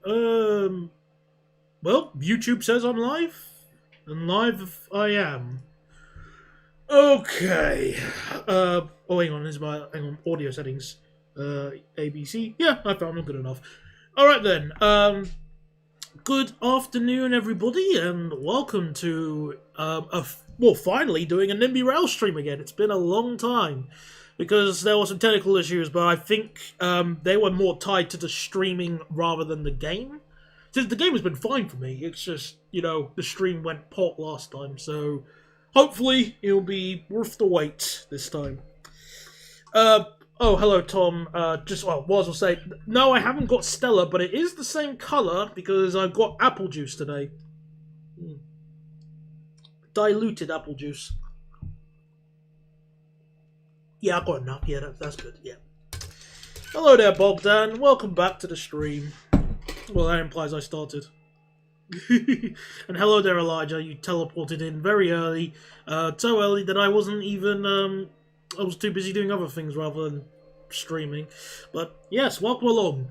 Um, well, YouTube says I'm live, and live I am. Okay. Hang on, hang on, audio settings. ABC. Yeah, I found them good enough. All right then. Good afternoon, everybody, and welcome to finally doing a Nimby Rail stream again. It's been a long time because there were some technical issues, but I think they were more tied to the streaming rather than the game. Since the game has been fine for me, it's just the stream went pot last time, so hopefully it'll be worth the wait this time. Oh, hello, Tom. Was I'll say, no, I haven't got Stella, but it is the same colour because I've got apple juice today. Diluted apple juice. Yeah, I got enough. Yeah, that's good. Yeah. Hello there, Bogdan. Welcome back to the stream. Well, that implies I started. And hello there, Elijah. You teleported in very early. So early that I wasn't even... I was too busy doing other things rather than streaming. But yes, welcome along.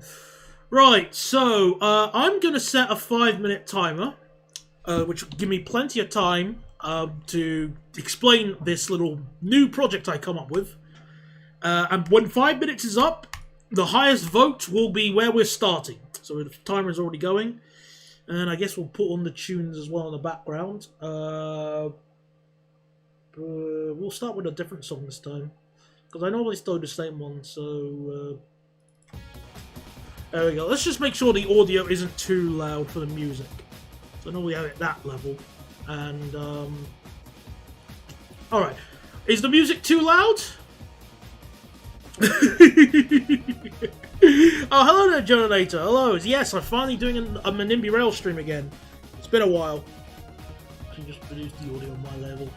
Right, so I'm going to set a 5-minute timer, which will give me plenty of time to explain this little new project I come up with. And when 5 minutes is up, the highest vote will be where we're starting. So the timer is already going. And I guess we'll put on the tunes as well in the background. We'll start with a different song this time, because I normally throw the same one, so there we go. Let's just make sure the audio isn't too loud for the music. So I normally have it that level. And, alright. Is the music too loud? Oh, hello there, Generator. Hello. Yes, I'm finally doing a Nimby Rail stream again. It's been a while. I can just produce the audio on my level.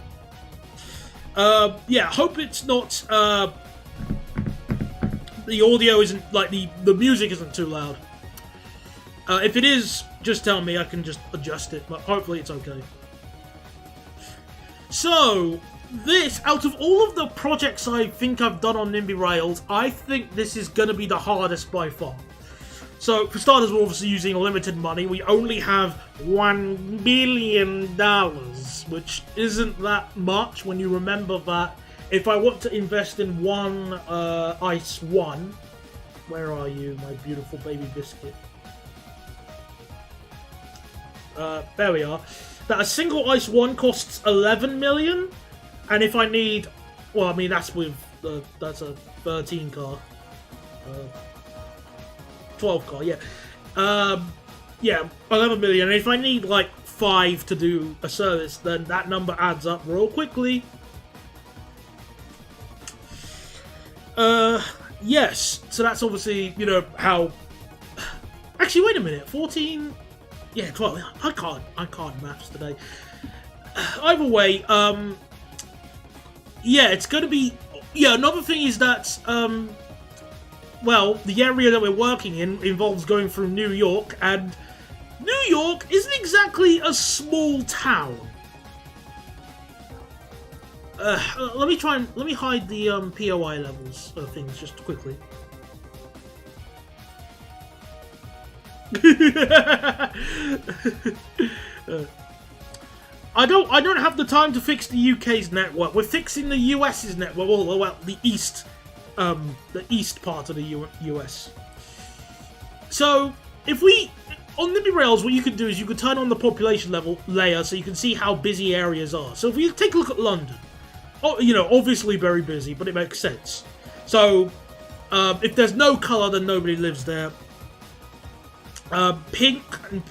Yeah, hope it's not, the audio isn't, like, the music isn't too loud. If it is, just tell me, I can just adjust it, but hopefully it's okay. So, out of all of the projects I think I've done on Nimby Rails, I think this is going to be the hardest by far. So, for starters, we're obviously using limited money. We only have $1 billion, which isn't that much when you remember that if I want to invest in one Ice 1, where are you, my beautiful baby biscuit? There we are. That a single Ice 1 costs 11 million, and if I need, well, I mean, that's with, that's a 13 car. 12 car, yeah. Yeah, 11 million. And if I need like 5 to do a service, then that number adds up real quickly. Yes. So that's obviously, how. Actually, wait a minute. 14. Yeah, 12. I can't maths today. Either way, yeah, it's gonna be. Yeah, another thing is that well, the area that we're working in involves going through New York, and New York isn't exactly a small town. Let me hide the POI levels of things just quickly. I don't have the time to fix the UK's network. We're fixing the US's network. Well, the east part of the US. So, if we, on Nimby Rails, what you can do is you can turn on the population level layer so you can see how busy areas are. So if we take a look at London, obviously very busy, but it makes sense. So, if there's no colour, then nobody lives there. Pink and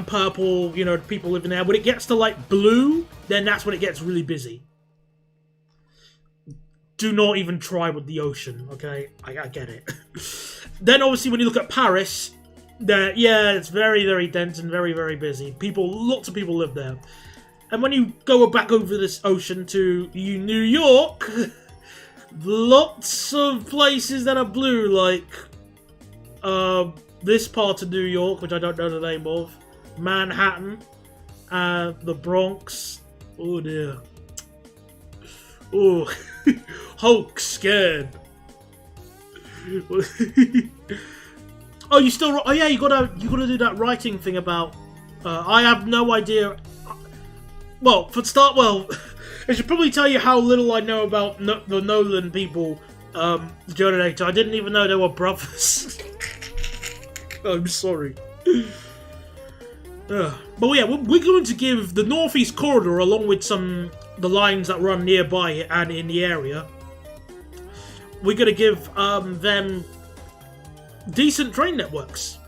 purple, people living there. When it gets to, like, blue, then that's when it gets really busy. Do not even try with the ocean, okay? I get it. Then, obviously, when you look at Paris, yeah, it's very, very dense and very, very busy. Lots of people live there. And when you go back over this ocean to New York, lots of places that are blue, like this part of New York, which I don't know the name of, Manhattan, the Bronx. Oh dear. Oh, Hulk scared. Oh, you still... Oh, yeah, you gotta do that writing thing about... I have no idea... Well, for start... Well, I should probably tell you how little I know about the Nolan people, the Generator. I didn't even know they were brothers. I'm sorry. But yeah, we're going to give the Northeast Corridor, along with the lines that run nearby and in the area, we're going to give them decent train networks.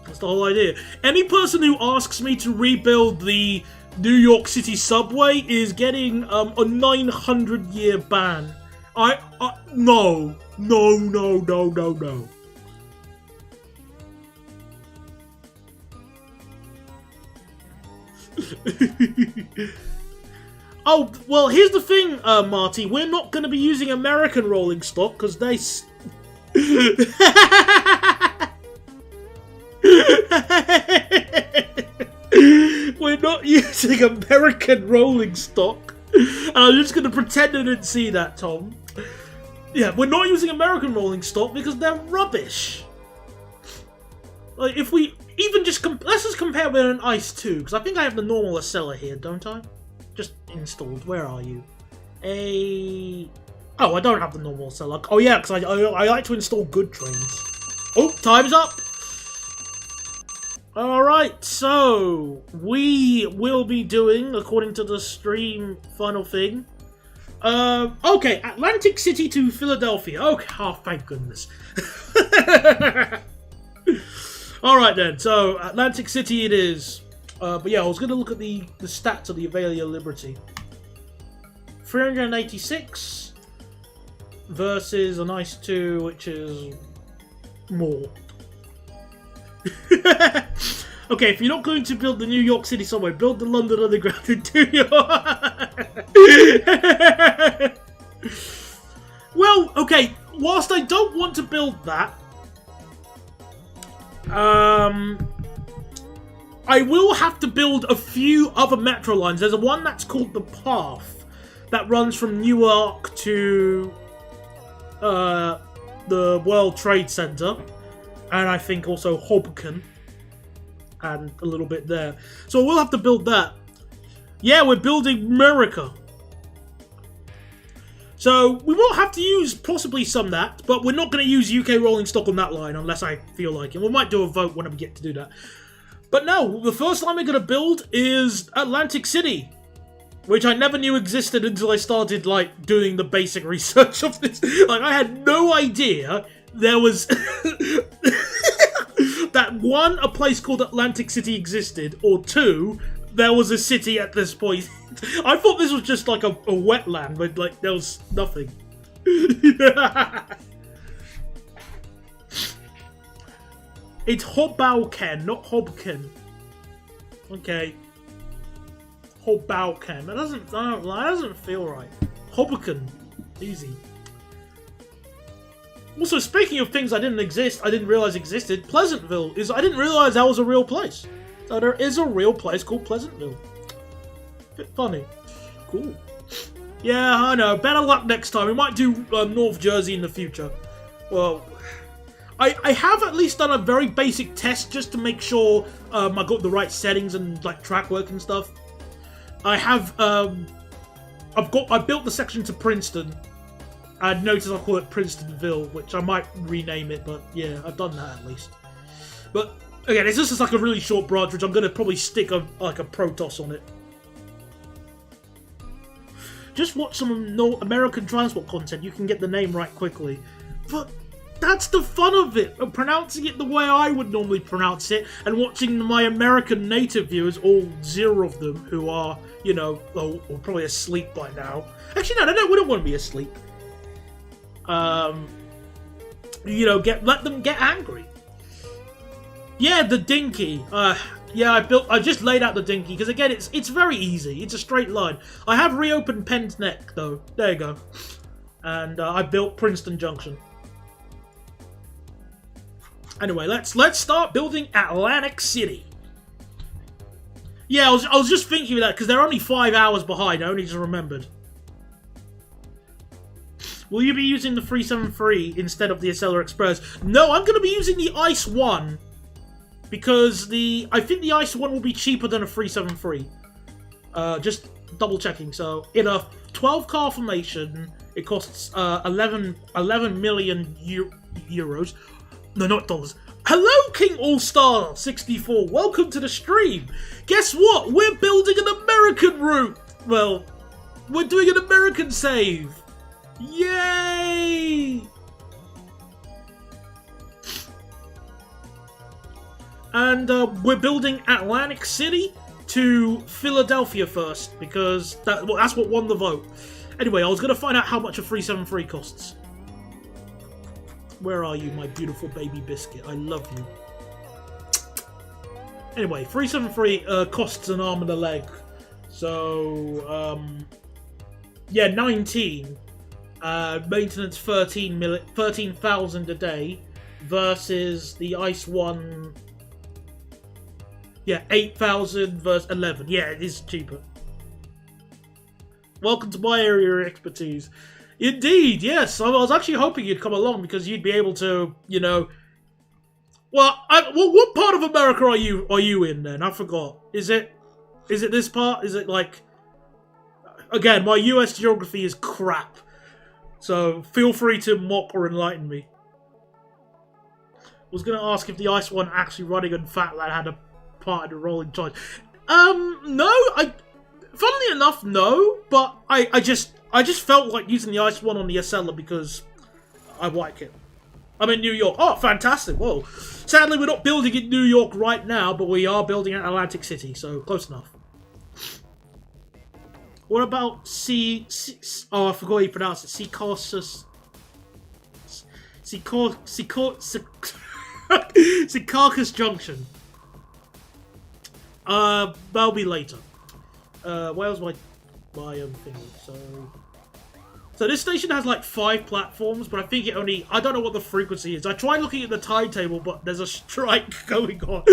That's the whole idea. Any person who asks me to rebuild the New York City subway is getting a 900-year ban. No. Oh, well, here's the thing, Marty. We're not going to be using American rolling stock, because they... We're not using American rolling stock. And I'm just going to pretend I didn't see that, Tom. Yeah, we're not using American rolling stock because they're rubbish. Like, if we even just... let's just compare with an Ice 2, because I think I have the normal Acela here, don't I? Just installed. Where are you? Oh, I don't have the normal Acela. Oh, yeah, because I like to install good trains. Oh, time's up! Alright, so we will be doing, according to the stream final thing, okay, Atlantic City to Philadelphia. Okay, oh, thank goodness. Alright then, so Atlantic City it is. But yeah, I was going to look at the stats of the Avalia Liberty. 386 versus a nice 2, which is more. Okay, if you're not going to build the New York City subway, build the London Underground in New York. Well, okay, whilst I don't want to build that, I will have to build a few other metro lines. There's one that's called the Path that runs from Newark to the World Trade Center. And I think also Hoboken. And a little bit there. So we'll have to build that. Yeah, we're building MURRICA. So we will have to use possibly some of that. But we're not going to use UK rolling stock on that line unless I feel like it. We might do a vote when we get to do that. But no, the first line we're going to build is Atlantic City. Which I never knew existed until I started, like, doing the basic research of this. Like, I had no idea there was... that one, a place called Atlantic City existed, or two, there was a city at this point. I thought this was just like a wetland, but like there was nothing. It's Hoboken, not Hobken. Okay. Hoboken. That doesn't feel right. Hoboken. Easy. Also, speaking of things I didn't realize existed, Pleasantville is... I didn't realize that was a real place. So there is a real place called Pleasantville. Bit funny. Cool. Yeah, I know. Better luck next time. We might do North Jersey in the future. Well, I have at least done a very basic test just to make sure I got the right settings and like track work and stuff. I have I built the section to Princeton. I noticed I call it Princetonville, which I might rename it, but yeah, I've done that at least. But again, it's just like a really short branch, which I'm going to probably stick like a Protoss on it. Just watch some American transport content, you can get the name right quickly. But that's the fun of it, of pronouncing it the way I would normally pronounce it, and watching my American native viewers, all 0 of them, who are, you know, probably asleep by now. Actually, no, we don't want to be asleep. You know, let them get angry. Yeah, the dinky. Yeah, I just laid out the dinky because again, it's very easy. It's a straight line. I have reopened Penn's Neck though. There you go. And I built Princeton Junction. Anyway, let's start building Atlantic City. Yeah, I was just thinking of that because they're only 5 hours behind. I only just remembered. Will you be using the 373 instead of the Acela Express? No, I'm going to be using the Ice 1. Because I think the Ice 1 will be cheaper than a 373. Just double checking. So, in a 12-car formation, it costs 11 million euros. No, not dollars. Hello, King All-Star 64. Welcome to the stream. Guess what? We're building an American route. Well, we're doing an American save. Yay! And we're building Atlantic City to Philadelphia first, because that's what won the vote. Anyway, I was going to find out how much a 373 costs. Where are you, my beautiful baby biscuit? I love you. Anyway, 373 costs an arm and a leg. So, yeah, 19. Maintenance 13,000 a day versus the Ice 1. Yeah, 8,000 versus 11. Yeah, it is cheaper. Welcome to my area of expertise. Indeed, yes. I was actually hoping you'd come along because you'd be able to, you know. Well, what part of America are you in then? I forgot. Is it this part? Is it like? Again, my US geography is crap, so feel free to mock or enlighten me. I was gonna ask if the Ice 1 actually running on Fat Lad had a part in the rolling charge. No. Funnily enough, no. But I just felt like using the Ice 1 on the Acela because I like it. I'm in New York. Oh, fantastic. Whoa. Sadly, we're not building in New York right now, but we are building at Atlantic City, so close enough. What about oh, I forgot how you pronounce it. Secaucus Junction. That'll be later. Where's my thingy? So this station has like 5 platforms, but I think I don't know what the frequency is. I tried looking at the timetable, but there's a strike going on.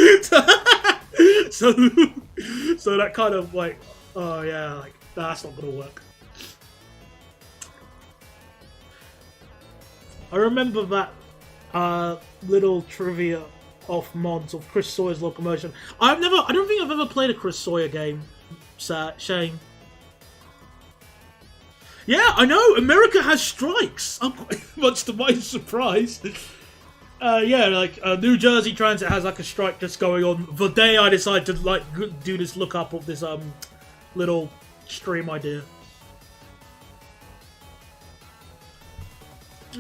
so that kind of like, oh yeah, like that's not gonna work. I remember that little trivia off mods of Chris Sawyer's Locomotion. I don't think I've ever played a Chris Sawyer game. Shame. Yeah, I know. America has strikes. Much to my surprise. Yeah, like New Jersey Transit has like a strike just going on the day I decided to like do this lookup of this little stream idea.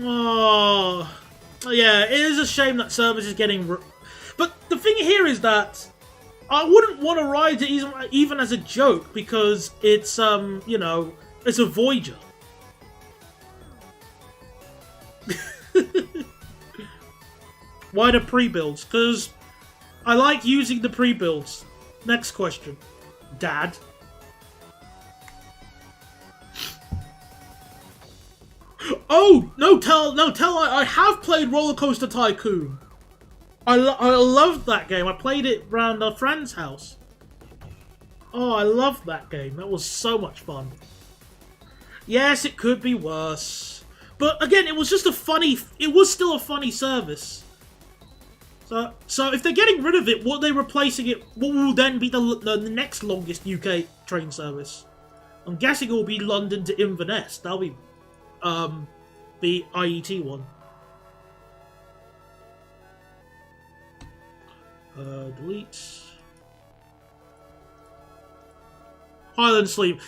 Oh, yeah, it is a shame that service is getting. But the thing here is that I wouldn't want to ride it even as a joke because it's you know, it's a Voyager. Why the pre-builds? Because I like using the pre-builds. Next question, Dad. Oh no! Tell I have played Roller Coaster Tycoon. I loved that game. I played it around a friend's house. Oh, I loved that game. That was so much fun. Yes, it could be worse, but again, it was just a funny. It was still a funny service. So if they're getting rid of it, what they're replacing it? What will then be the next longest UK train service? I'm guessing it will be London to Inverness. That'll be the IET one. Delete. Highland Sleep.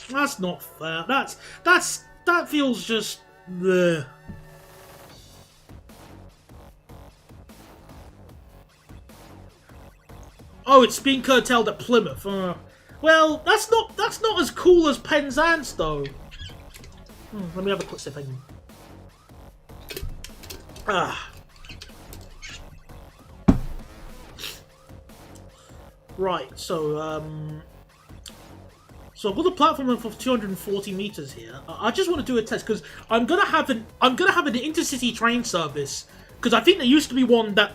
That's not fair. That feels just bleh. Oh, it's being curtailed at Plymouth. Well, that's not as cool as Penzance though. Let me have a quick sip. Hang on. Right, so I've got the platform of 240 meters here. I just want to do a test because I'm gonna have an intercity train service because I think there used to be one that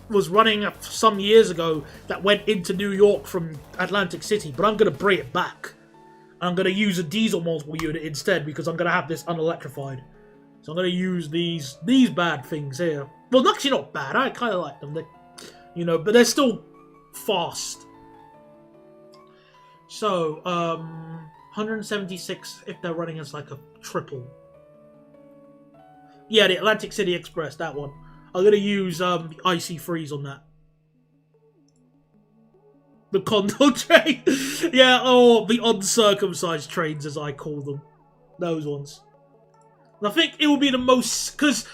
was running some years ago that went into New York from Atlantic City, but I'm gonna bring it back. I'm going to use a diesel multiple unit instead because I'm going to have this unelectrified. So I'm going to use these bad things here. Well, actually not bad. I kind of like them. They, you know, but they're still fast. So, 176 if they're running as like a triple. Yeah, the Atlantic City Express, that one. I'm going to use the Icy Freeze on that. The Condor train. Yeah, or the uncircumcised trains, as I call them. Those ones. And I think it will be the most... Because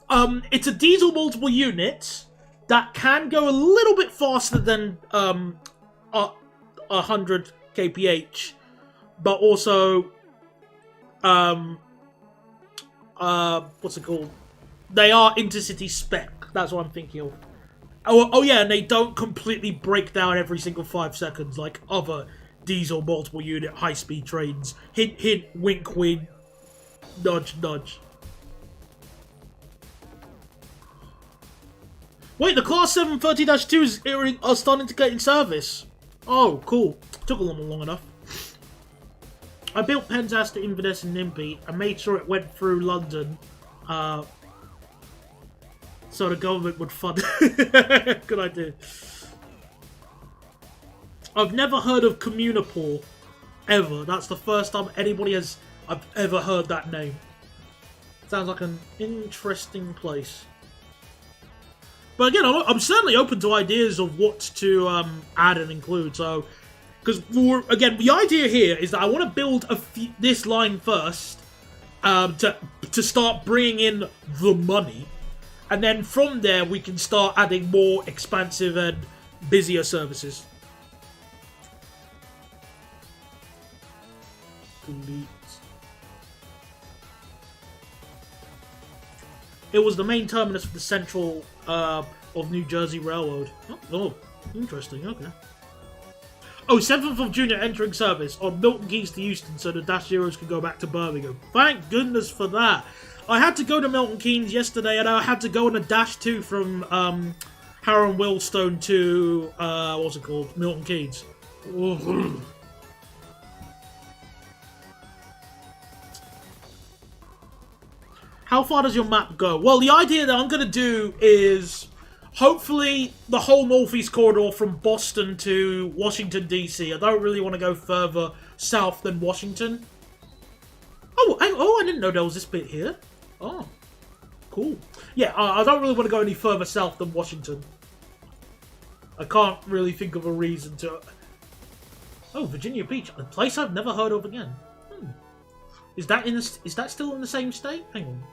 it's a diesel multiple unit that can go a little bit faster than 100 kph. But also... what's it called? They are intercity spec. That's what I'm thinking of. Oh yeah, and they don't completely break down every single 5 seconds like other diesel multiple unit high-speed trains. Hint, hint, wink, wink, nudge, nudge. Wait, the Class 7 30-2s are starting to get in service. Oh, cool. Took them long enough. I built Penzas to Inverness and Nimby and made sure it went through London. So the government would fund it. Good idea. I've never heard of Communipore, ever. That's the first time I've ever heard that name. Sounds like an interesting place. But again, I'm certainly open to ideas of what to add and include. So, because again, the idea here is that I want to build this line first to start bringing in the money. And then from there, we can start adding more expansive and busier services. Delete. It was the main terminus for the Central of New Jersey Railroad. Oh, interesting, okay. Oh, 7th of June entering service on Milton Keynes to Euston so the Dash Zeros can go back to Birmingham. Thank goodness for that. I had to go to Milton Keynes yesterday, and I had to go on a Dash 2 from Harrow and Wealdstone to, what's it called? Milton Keynes. How far does your map go? Well, the idea that I'm going to do is hopefully the whole Northeast Corridor from Boston to Washington, D.C. I don't really want to go further south than Washington. Oh, I didn't know there was this bit here. Oh, cool. Yeah, I don't really want to go any further south than Washington. I can't really think of a reason to... Oh, Virginia Beach, a place I've never heard of again. Is that still in the same state? Hang on.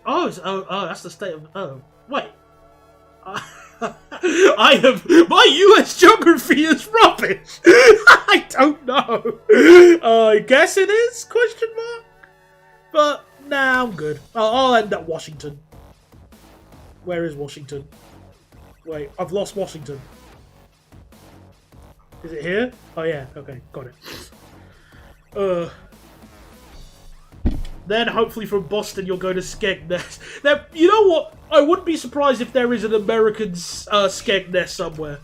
Oh, that's the state of... Oh, wait. My US geography is rubbish. I don't know. I guess it is? Question mark. But nah, I'm good. I'll end at Washington. Where is Washington? Wait, I've lost Washington. Is it here? Oh yeah. Okay, got it. Then hopefully from Boston you'll go to Skegness. Now, you know what? I wouldn't be surprised if there is an American Skegness somewhere.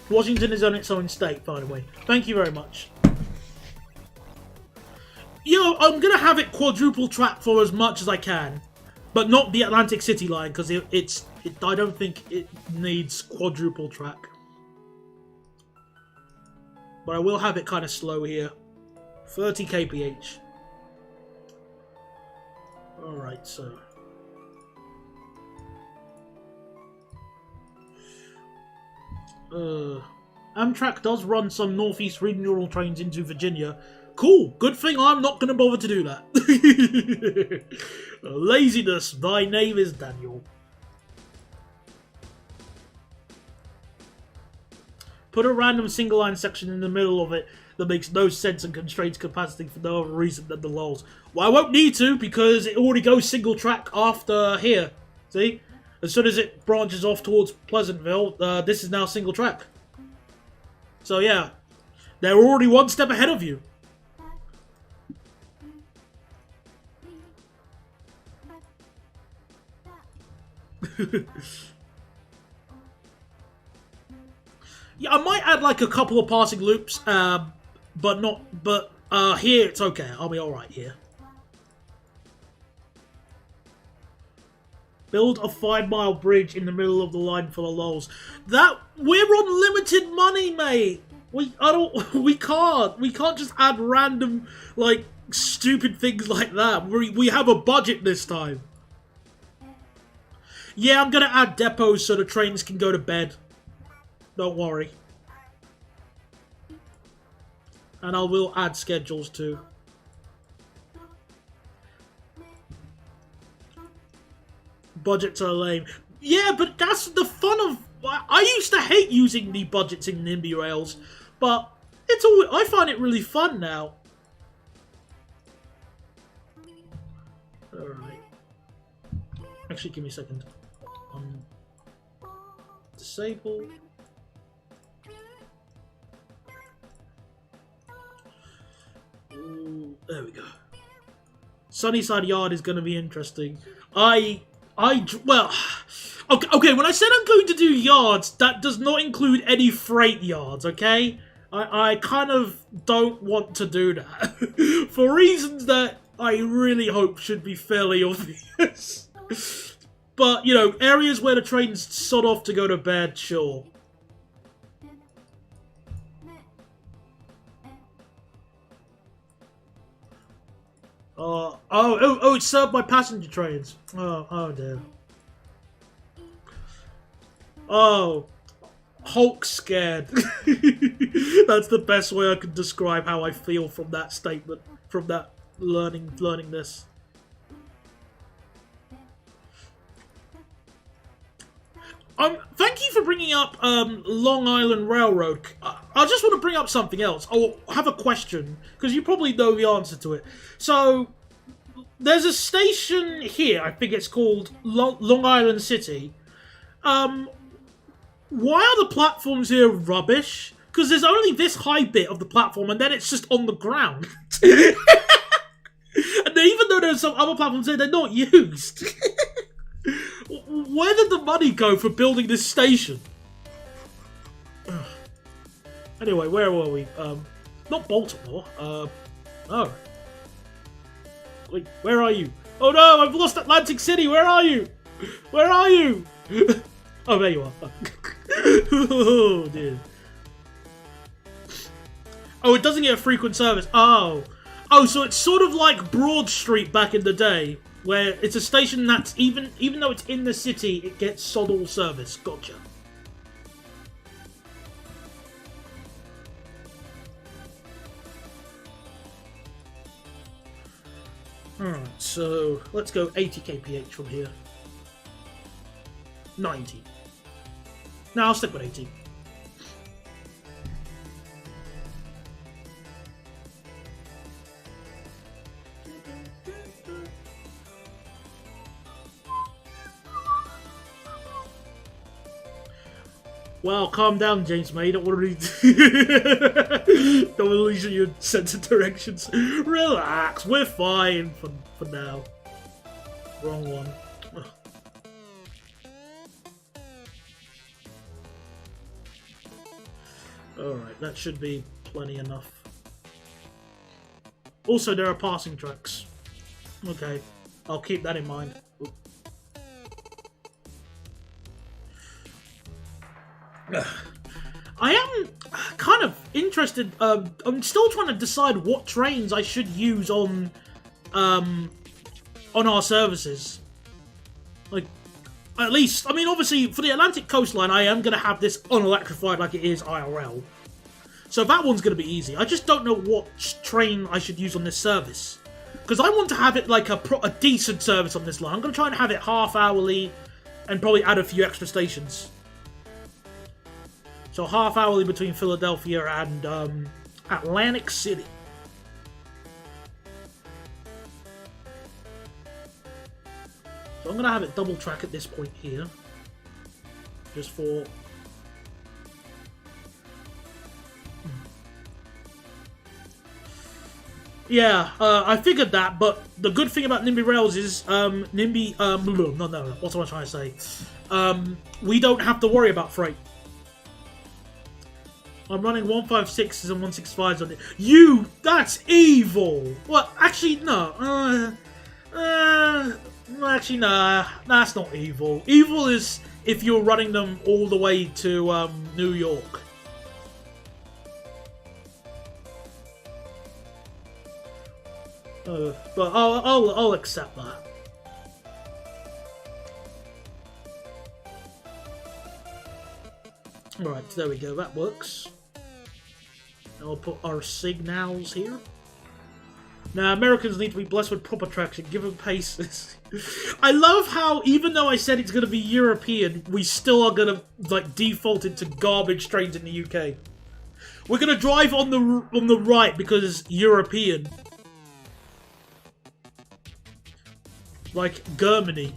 Washington is on its own state, by the way. Thank you very much. You know, I'm going to have it quadruple track for as much as I can. But not the Atlantic City line, because I don't think it needs quadruple track. But I will have it kind of slow here. 30 kph. Alright, so... Amtrak does run some Northeast regional trains into Virginia. Cool! Good thing I'm not going to bother to do that. Laziness, thy name is Daniel. Put a random single line section in the middle of it that makes no sense and constrains capacity for no other reason than the lulls. Well, I won't need to because it already goes single track after here. See? As soon as it branches off towards Pleasantville, this is now single track. So yeah, they're already one step ahead of you. Yeah, I might add like a couple of passing loops, but here it's okay. I'll be alright here. Build a 5-mile bridge in the middle of the line for the lols. We're on limited money, mate. We can't just add random like stupid things like that. We have a budget this time. Yeah, I'm gonna add depots so the trains can go to bed. Don't worry. And I will add schedules too. Budgets are lame. Yeah, but that's the fun of... I used to hate using the budgets in Nimby Rails, but I find it really fun now. Alright. Actually, give me a second. Disable. Ooh, there we go. Sunnyside Yard is going to be interesting. Well, okay, when I said I'm going to do yards, that does not include any freight yards, okay? I kind of don't want to do that. For reasons that I really hope should be fairly obvious. But, you know, areas where the trains sod off to go to bed, sure. Oh, it's served by passenger trains. Oh dear. Oh, Hulk scared. That's the best way I can describe how I feel from that statement, from that learning this. Thank you for bringing up Long Island Railroad. I just want to bring up something else. I have a question, because you probably know the answer to it. So, there's a station here, I think it's called Long Island City. Why are the platforms here rubbish? Because there's only this high bit of the platform, and then it's just on the ground. And then, even though there's some other platforms there, they're not used. Where did the money go for building this station? Anyway, where were we? Not Baltimore. Oh. Wait, where are you? Oh no, I've lost Atlantic City. Where are you? Where are you? Oh, there you are. Oh, dear. Oh, it doesn't get a frequent service. Oh. Oh, so it's sort of like Broad Street back in the day, where it's a station that's, even though it's in the city, it gets sod all service. Gotcha. Alright, so let's go 80 kph from here. 90. No, I'll stick with 80. Well, calm down, James, mate. Don't want to don't lose your sense of directions. Relax, we're fine for now. Wrong one. Ugh. Alright, that should be plenty enough. Also, there are passing tracks. Okay, I'll keep that in mind. Oop. I am kind of interested. I'm still trying to decide what trains I should use on our services. Like, at least, I mean, obviously for the Atlantic coastline, I am going to have this unelectrified like it is IRL. So that one's going to be easy. I just don't know what train I should use on this service, because I want to have it like a decent service on this line. I'm going to try and have it half-hourly and probably add a few extra stations. So half-hourly between Philadelphia and Atlantic City. So I'm going to have it double track at this point here. Just for... Yeah, I figured that, but the good thing about Nimby Rails is, Nimby, no, what am I trying to say? We don't have to worry about freight. I'm running 156s and 165s on it. That's evil! Well, actually, no. Actually, nah, that's not evil. Evil is if you're running them all the way to, New York. But I'll accept that. Alright, there we go, that works. And we'll put our signals here. Now, Americans need to be blessed with proper traction, given paces. I love how, even though I said it's going to be European, we still are going to, like, default into garbage trains in the UK. We're going to drive on the right because European. Like Germany.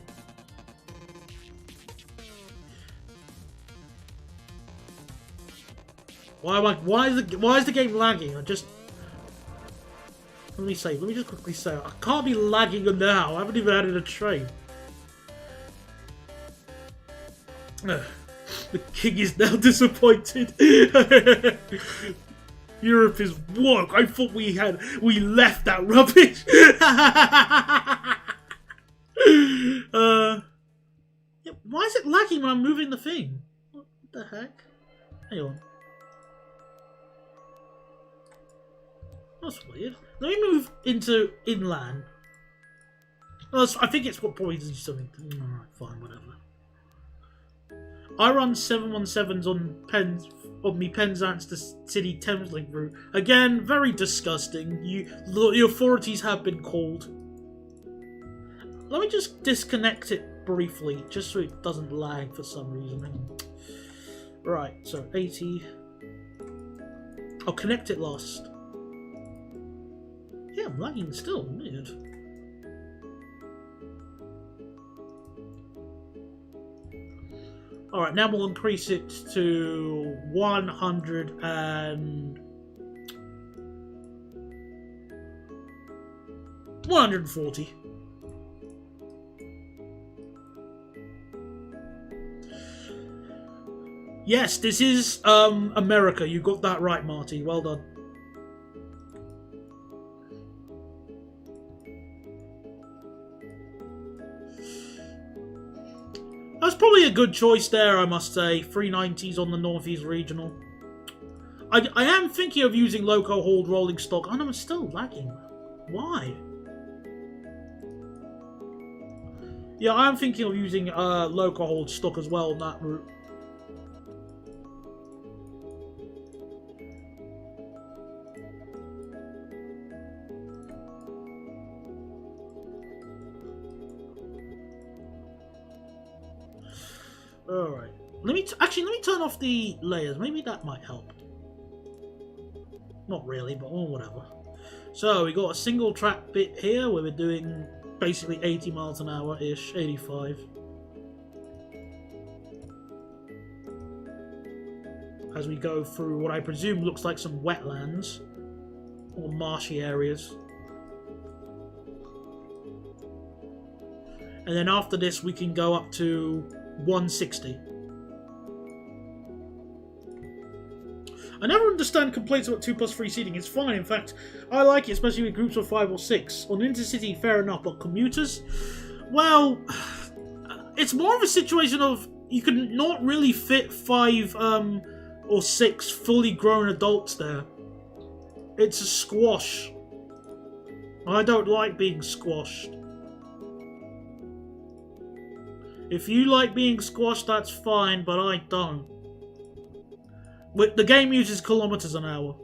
Why is the game lagging? Let me just quickly say, I can't be lagging now. I haven't even added a train. The king is now disappointed. Europe is woke. I thought we left that rubbish. Yeah, why is it lagging when I'm moving the thing? What the heck? Hang on. That's weird. Let me move into inland. Well, I think it's what probably does something. Alright, fine, whatever. I run 717s on me Penzance to City Thameslink route. Again, very disgusting. The authorities have been called. Let me just disconnect it briefly, just so it doesn't lag for some reason. Hang on. Right, so 80. I'll connect it last. Yeah, I'm lagging still, weird. Alright, now we'll increase it to 100 and 140. Yes, this is America. You got that right, Marty. Well done. That's probably a good choice there, I must say. 390s on the Northeast Regional. I am thinking of using loco hauled rolling stock, and I'm still lagging. Why? Yeah, I am thinking of using loco hauled stock as well on that route. Alright. Let me turn off the layers. Maybe that might help. Not really, but whatever. So, we got a single track bit here where we're doing basically 80 miles an hour-ish, 85. As we go through what I presume looks like some wetlands or marshy areas. And then after this we can go up to 160. I never understand complaints about 2+3 seating. It's fine, in fact, I like it, especially with groups of 5 or 6. On intercity, fair enough, but commuters? Well, it's more of a situation of you can not really fit 5 or 6 fully grown adults there. It's a squash. I don't like being squashed. If you like being squashed, that's fine, but I don't. The game uses kilometers an hour.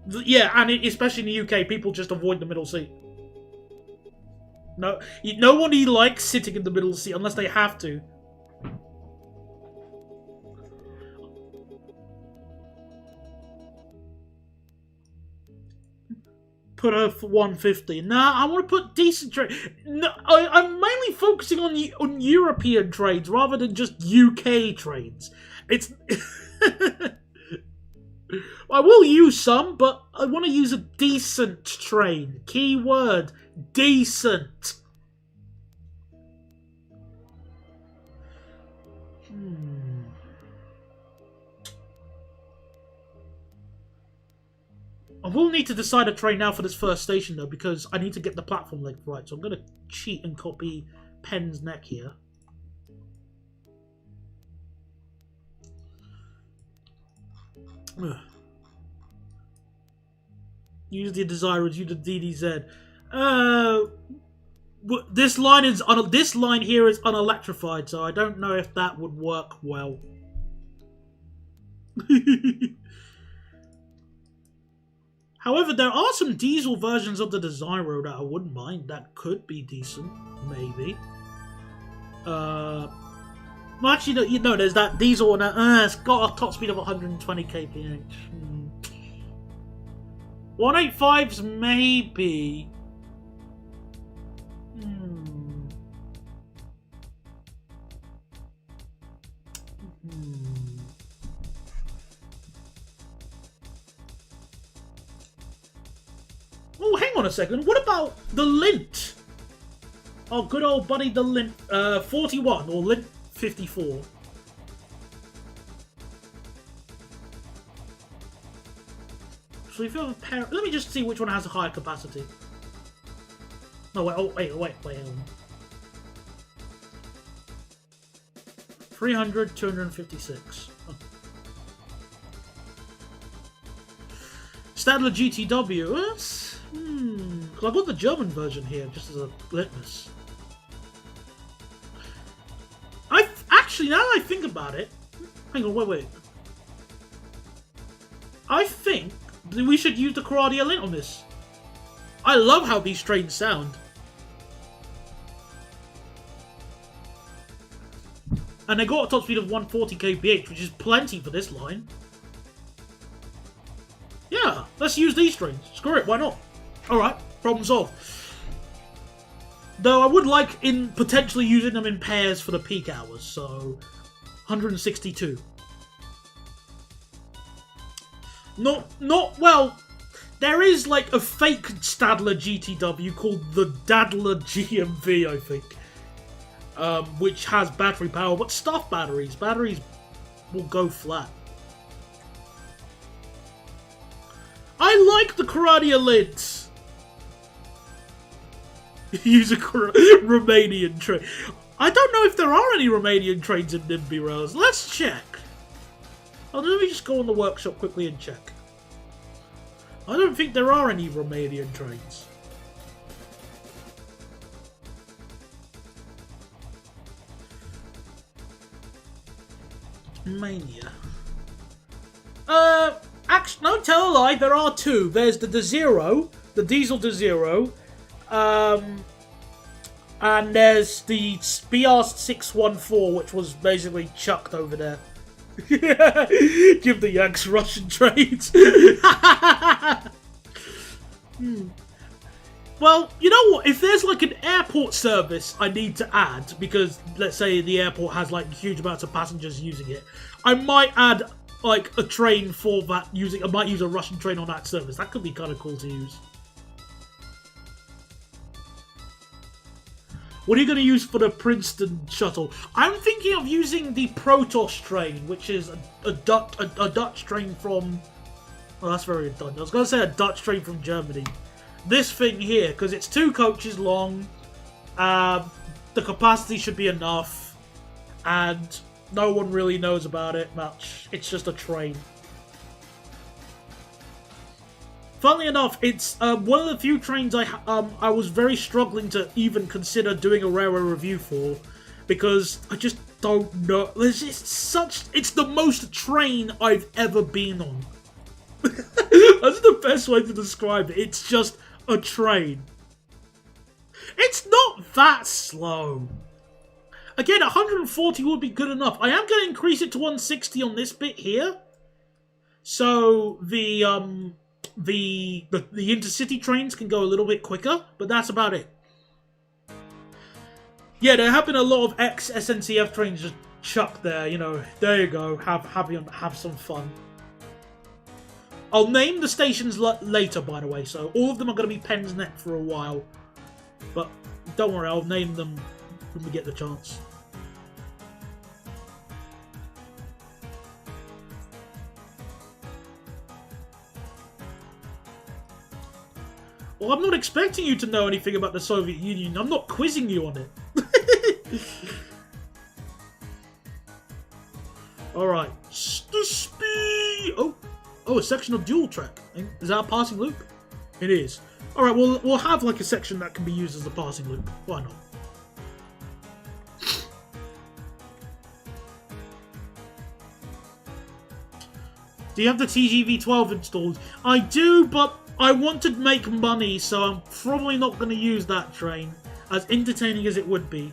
Yeah, and especially in the UK, people just avoid the middle seat. No, nobody likes sitting in the middle seat unless they have to. put her for 150. Nah, I want to put decent trade. No, I'm mainly focusing on European trades rather than just UK trades. It's I will use some, but I want to use a decent train. Keyword, decent. I will need to decide a train now for this first station, though, because I need to get the platform length right. So I'm going to cheat and copy Penn's neck here. Ugh. Use the Desirous, use the DDZ. This line here is unelectrified, so I don't know if that would work well. However, there are some diesel versions of the Desiro that I wouldn't mind. That could be decent, maybe. Well, actually, no, there's that diesel and it's got a top speed of 120 kph. 185s, maybe. Oh, hang on a second. What about the Lint? Oh, good old buddy, the Lint 41 or Lint 54. So if you have a pair, let me just see which one has a higher capacity. No, wait, hang on. 300, 256. Oh. Stadler GTW. Because I've got the German version here, just as a litmus. Actually, now that I think about it... Hang on, wait. I think that we should use the Corrado Lint on this. I love how these trains sound. And they got a top speed of 140 kph, which is plenty for this line. Yeah, let's use these trains. Screw it, why not? Alright, problem solved. Though I would like potentially using them in pairs for the peak hours, so 162. Well, there is like a fake Stadler GTW called the Dadler GMV, I think. Which has battery power, but stuff batteries will go flat. I like the Corrado Lint. Use a Romanian train. I don't know if there are any Romanian trains in Nimby Rails. Let's check. Oh, let me just go on the workshop quickly and check. I don't think there are any Romanian trains. Mania. Actually, no, tell a lie. There are two. There's the Desiro, the diesel Desiro, and there's the BR614, which was basically chucked over there. Give the Yanks Russian trades. Well, you know what? If there's like an airport service I need to add, because let's say the airport has like huge amounts of passengers using it, I might add like a train for that I might use a Russian train on that service. That could be kind of cool to use. What are you going to use for the Princeton shuttle? I'm thinking of using the Protos train, which is a Dutch train from... Well, that's very redundant. I was going to say a Dutch train from Germany. This thing here, because it's 2 coaches long, the capacity should be enough, and no one really knows about it much. It's just a train. Funnily enough, it's one of the few trains I was very struggling to even consider doing a railway review for, because I just don't know. It's the most train I've ever been on. That's the best way to describe it. It's just a train. It's not that slow. Again, 140 would be good enough. I am going to increase it to 160 on this bit here. So the the intercity trains can go a little bit quicker, but that's about it. Yeah, there have been a lot of ex-SNCF trains just chucked there, you know. There you go, have some fun. I'll name the stations later, by the way, so all of them are going to be Penn's Neck for a while. But don't worry, I'll name them when we get the chance. Well, I'm not expecting you to know anything about the Soviet Union. I'm not quizzing you on it. Alright. Oh, a section of dual track. Is that a passing loop? It is. Alright, we'll have like a section that can be used as a passing loop. Why not? Do you have the TGV-12 installed? I do, but I want to make money, so I'm probably not going to use that train, as entertaining as it would be.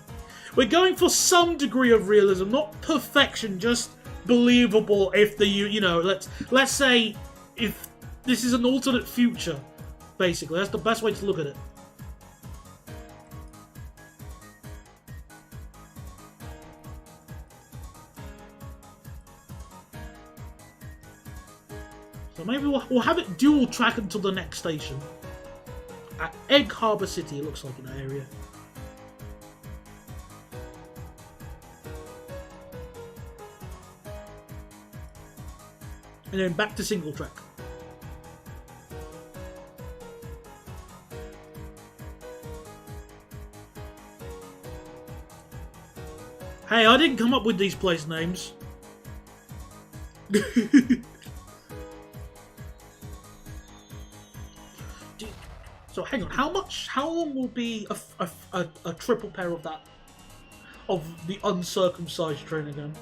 We're going for some degree of realism, not perfection, just believable if the, you know, let's say if this is an alternate future, basically. That's the best way to look at it. So maybe we'll have it dual track until the next station. At Egg Harbor City, it looks like in that area. And then back to single track. Hey, I didn't come up with these place names. So hang on, how long will be a triple pair of that, of the uncircumcised train again?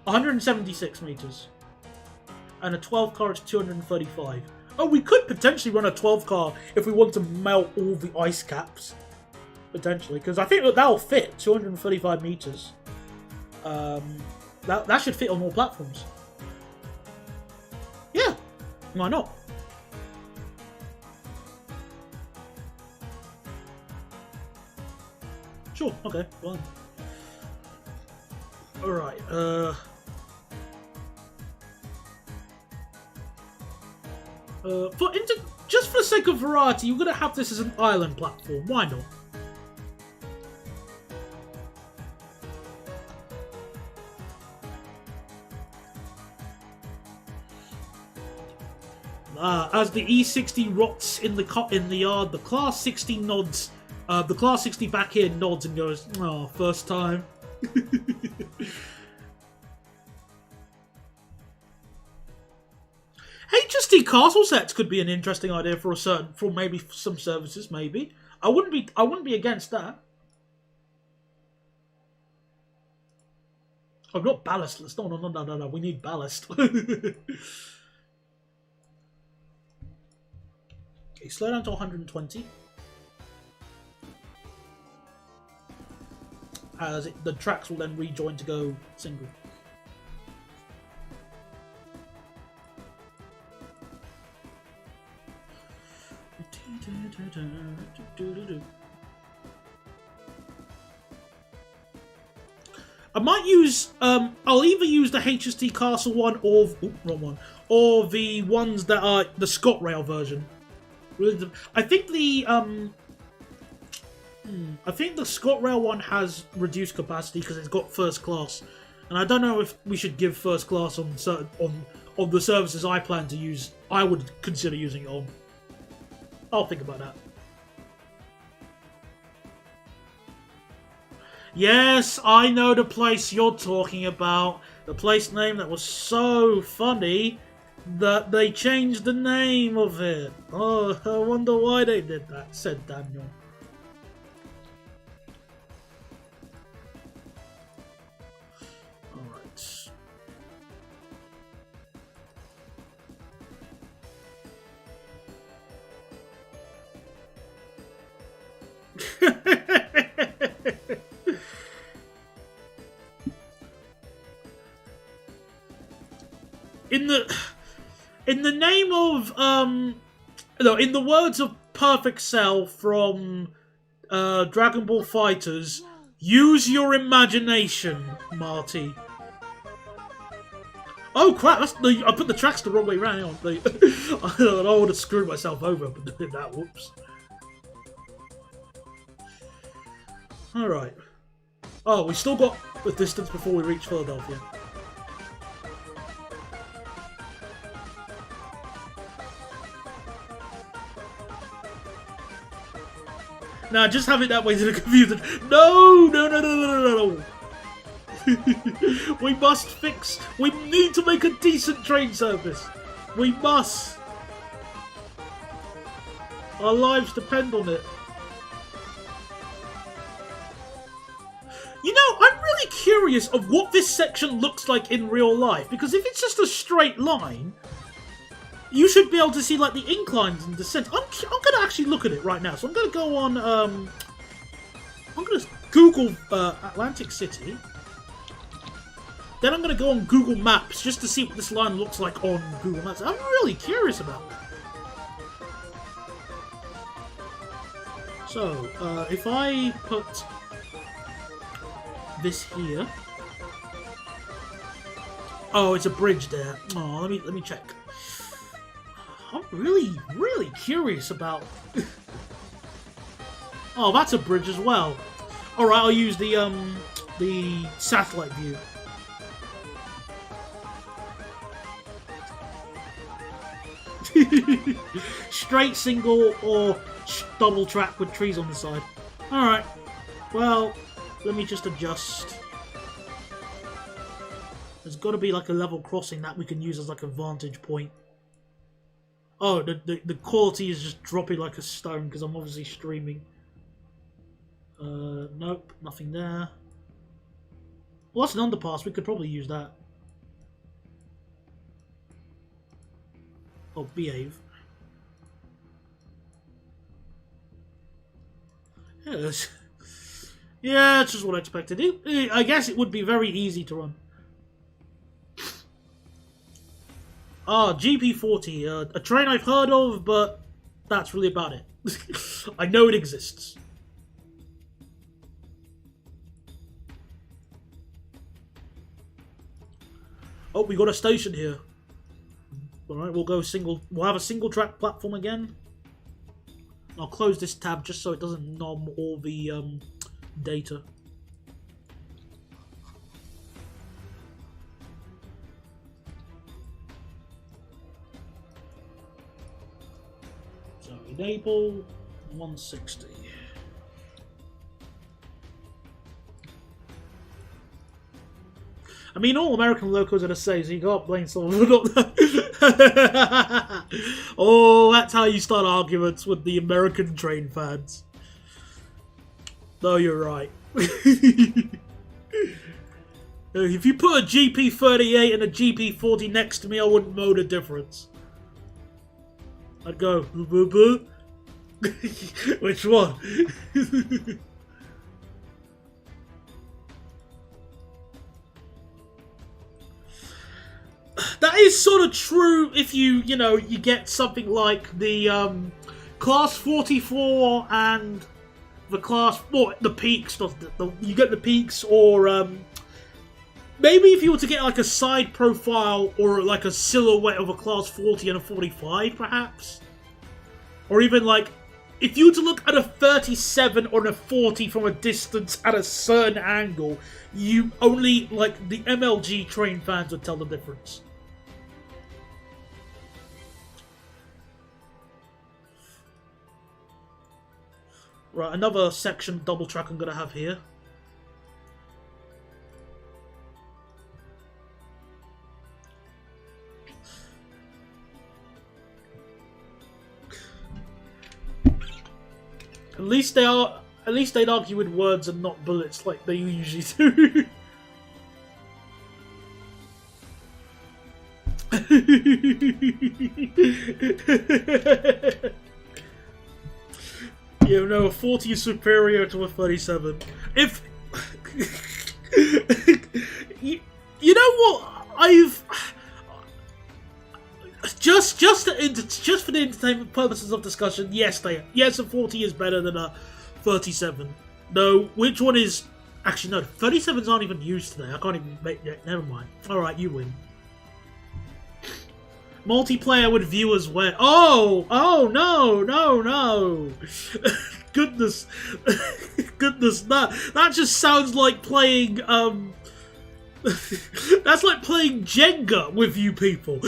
176 meters. And a 12 car is 235. Oh, we could potentially run a 12 car if we want to melt all the ice caps. Potentially, because I think that'll fit 235 meters. That should fit on all platforms. Yeah, why not? Sure, okay, fine. Alright, just for the sake of variety, you're gonna have this as an island platform. Why not? As the E60 rots in the yard, the Class 60 nods. The Class 60 back here nods and goes, "Oh, first time." HST castle sets could be an interesting idea for maybe some services. Maybe I wouldn't be against that. Oh, not ballastless. No. We need ballast. Okay, slow down to 120. As the tracks will then rejoin to go single. I might use, I'll either use the HST Castle one or, wrong one, or the ones that are the ScotRail version. I think the ScotRail one has reduced capacity because it's got first class, and I don't know if we should give first class on the services I plan to use. I would consider using it on. I'll think about that. Yes, I know the place you're talking about. The place name that was so funny that they changed the name of it. Oh, I wonder why they did that, said Daniel. Alright. In the name of No, in the words of Perfect Cell from Dragon Ball Fighters, use your imagination, Marty. Oh crap! I put the tracks the wrong way around. I would have screwed myself over, but did that. Whoops. All right. Oh, we still got the distance before we reach Philadelphia. Nah, just have it that way to the computer. No, no, no, no, no, no, no. We must fix. We need to make a decent train service. We must. Our lives depend on it. You know, I'm really curious of what this section looks like in real life, because if it's just a straight line, you should be able to see like the inclines and descents. I'm gonna actually look at it right now. So I'm gonna go on. I'm gonna Google Atlantic City. Then I'm gonna go on Google Maps just to see what this line looks like on Google Maps. I'm really curious about that. So if I put this here. Oh, it's a bridge there. Oh, let me check. I'm really curious about. Oh, that's a bridge as well. All right, I'll use the satellite view. Straight single or double track with trees on the side. All right. Well, let me just adjust. There's got to be like a level crossing that we can use as like a vantage point. Oh, the quality is just dropping like a stone because I'm obviously streaming. Nope, nothing there. Well, that's an underpass. We could probably use that. Oh, behave. Yes. Yeah, that's just what I expected. I guess it would be very easy to run. Ah, GP40, a train I've heard of, but that's really about it. I know it exists. Oh, we got a station here. Alright, we'll go single. We'll have a single track platform again. I'll close this tab just so it doesn't nom all the data. So enable 160. I mean, all American locals are the same, so you can't blame someone for not that. Oh, that's how you start arguments with the American train fans. No, you're right. If you put a GP38 and a GP40 next to me, I wouldn't know the difference. I'd go, which one? That is sort of true if you get something like the Class 44 and the Class... Well, the Peaks. You get the Peaks, or maybe if you were to get like a side profile or like a silhouette of a Class 40 and a 45, perhaps. Or even like, if you were to look at a 37 or a 40 from a distance at a certain angle, you only, like, the MLG train fans would tell the difference. Right, another section double track I'm going to have here. At least they'd argue with words and not bullets like they usually do. You know, a 40 is superior to a 37. If you know what, I've just for the entertainment purposes of discussion, yes, yes, a 40 is better than a 37. No, which one is... Actually, no, 37s aren't even used today. I can't even make... Never mind. Alright, you win. Multiplayer with viewers where... Oh, no. Goodness. Goodness, that just sounds like playing, that's like playing Jenga with you people.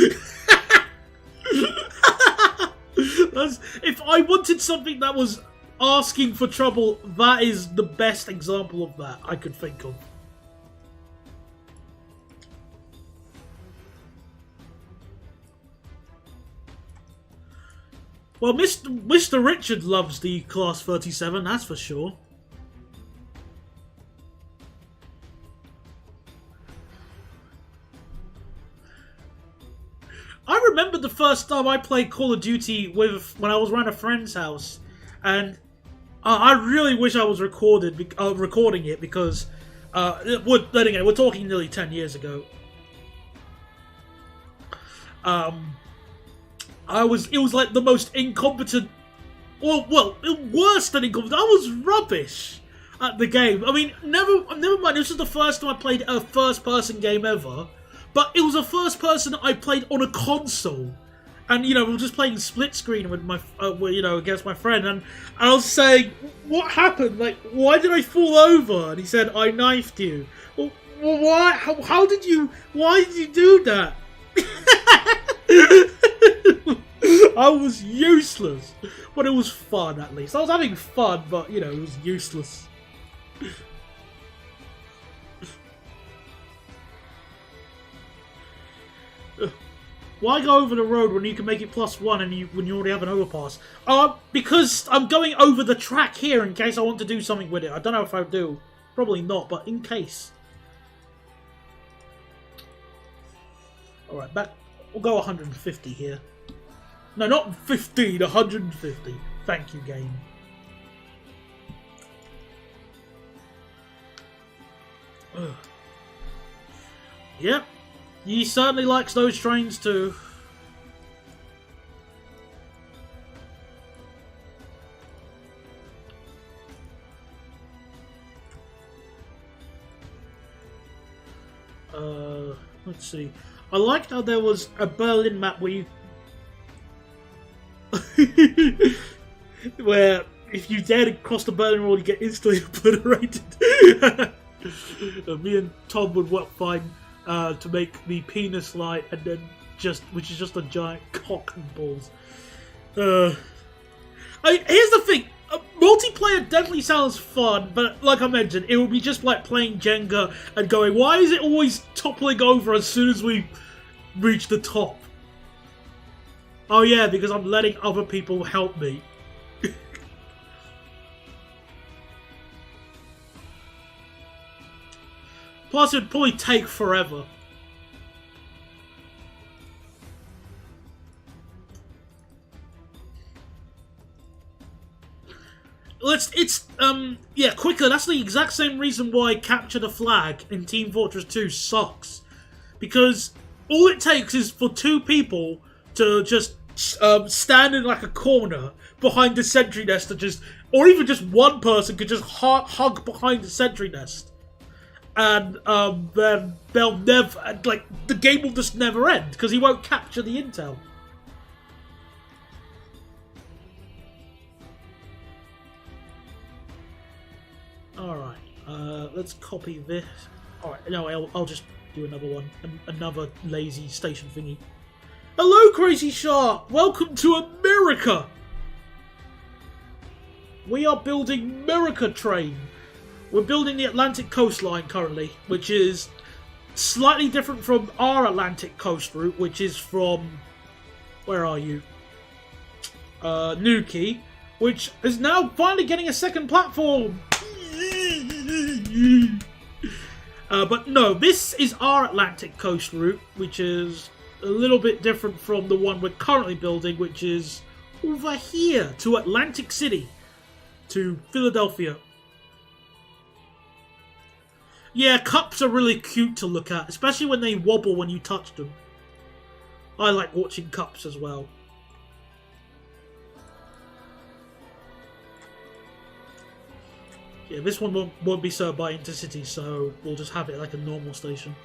If I wanted something that was asking for trouble, that is the best example of that I could think of. Well, Mr. Richard loves the Class 37, that's for sure. I remember the first time I played Call of Duty when I was around a friend's house, and I really wish I was recording it because then again, we're talking nearly 10 years ago. It was like the most incompetent, well, worse than incompetent. I was rubbish at the game. I mean, never mind. This was the first time I played a first-person game ever, but it was a first-person I played on a console, and we were just playing split screen with my, against my friend, and I was saying, "What happened? Like, why did I fall over?" And he said, "I knifed you." Well, why? How did you? Why did you do that? I was useless, but it was fun at least. I was having fun, but it was useless. Why go over the road when you can make it +1 and when you already have an overpass? Because I'm going over the track here in case I want to do something with it. I don't know if I do. Probably not, but in case. Alright, back. We'll go 150 here. No, not 15, 150. Thank you, game. Ugh. Yep. He certainly likes those trains too. Let's see. I liked how there was a Berlin map where you... where if you dare to cross the Berlin Wall, you get instantly obliterated. Me and Tom would work fine to make the penis light, and then which is just a giant cock and balls. Here's the thing. Multiplayer definitely sounds fun, but like I mentioned, it would be just like playing Jenga and going, why is it always toppling over as soon as we reach the top? Oh yeah, because I'm letting other people help me. Plus, it'd probably take forever. Yeah, quicker. That's the exact same reason why Capture the Flag in Team Fortress 2 sucks. Because all it takes is for two people to just stand in like a corner behind the sentry nest and or even just one person could just hug behind the sentry nest. And then they'll never, the game will just never end because he won't capture the intel. Alright, let's copy this. Alright, no, I'll just do another one. Another lazy station thingy. Hello, Crazy Shark! Welcome to MURRICA! We are building MURRICA train. We're building the Atlantic coastline currently, which is slightly different from our Atlantic coast route, which is from... Where are you? Nuki, which is now finally getting a second platform! But no, this is our Atlantic coast route, which is a little bit different from the one we're currently building, which is over here to Atlantic City, to Philadelphia. Yeah, cups are really cute to look at, especially when they wobble when you touch them. I like watching cups as well. Yeah, this one won't be served by Intercity, so we'll just have it like a normal station.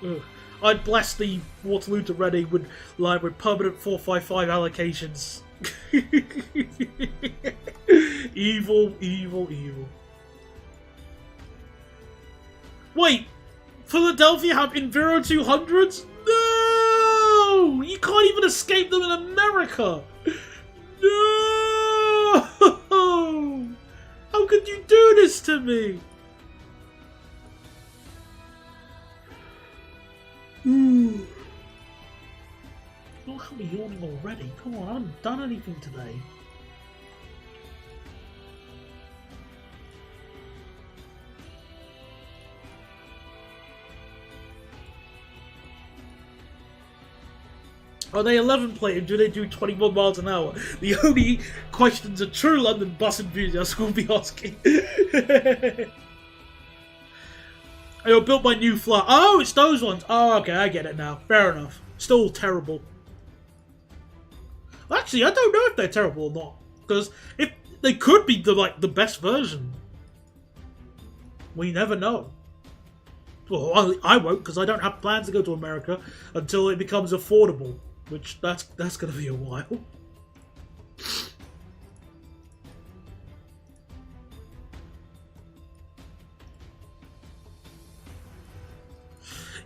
Ugh. I'd bless the Waterloo to Reading would lie with permanent 455 allocations. Evil, evil, evil. Wait, Philadelphia have Enviro 200s? No! You can't even escape them in America! No! How could you do this to me? Ooh. Don't have me yawning already. Come on, I haven't done anything today. Are they 11 plated? Do they do 21 miles an hour? The only questions a true London bus enthusiast will be asking. I built my new flight. Oh, it's those ones. Oh, okay, I get it now. Fair enough. Still terrible. Actually, I don't know if they're terrible or not, because if they could be the best version. We never know. Well, I won't, because I don't have plans to go to America until it becomes affordable, which that's going to be a while.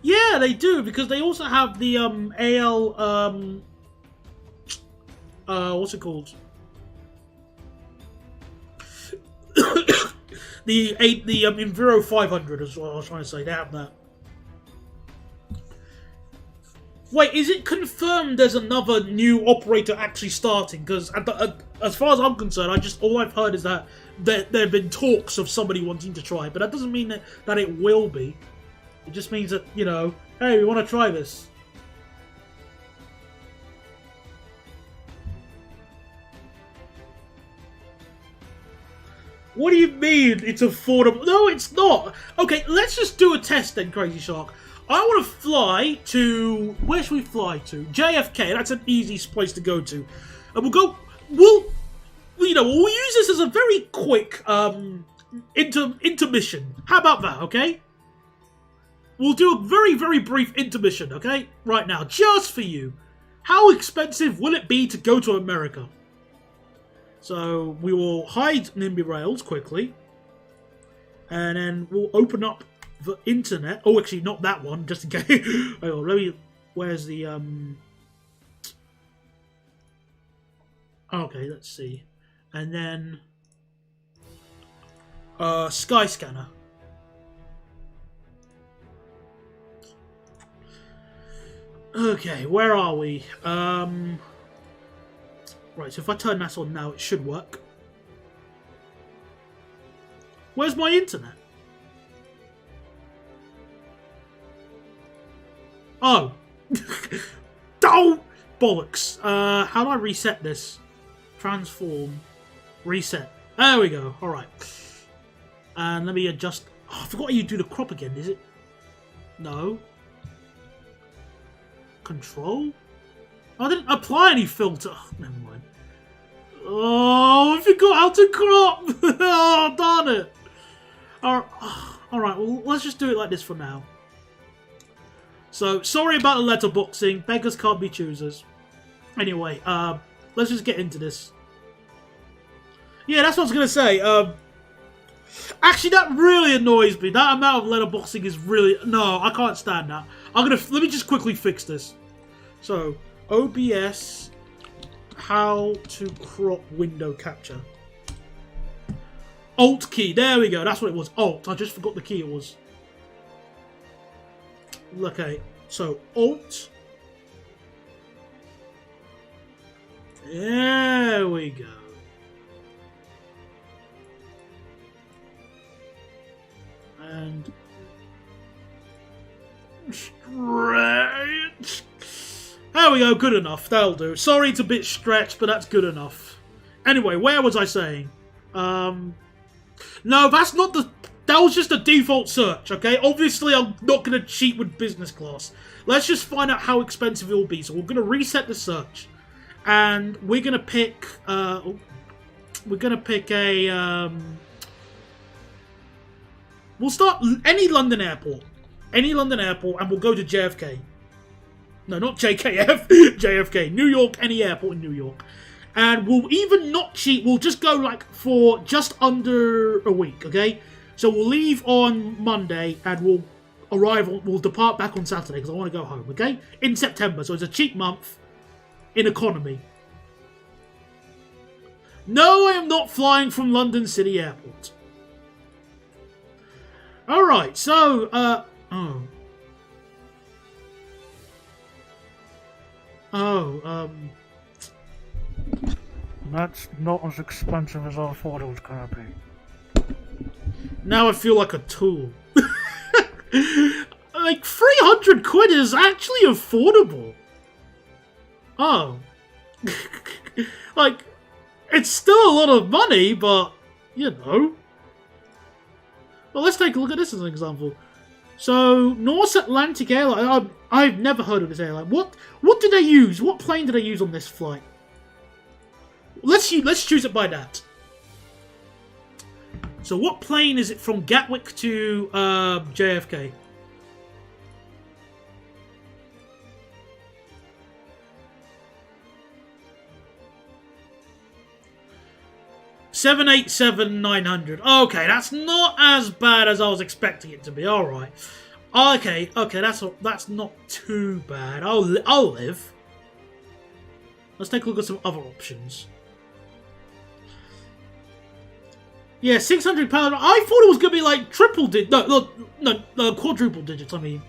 Yeah, they do, because they also have the AL what's it called? the Enviro 500 is what I was trying to say. They have that. Wait, is it confirmed there's another new operator actually starting? Because as far as I'm concerned, all I've heard is that there have been talks of somebody wanting to try, but that doesn't mean that it will be. It just means that, you know, hey, we want to try this. What do you mean it's affordable? No, it's not. Okay, let's just do a test then, Crazy Shark. I want to fly to... Where should we fly to? JFK. That's an easy place to go to. And we'll use this as a very quick intermission. How about that, okay? We'll do a very, very brief intermission, okay? Right now, just for you. How expensive will it be to go to America? So, we will hide Nimby Rails quickly. And then we'll open up the internet. Oh, actually, not that one, just in case. Hang on, let me... Where's the... Okay, let's see. And then... Skyscanner. Okay, where are we? Right, so if I turn that on now, it should work. Where's my internet? Oh. Oh! Bollocks. How do I reset this? Transform. Reset. There we go. Alright. And let me adjust... Oh, I forgot how you do the crop again, is it? No. Control? I didn't apply any filter. Oh, never mind. Oh, I forgot how to crop. Oh, darn it. Alright, well, let's just do it like this for now. So, sorry about the letterboxing. Beggars can't be choosers. Anyway, let's just get into this. Yeah, that's what I was going to say. Actually, that really annoys me. That amount of letterboxing is really... No, I can't stand that. Let me just quickly fix this. So, OBS, how to crop window capture. Alt key, there we go, that's what it was. Alt, I just forgot the key it was. Okay, so Alt. There we go. And... stretch. There we go, good enough. That'll do. Sorry it's a bit stretched, but that's good enough. Anyway, where was I saying? No, that's not the... That was just a default search, okay? Obviously, I'm not going to cheat with business class. Let's just find out how expensive it will be. So we're going to reset the search. And we're going to pick... we're gonna pick a. We'll start any London airport, and we'll go to JFK. No, not JKF, JFK. New York, any airport in New York, and we'll even not cheat. We'll just go like for just under a week, okay? So we'll leave on Monday, and we'll we'll depart back on Saturday because I want to go home, okay? In September, so it's a cheap month in economy. No, I am not flying from London City Airport. Alright, so, That's not as expensive as I thought it was gonna be. now I feel like a tool. Like, 300 quid is actually affordable. Oh. Like, it's still a lot of money, but, you know. Well, let's take a look at this as an example. So, North Atlantic Airline, I've never heard of this airline. What did they use? What plane did they use on this flight? Let's choose it by that. So, what plane is it from Gatwick to JFK? $787-900. Okay, that's not as bad as I was expecting it to be. All right. Okay, that's not too bad. I'll live. Let's take a look at some other options. Yeah, £600. I thought it was gonna be like triple digits. No, quadruple digits. I mean.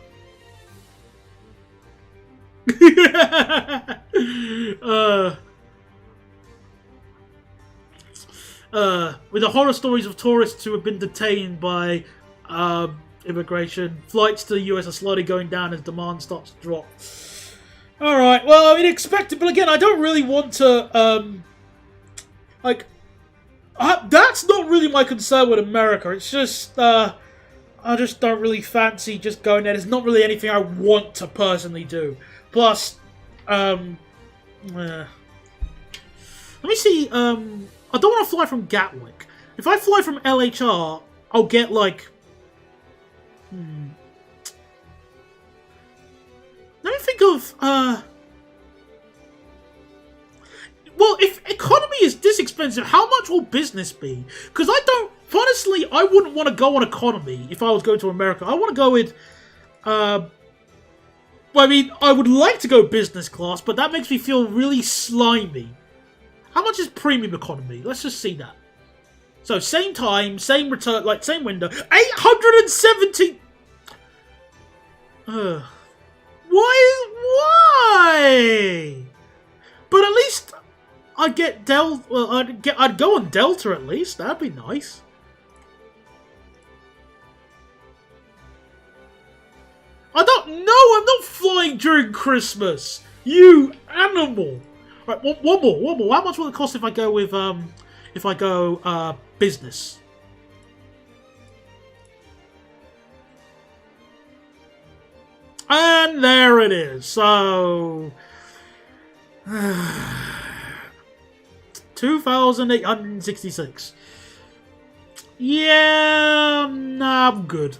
With the horror stories of tourists who have been detained by immigration, flights to the US are slowly going down as demand starts to drop. Alright, well, I mean, expected, but again, I don't really want to, that's not really my concern with America. It's just, I just don't really fancy just going there. There's not really anything I want to personally do. Plus, let me see, I don't want to fly from Gatwick. If I fly from LHR, I'll get like... Let me think of... Well, if economy is this expensive, how much will business be? Because I don't... Honestly, I wouldn't want to go on economy if I was going to America. I want to go with... well, I mean, I would like to go business class, but that makes me feel really slimy. How much is premium economy? Let's just see that. So, same time, same return, like, same window. 870... Why? But at least I'd get Delta. Well, I'd go on Delta at least. That'd be nice. I don't know. I'm not flying during Christmas. You animal. Right, one more. How much will it cost if I go with business? And there it is. So, 2,866. Yeah, nah, I'm good.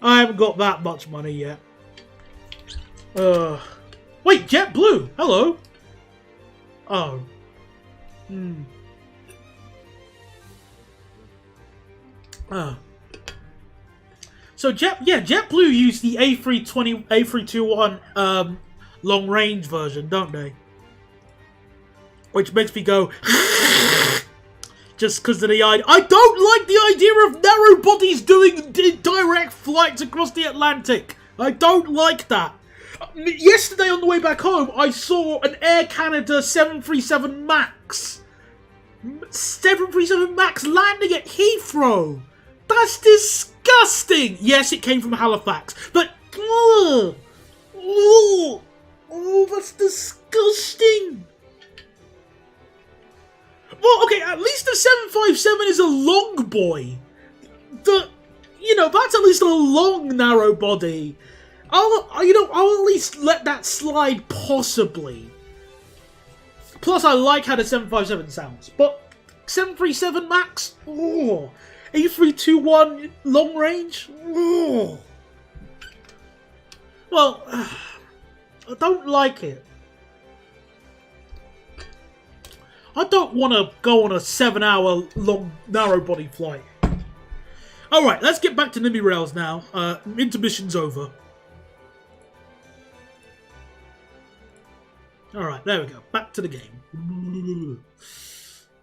I haven't got that much money yet. Wait, JetBlue. Hello. Oh. Oh. So JetBlue used the A321 long range version, don't they? Which makes me go just because of the idea. I don't like the idea of narrow bodies doing direct flights across the Atlantic. I don't like that. Yesterday on the way back home, I saw an Air Canada 737 MAX. 737 MAX landing at Heathrow. That's disgusting! Yes, it came from Halifax, but... Oh, that's disgusting! Well, okay, at least the 757 is a long boy. That's at least a long, narrow body. I'll at least let that slide, possibly. Plus, I like how the 757 sounds. But 737 MAX? Oh. A321 long range? Oh. Well, I don't like it. I don't want to go on a 7-hour long narrow body flight. Alright, let's get back to Nimby Rails now. Intermission's over. Alright, there we go. Back to the game.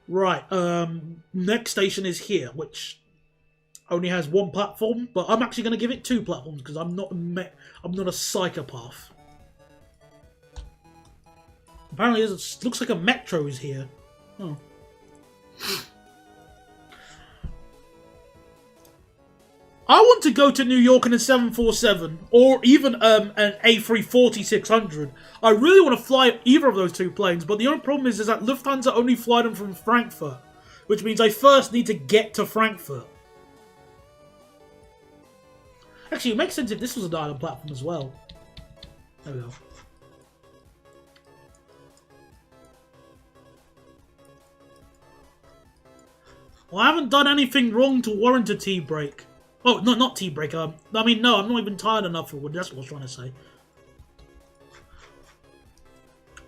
Right, next station is here, which only has one platform, but I'm actually going to give it 2 platforms because I'm not a psychopath. Apparently, it looks like a metro is here. Oh. I want to go to New York in a 747 or even an A340-600. I really want to fly either of those 2 planes, but the only problem is that Lufthansa only fly them from Frankfurt, which means I first need to get to Frankfurt. Actually, it makes sense if this was an island platform as well. There we go. Well, I haven't done anything wrong to warrant a tea break. Oh, no, not tea break. I mean, no, I'm not even tired enough for it. That's what I was trying to say.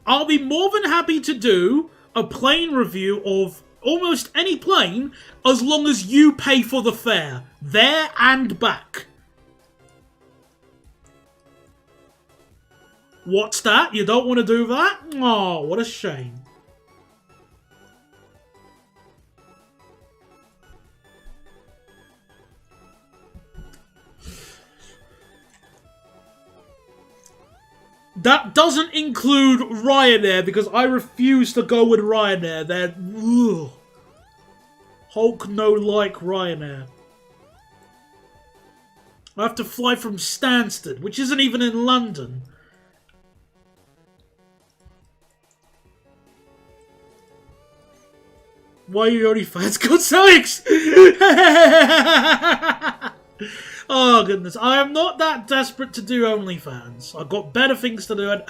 I'll be more than happy to do a plane review of almost any plane as long as you pay for the fare. There and back. What's that? You don't want to do that? Oh, what a shame. That doesn't include Ryanair, because I refuse to go with Ryanair. They're... Ugh. Hulk no like Ryanair. I have to fly from Stansted, which isn't even in London. Why are you only fans? God's sakes! Oh, goodness. I am not that desperate to do OnlyFans. I've got better things to do. And,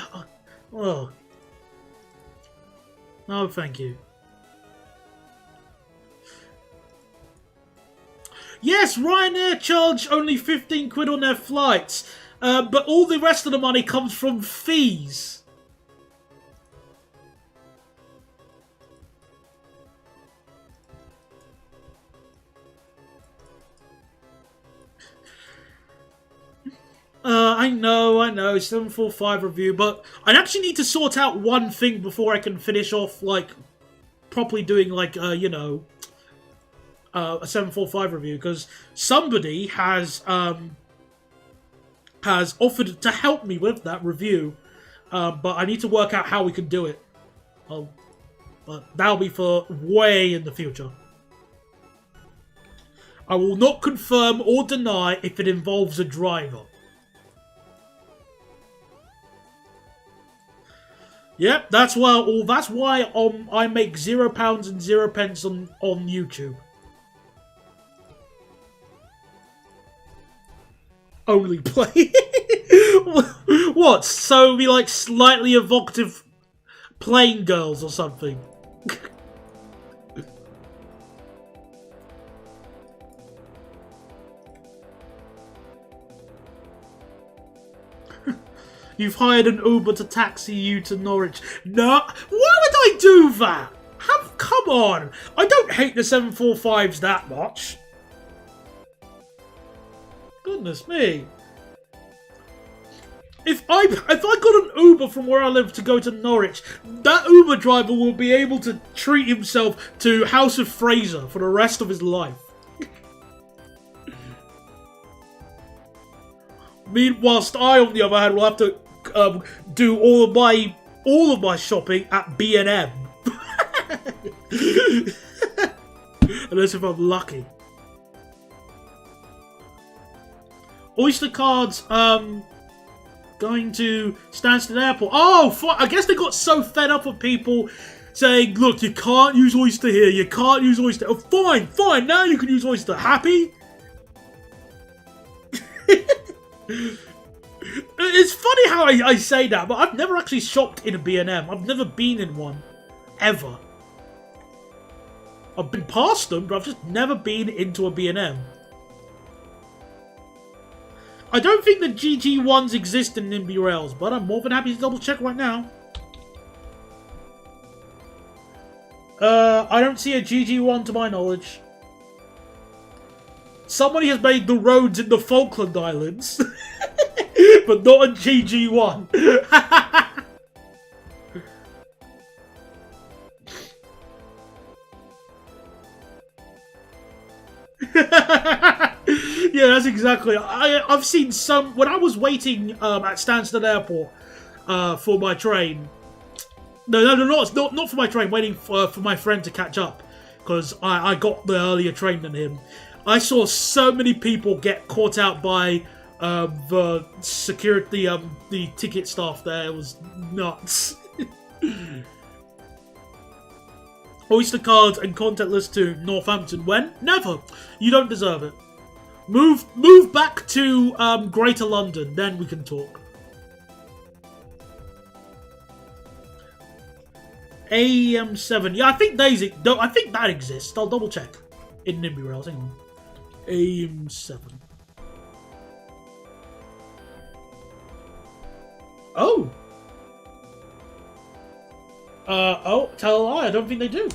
oh. No, thank you. Yes, Ryanair charge only 15 quid on their flights. But all the rest of the money comes from fees. I know, 745 review, but I actually need to sort out one thing before I can finish off, like, properly doing, like, you know, a 745 review, because somebody has offered to help me with that review, but I need to work out how we can do it. But that'll be for way in the future. I will not confirm or deny if it involves a driver. Yep, that's why I make £0 and 0 pence on YouTube. Only play. What? So we like slightly evocative plane girls or something? You've hired an Uber to taxi you to Norwich. No, why would I do that? Come on. I don't hate the 745s that much. Goodness me. If I got an Uber from where I live to go to Norwich, that Uber driver will be able to treat himself to House of Fraser for the rest of his life. Whilst I, on the other hand, will have to do all of my shopping at B&M. Unless if I'm lucky. Oyster cards, going to Stansted Airport. Oh, I guess they got so fed up with people saying, look, you can't use Oyster here, you can't use Oyster. Oh, fine, now you can use Oyster. Happy? It's funny how I say that, but I've never actually shopped in a B&M. I've never been in one. ever. I've been past them, but I've just never been into a B&M. I don't think the GG1s exist in Nimby Rails, but I'm more than happy to double check right now. I don't see a GG1 to my knowledge. Somebody has made the roads in the Falkland Islands, but not a GG1. Yeah, that's exactly. I've seen some when I was waiting at Stansted Airport for my train. No, not for my train. Waiting for my friend to catch up because I got the earlier train than him. I saw so many people get caught out by the security, the ticket staff there. It was nuts. Oyster cards and contactless to Northampton. When? Never. You don't deserve it. Move back to Greater London, then we can talk. AM7. Yeah, I think I think that exists. I'll double check in Nimby Rails. Hang on. AM7. Oh. Oh, tell a lie. I don't think they do.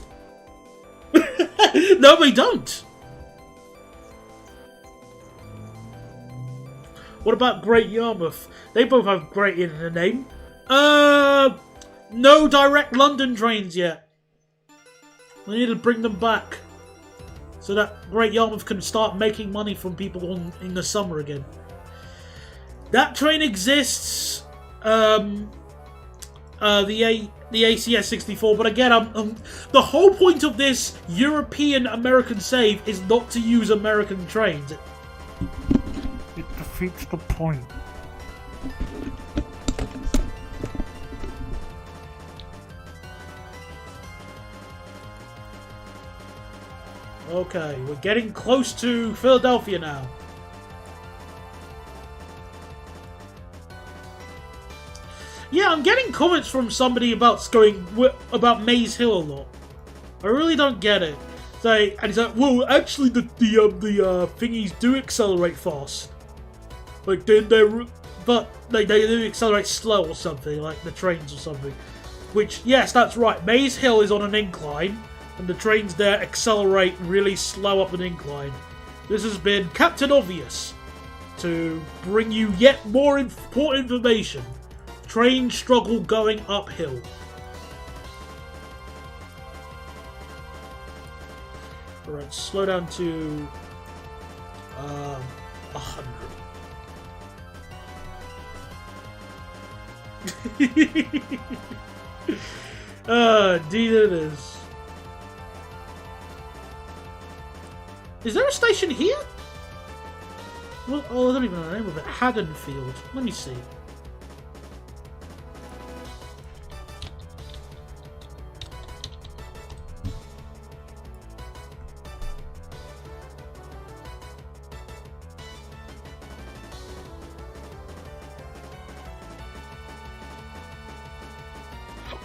No, they don't. What about Great Yarmouth? They both have Great in the name. No direct London trains yet. We need to bring them back so that Great Yarmouth can start making money from people in the summer again. That train exists. The ACS 64, but again, the whole point of this European American save is not to use American trains. It defeats the point. Okay, we're getting close to Philadelphia now. Yeah, I'm getting comments from somebody about Maze Hill a lot. I really don't get it. And he's like, well, actually, the thingies do accelerate fast. Like but they do accelerate slow or something, like the trains or something. Which, yes, that's right. Maze Hill is on an incline, and the trains there accelerate really slow up an incline. This has been Captain Obvious to bring you yet more important information. Train struggle going uphill. Alright, slow down to 100. Indeed it is. Is there a station here? Well, oh, I don't even know the name of it. Haddonfield. Let me see.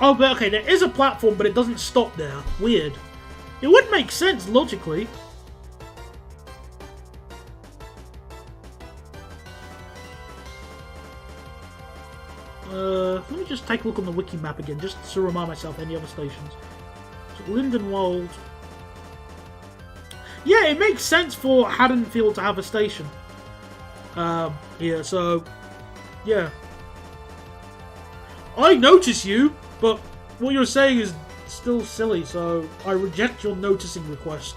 Oh, but okay, there is a platform, but it doesn't stop there. Weird. It would make sense, logically. Let me just take a look on the wiki map again, just to remind myself any other stations. So, Lindenwold. Yeah, it makes sense for Haddonfield to have a station. Yeah, so... Yeah. I notice you! But what you're saying is still silly, so I reject your noticing request.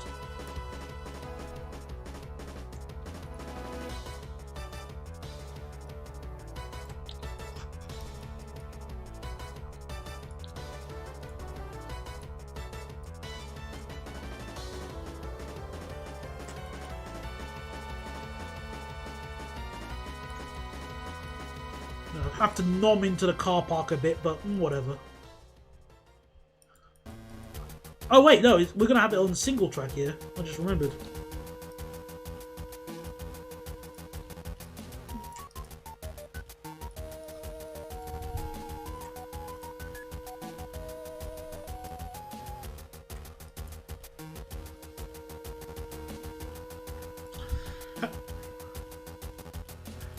I'll have to nom into the car park a bit, but whatever. Oh wait, no, we're gonna have it on single track here. I just remembered.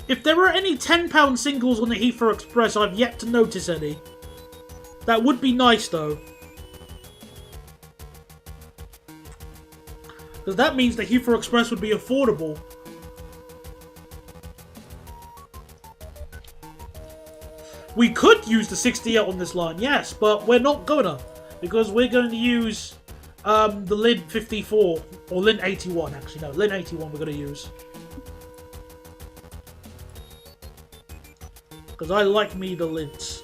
If there are any £10 singles on the Heathrow Express, I've yet to notice any. That would be nice, though. Because that means the Heathrow Express would be affordable. We could use the 68 on this line, yes, but we're not gonna. Because we're going to use the Lin 54, or Lin 81, actually. No, Lin 81 we're going to use. Because I like me the Lins.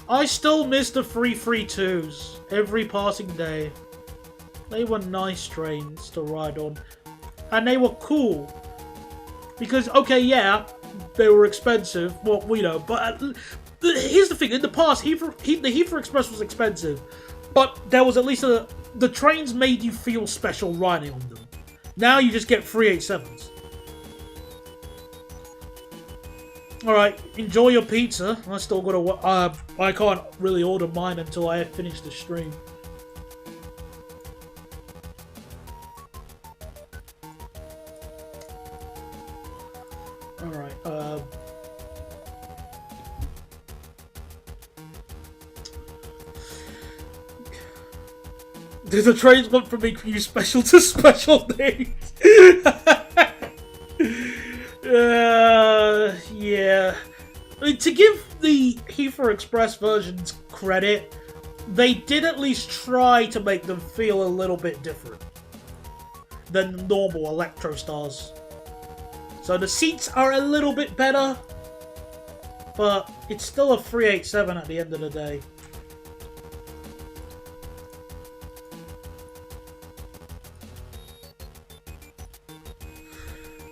I still miss the 332s every passing day. They were nice trains to ride on. And they were cool. Because, okay, yeah, they were expensive. Well, you know, but here's the thing. In the past, the Heathrow Express was expensive. But there was at least the trains made you feel special riding on them. Now you just get 387s. Alright, enjoy your pizza. I still gotta... I can't really order mine until I finish the stream. Alright, the trains went from making you special to special things. Yeah. I mean, to give the Heathrow Express versions credit, they did at least try to make them feel a little bit different than normal Electro Stars. So the seats are a little bit better, but it's still a 387 at the end of the day.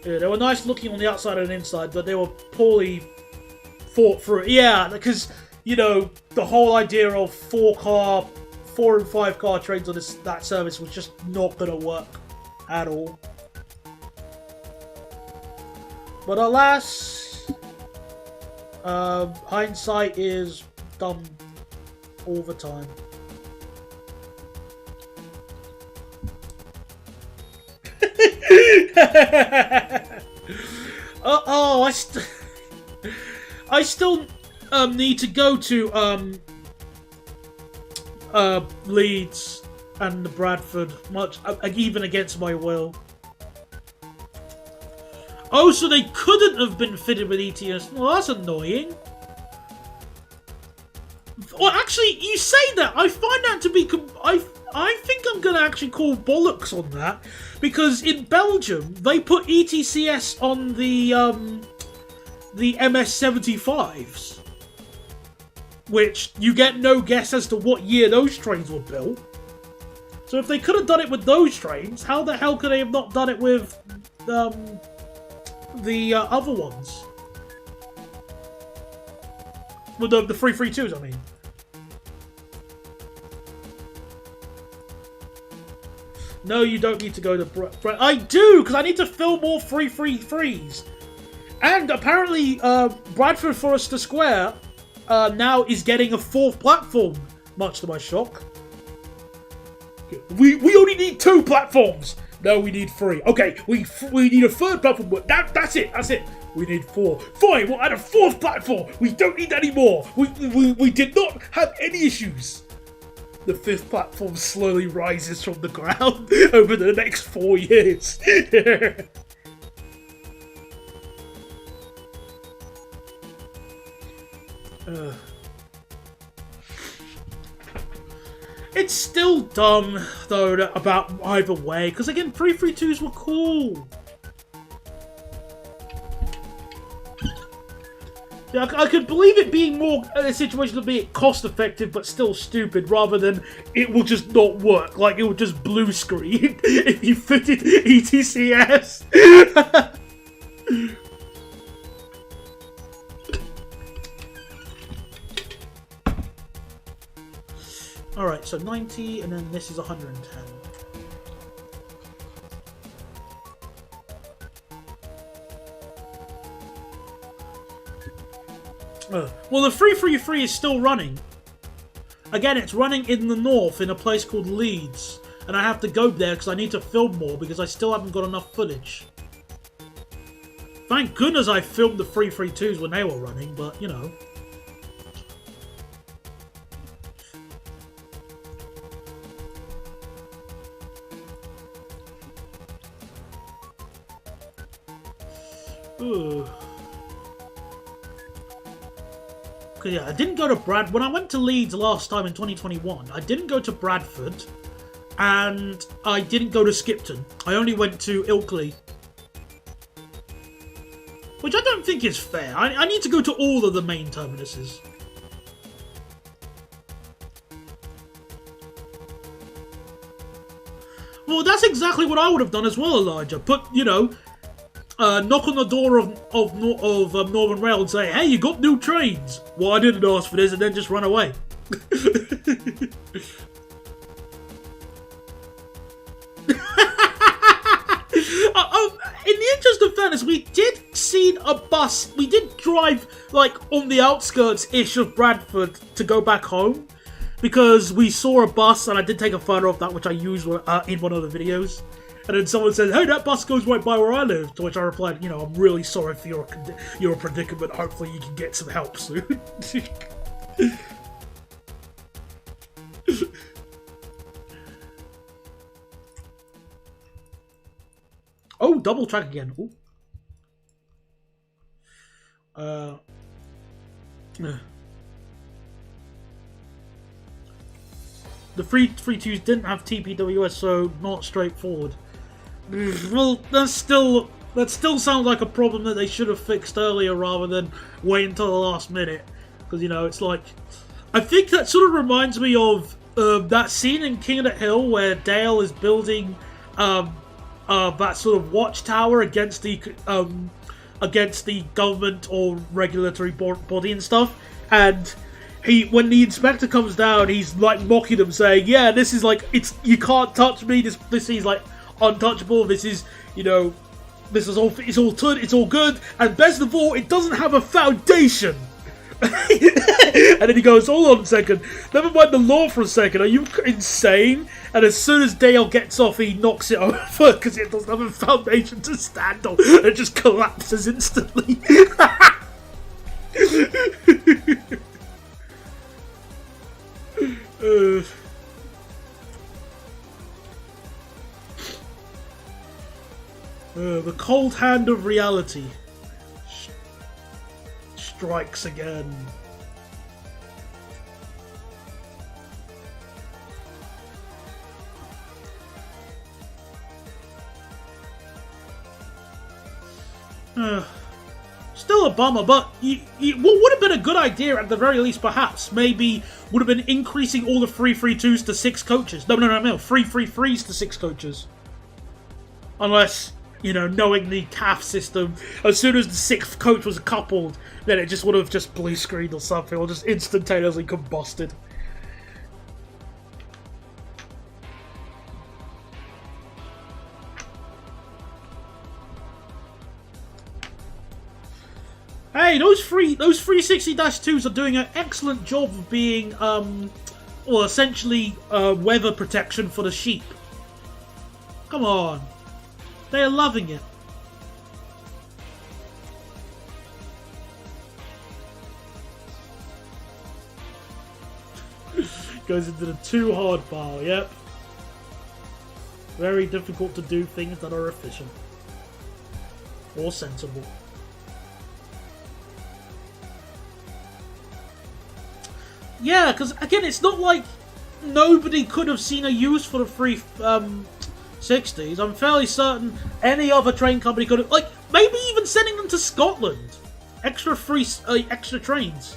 Yeah, they were nice looking on the outside and inside, but they were poorly thought through. Yeah, because, you know, the whole idea of 4 and 5 car trains on that service was just not going to work at all. But alas, hindsight is dumb all the time. I still need to go to Leeds and Bradford, even against my will. Oh, so they couldn't have been fitted with ETS. Well, that's annoying. Well, actually, you say that. I find that to be... I think I'm going to actually call bollocks on that. Because in Belgium, they put ETCS on the MS-75s. Which, you get no guess as to what year those trains were built. So if they could have done it with those trains, how the hell could they have not done it with the other ones? With the 332s, I mean. No, you don't need to go to I do, because I need to fill more 333s. And apparently, Bradford Forrester Square now is getting a 4th platform, much to my shock. We only need 2 platforms. No, we need 3. Okay, we need a 3rd platform, but that's it. We need 4. Fine, we'll add a 4th platform. We don't need any more. We did not have any issues. The 5th platform slowly rises from the ground over the next 4 years. It's still dumb, though, about either way, because again, 332s were cool. Yeah, I could believe it being more a situation of being cost effective but still stupid, rather than it will just not work, like it will just blue screen if you fitted ETCS. Alright, so 90, and then this is 110. Well, the 333 is still running. Again, it's running in the north in a place called Leeds. and I have to go there because I need to film more because I still haven't got enough footage. Thank goodness I filmed the 332s when they were running, but, you know. Ooh. Okay, yeah, I didn't go to when I went to Leeds last time in 2021, I didn't go to Bradford, and I didn't go to Skipton. I only went to Ilkley. Which I don't think is fair. I need to go to all of the main terminuses. Well, that's exactly what I would have done as well, Elijah. Put, you know, knock on the door of Northern Rail and say, hey, you got new trains. Well, I didn't ask for this, and then just run away. In the interest of fairness, we did see a bus. We did drive, like, on the outskirts-ish of Bradford to go back home. Because we saw a bus, and I did take a photo of that, which I used in one of the videos. And then someone said, hey, that bus goes right by where I live. To which I replied, you know, I'm really sorry for your predicament. Hopefully you can get some help soon. Oh, double track again. Ooh. The 332s didn't have TPWS, so not straightforward. Well, that still sounds like a problem that they should have fixed earlier rather than wait until the last minute. Because, you know, it's like... I think that sort of reminds me of that scene in King of the Hill where Dale is building that sort of watchtower against the government or regulatory body and stuff. And when the inspector comes down, he's like mocking them, saying, "Yeah, this is like you can't touch me. This is like untouchable. This is, you know, it's all good. And best of all, it doesn't have a foundation." And then he goes, "Hold on a second. Never mind the law for a second. Are you insane?" And as soon as Dale gets off, he knocks it over because it doesn't have a foundation to stand on. It just collapses instantly. The cold hand of reality strikes again. Still a bummer, but what would have been a good idea at the very least, perhaps, maybe would have been increasing all the 332s to 6 coaches. No, 333s to 6 coaches. Unless, you know, knowing the CAF system, as soon as the 6th coach was coupled, then it just would have just blue screened or something, or just instantaneously combusted. Hey, those 360-2s are doing an excellent job of being, well, essentially, weather protection for the sheep. Come on. They are loving it. Goes into the too hard pile, yep. Very difficult to do things that are efficient. Or sensible. Yeah, because again, it's not like nobody could have seen a use for the 360s. I'm fairly certain any other train company could have, like, maybe even sending them to Scotland. Extra trains.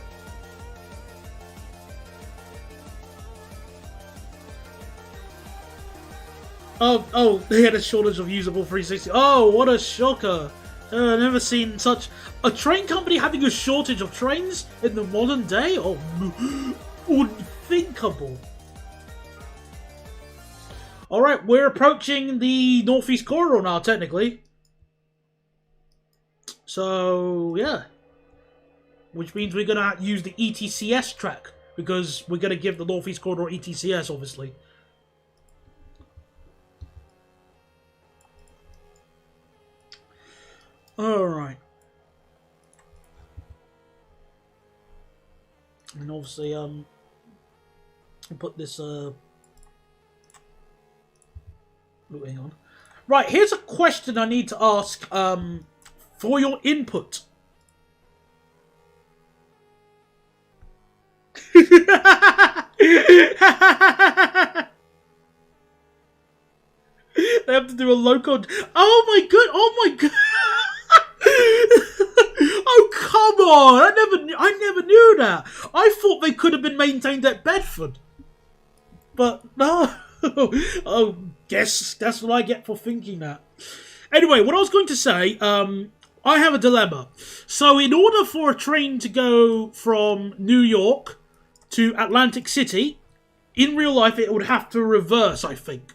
Oh, they had a shortage of usable 360. Oh, what a shocker. I've never seen such a train company having a shortage of trains in the modern day. Oh, unthinkable. Alright, we're approaching the Northeast Corridor now, technically. So, yeah. Which means we're going to use the ETCS track, because we're going to give the Northeast Corridor ETCS, obviously. Alright. And obviously, I'll put this, oh, hang on. Right, here's a question I need to ask, for your input. They have to do a local. Oh my god! Oh my god! Oh come on! I never knew that. I thought they could have been maintained at Bedford, but no. Oh, guess that's what I get for thinking that. Anyway, what I was going to say. I have a dilemma. So, in order for a train to go from New York to Atlantic City, in real life it would have to reverse, I think.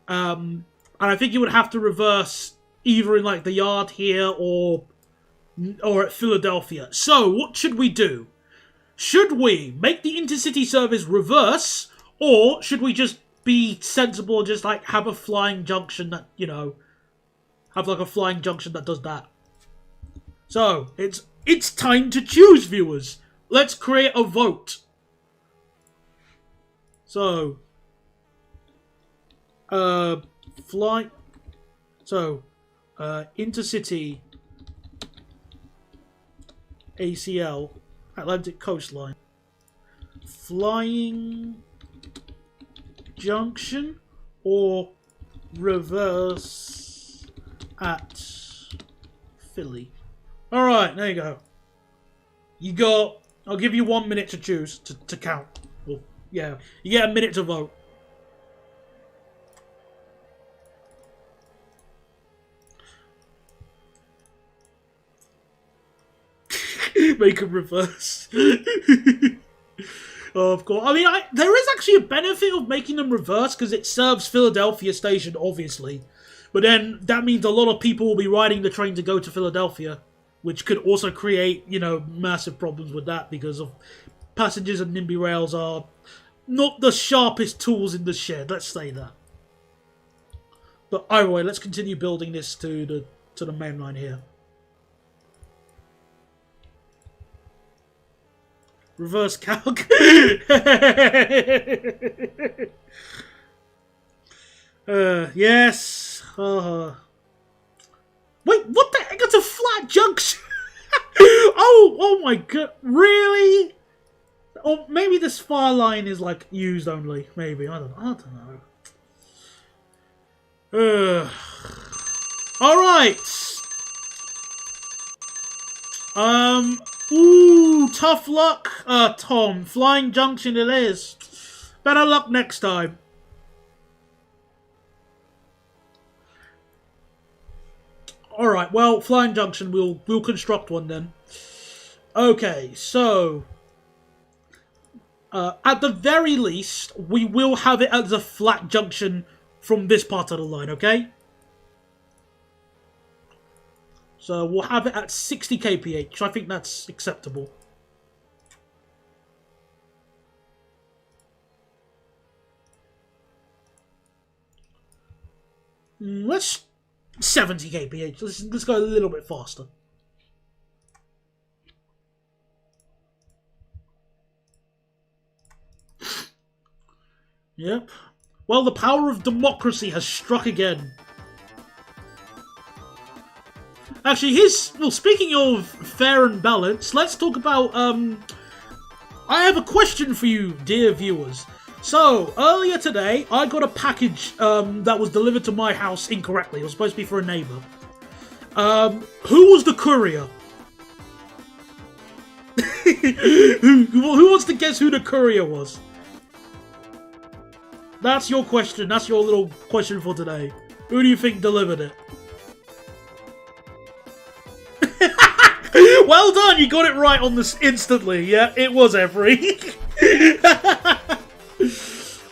And I think you would have to reverse either in like the yard here or at Philadelphia. So, what should we do? Should we make the intercity service reverse, or should we just be sensible and just like have a flying junction that, you know, have like a flying junction that does that? So, it's time to choose, viewers. Let's create a vote. So, intercity ACL Atlantic Coastline flying junction or reverse at Philly. Alright, there you go. You got, I'll give you 1 minute to choose, to count. Well, yeah, you get a minute to vote. Make a reverse. Oh, of course. I mean, there is actually a benefit of making them reverse because it serves Philadelphia Station, obviously. But then that means a lot of people will be riding the train to go to Philadelphia, which could also create, you know, massive problems with that because of passengers and Nimby rails are not the sharpest tools in the shed. Let's say that. But either way, let's continue building this to the main line here. Reverse calc. Yes. Wait, what the heck? It's a flat junction. Oh my god. Really? Or maybe this far line is like used only. Maybe. I don't know. Alright. Ooh, tough luck, Tom. Flying junction it is. Better luck next time. Alright, well, flying junction, we'll construct one then. Okay, so at the very least, we will have it as a flat junction from this part of the line, okay? So we'll have it at 60 kph. I think that's acceptable. Let's 70 kph. Let's go a little bit faster. Yep. Well, the power of democracy has struck again. Actually, well, speaking of fair and balanced, let's talk about, I have a question for you, dear viewers. So, earlier today, I got a package, that was delivered to my house incorrectly. It was supposed to be for a neighbour. Who was the courier? Who wants to guess who the courier was? That's your question. That's your little question for today. Who do you think delivered it? Well done, you got it right on this instantly. Yeah, it was Every.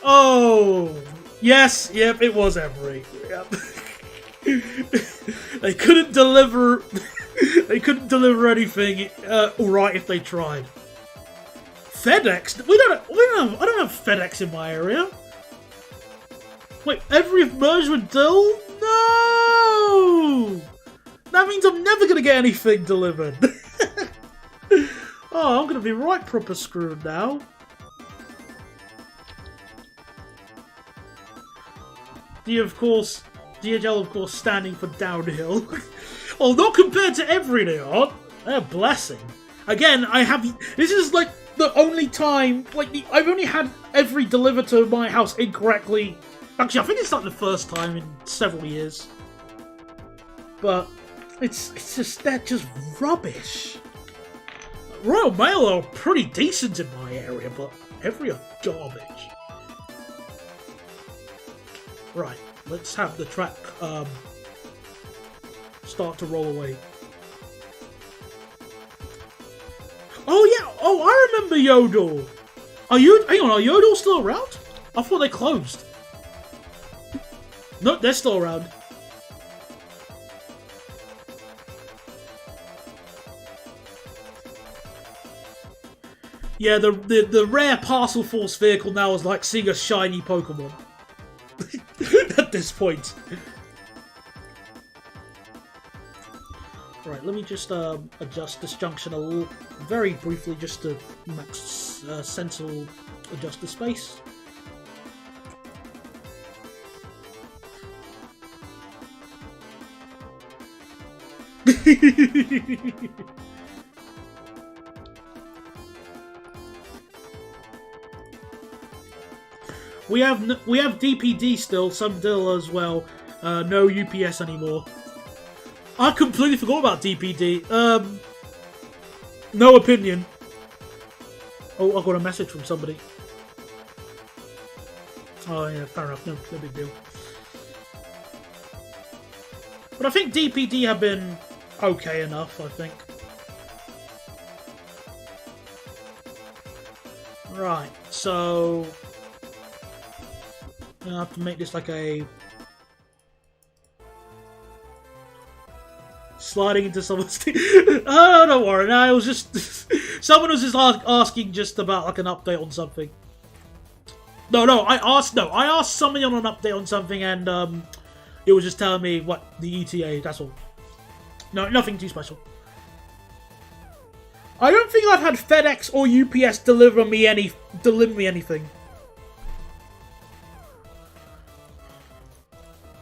Oh, yes, yep, it was Every. Yep. They couldn't deliver. They couldn't deliver anything right if they tried. FedEx? I don't have FedEx in my area. Wait, Every merged with Dill? No! That means I'm never gonna get anything delivered. Oh, I'm gonna be right proper screwed now. DHL of course standing for downhill. Oh, not compared to every day, aren't they? A blessing. Again, this is like the only time, I've only had every delivered to my house incorrectly. Actually, I think it's like the first time in several years. But it's just, they're just rubbish. Royal Mail are pretty decent in my area, but every are garbage. Right, let's have the track start to roll away. Oh yeah, oh I remember Yodel. Hang on, are Yodel still around? I thought they closed. No, they're still around. Yeah, the rare Parcel Force vehicle now is like seeing a shiny Pokemon. At this point. Right, let me just adjust this junction very briefly just to max sensible adjust the space. We have DPD still, some deal as well. No UPS anymore. I completely forgot about DPD. No opinion. Oh, I got a message from somebody. Oh yeah, fair enough. No big deal. But I think DPD have been okay enough, I think. Right, so I have to make this like a sliding into someone's oh, don't worry. No, it was just someone was just asking just about like an update on something. I asked somebody on an update on something, and it was just telling me what the ETA. That's all. No, nothing too special. I don't think I've had FedEx or UPS deliver me anything.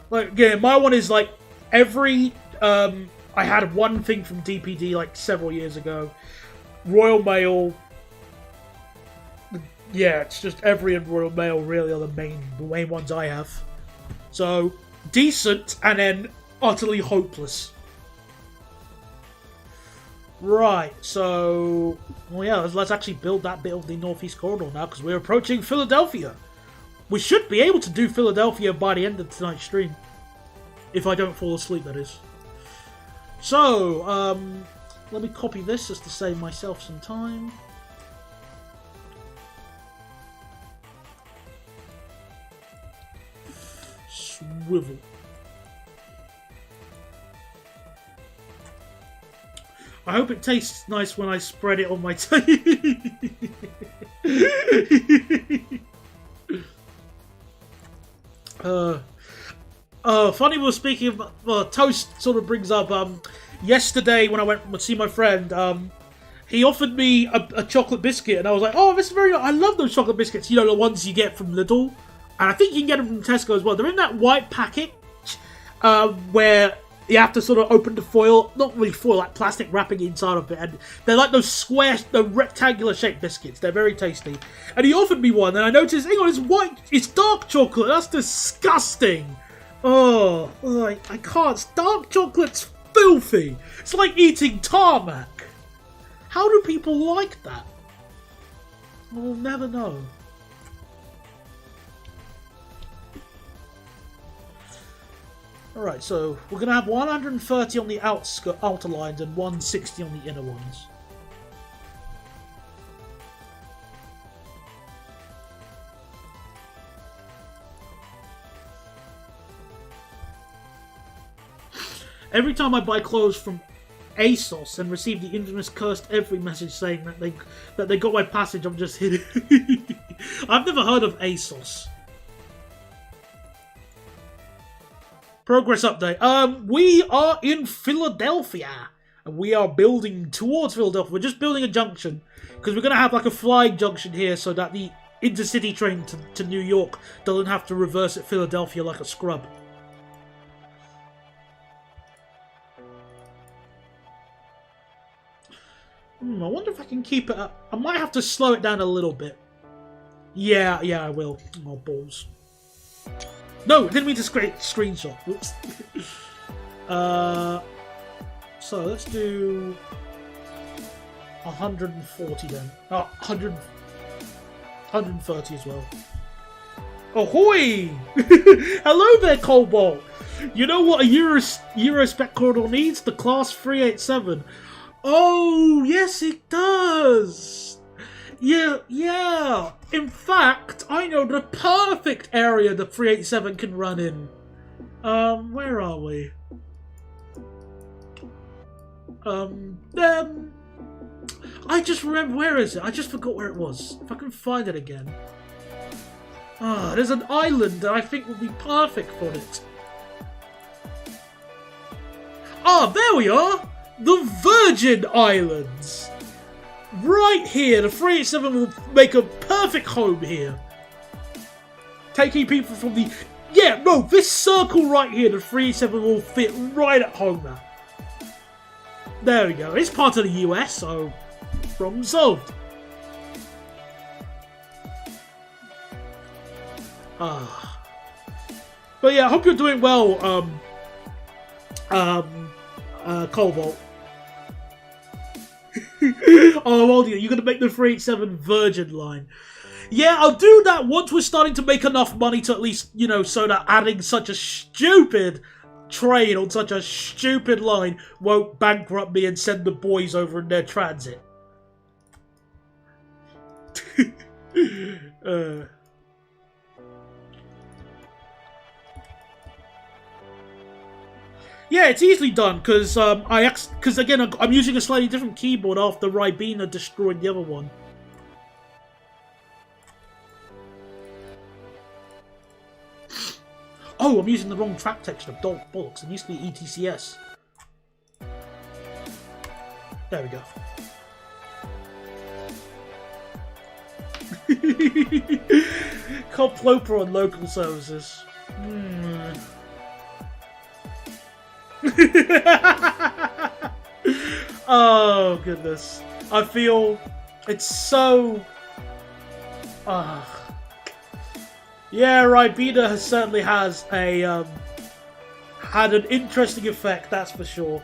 Like, yeah, my one is like every I had one thing from DPD like several years ago. Royal Mail. Yeah, it's just every and Royal Mail really are the main ones I have. So decent and then utterly hopeless. Right, so well, yeah, let's actually build that bit of the Northeast Corridor now because we're approaching Philadelphia. We should be able to do Philadelphia by the end of tonight's stream. If I don't fall asleep, that is. So, let me copy this just to save myself some time. Swivel. I hope it tastes nice when I spread it on my funny we were speaking of toast sort of brings up yesterday when I went to see my friend, he offered me a chocolate biscuit and I was like, oh, this is very I love those chocolate biscuits, you know, the ones you get from Lidl, and I think you can get them from Tesco as well. They're in that white packet where you have to sort of open the foil, not really foil, like plastic wrapping inside of it, and they're like those square, the rectangular shaped biscuits. They're very tasty. And he offered me one, and I noticed, hang on, it's white, it's dark chocolate. That's disgusting. Oh, I can't. Dark chocolate's filthy. It's like eating tarmac. How do people like that? We'll never know. Alright, so we're going to have 130 on the outer lines and 160 on the inner ones. Every time I buy clothes from ASOS and receive the infamous cursed every message saying that they got my passage, I'm just hitting. I've never heard of ASOS. Progress update. We are in Philadelphia. And we are building towards Philadelphia. We're just building a junction. Because we're going to have like a flying junction here so that the intercity train to New York doesn't have to reverse at Philadelphia like a scrub. I wonder if I can keep it up. I might have to slow it down a little bit. Yeah, I will. Oh, balls. No, didn't mean to screenshot. Oops. So let's do 140 then. Oh, 130 as well. Ahoy! Hello there, Cobalt! You know what a Euro Spec corridor needs? The Class 387. Oh, yes it does! Yeah. In fact, I know the perfect area the 387 can run in. Where are we? I just remember, where is it? I just forgot where it was. If I can find it again. There's an island that I think would be perfect for it. There we are! The Virgin Islands! Right here, the 387 will make a perfect home here. Taking people from the... Yeah, no, this circle right here, the 387 will fit right at home now. There we go. It's part of the US, so problem solved. But yeah, I hope you're doing well, Cobalt. Oh, you're going to make the 387 Virgin line. Yeah, I'll do that once we're starting to make enough money to at least, you know, so that adding such a stupid train on such a stupid line won't bankrupt me and send the boys over in their transit. Yeah, it's easily done because again I'm using a slightly different keyboard after Ribena destroyed the other one. Oh, I'm using the wrong track texture. Bollocks. It used to be ETCS. There we go. Coploper on local services. Oh goodness. I feel it's so yeah, Ribena certainly has a had an interesting effect, that's for sure.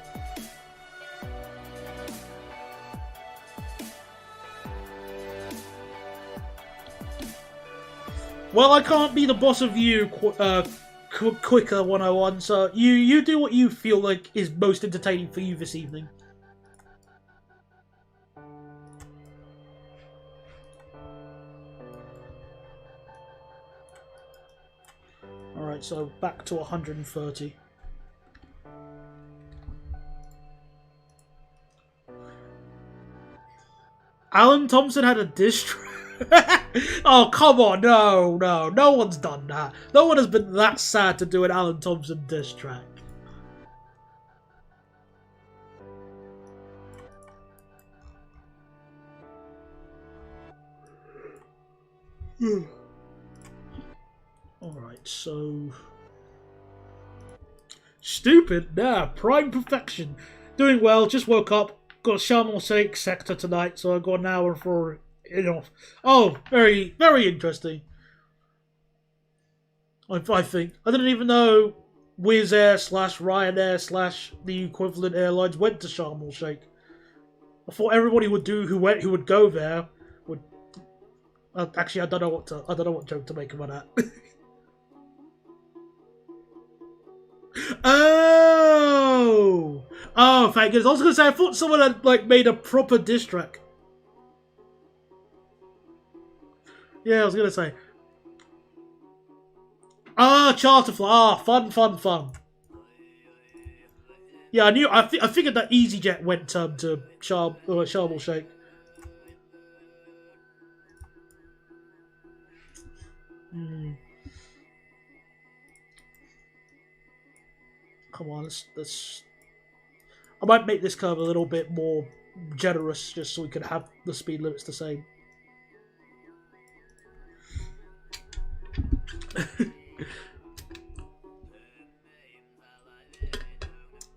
Well, I can't be the boss of you, Quicker 101, so you do what you feel like is most entertaining for you this evening. Alright, so back to 130. Alan Thompson had a diss track. Oh, come on, no one's done that. No one has been that sad to do an Alan Thompson diss track. Alright, so... Stupid? Nah, prime perfection. Doing well, just woke up. Got a Sharm el Sheikh sector tonight, so I got an hour for... You know, oh, very, very interesting. I think. I didn't even know Wizz Air / Ryanair / the equivalent airlines went to Sharm el Sheikh. I thought everybody would do who would go there would. Actually, I don't know what joke to make about that. Oh, thank goodness. I was gonna say I thought someone had like made a proper diss track. Yeah, I was gonna say. Charterfly. Fun. Yeah, I knew. I figured that EasyJet went to Sharm el Sheikh. come on, let's. I might make this curve a little bit more generous, just so we can have the speed limits the same.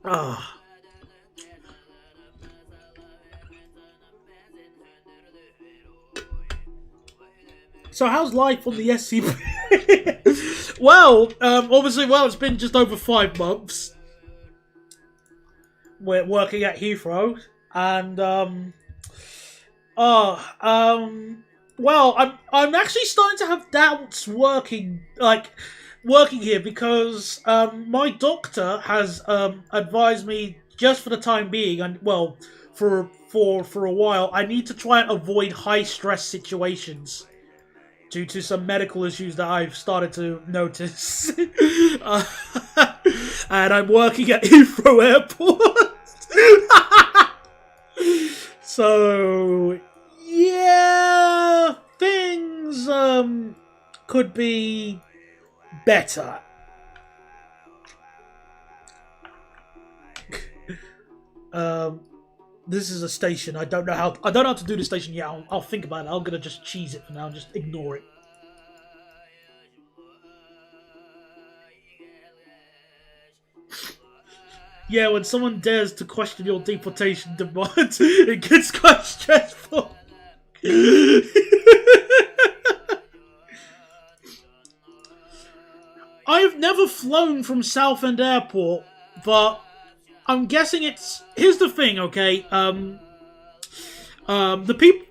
Ah. So how's life on the SCP? Well, obviously, it's been just over 5 months. We're working at Heathrow, and well, I'm actually starting to have doubts working here because my doctor has advised me, just for the time being, and well, for a while, I need to try and avoid high stress situations due to some medical issues that I've started to notice. And I'm working at Heathrow Airport. So, yeah, things could be better. This is a station. I don't know how to do the station yet. I'll think about it. I'm gonna just cheese it for now and just ignore it. Yeah, when someone dares to question your deportation demands, it gets quite stressful. I've never flown from Southend Airport, but I'm guessing it's... Here's the thing, okay? The people...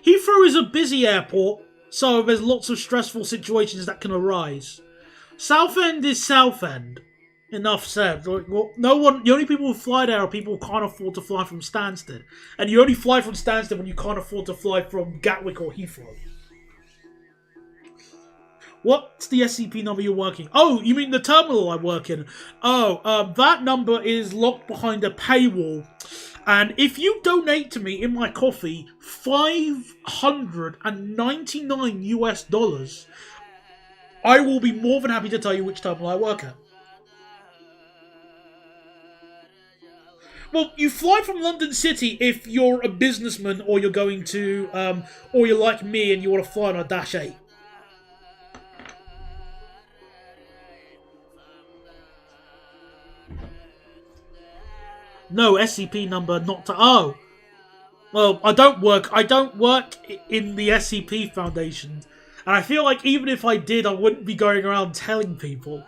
Heathrow is a busy airport, so there's lots of stressful situations that can arise. Southend is Southend. Enough said. Well, the only people who fly there are people who can't afford to fly from Stansted. And you only fly from Stansted when you can't afford to fly from Gatwick or Heathrow. What's the SCP number you're working? Oh, you mean the terminal I work in? Oh, that number is locked behind a paywall. And if you donate to me in my coffee $599 US, I will be more than happy to tell you which terminal I work at. Well, you fly from London City if you're a businessman or you're going to, or you're like me and you want to fly on a Dash 8. No, SCP number not to... Oh! Well, I don't work in the SCP Foundation. And I feel like even if I did, I wouldn't be going around telling people.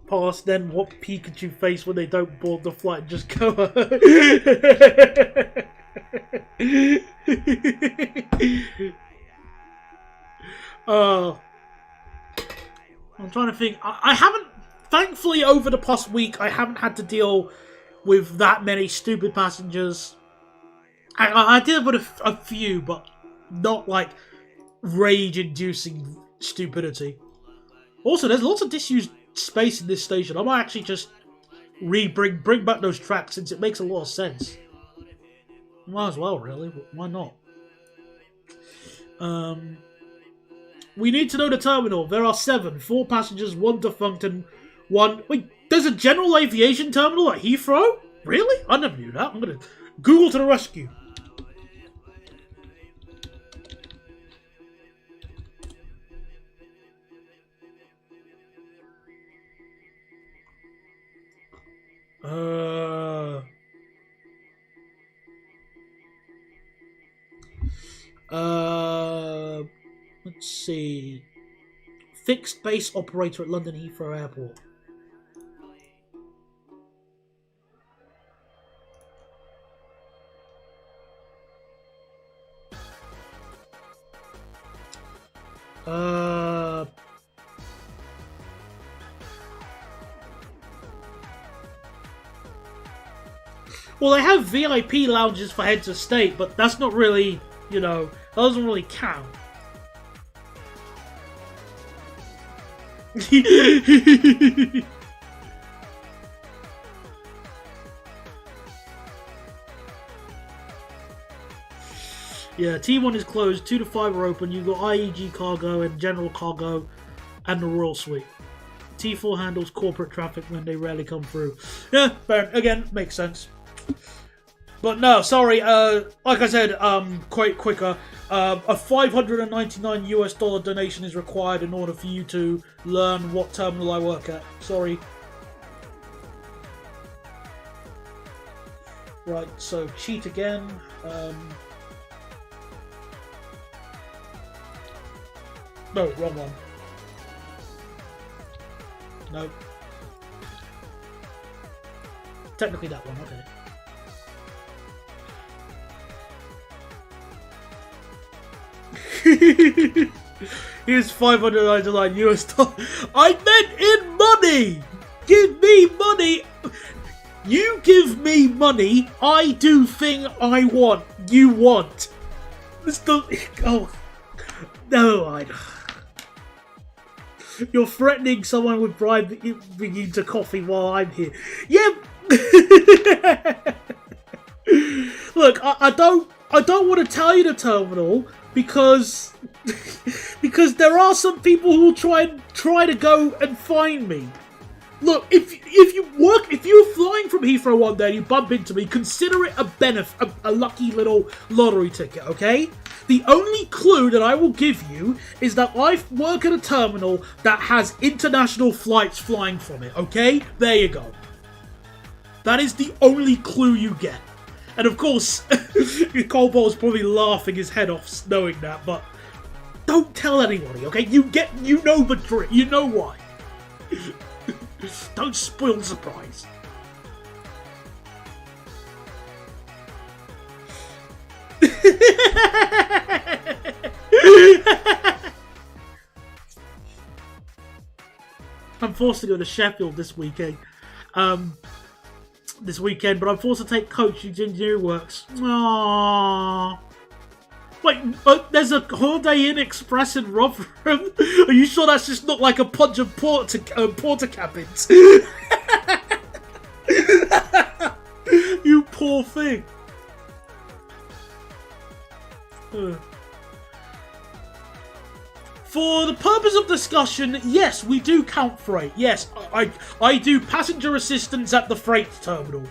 Past then what Pikachu face when they don't board the flight and just go. I'm trying to think. I haven't, thankfully, over the past week, I haven't had to deal with that many stupid passengers. I did with a few, but not like rage-inducing stupidity. Also, there's lots of disused space in this station. I might actually just bring back those tracks since it makes a lot of sense. Might as well, really. Why not? We need to know the terminal. There are 7. 4 passengers, 1 defunct, and 1... Wait, there's a general aviation terminal at Heathrow? Really? I never knew that. I'm gonna... Google to the rescue. Let's see. Fixed base operator at London Heathrow Airport. Well, they have VIP lounges for heads of state, but that's not really, you know, that doesn't really count. Yeah, T1 is closed. 2 to 5 are open. You've got IEG cargo and general cargo and the Royal Suite. T4 handles corporate traffic when they rarely come through. Yeah, fair. Again, makes sense. But no, sorry. Like I said, quite quicker. A $599 US donation is required in order for you to learn what terminal I work at. Sorry. Right, so cheat again. No, wrong one. No. Technically that one, okay. Here's $599 US. I meant in money! Give me money! You give me money, I do thing I want. You want. It's the... Oh. No, You're threatening someone with bribing you to coffee while I'm here. Yeah. Look, I don't want to tell you the terminal because there are some people who will try to go and find me. Look, if you're flying from Heathrow one day and you bump into me, consider it a benefit, a lucky little lottery ticket, okay? The only clue that I will give you is that I work at a terminal that has international flights flying from it, okay? There you go. That is the only clue you get. And of course, Coldball's probably laughing his head off knowing that, but don't tell anybody, okay? You know the trick, you know why. Don't spoil the surprise. I'm forced to go to Sheffield this weekend. But I'm forced to take coaching to engineering works. Aww. Wait, there's a Holiday Inn Express in Rotherham? Are you sure that's just not like a bunch of porter cabins? You poor thing. For the purpose of discussion, yes, we do count freight. Yes, I do passenger assistance at the freight terminal.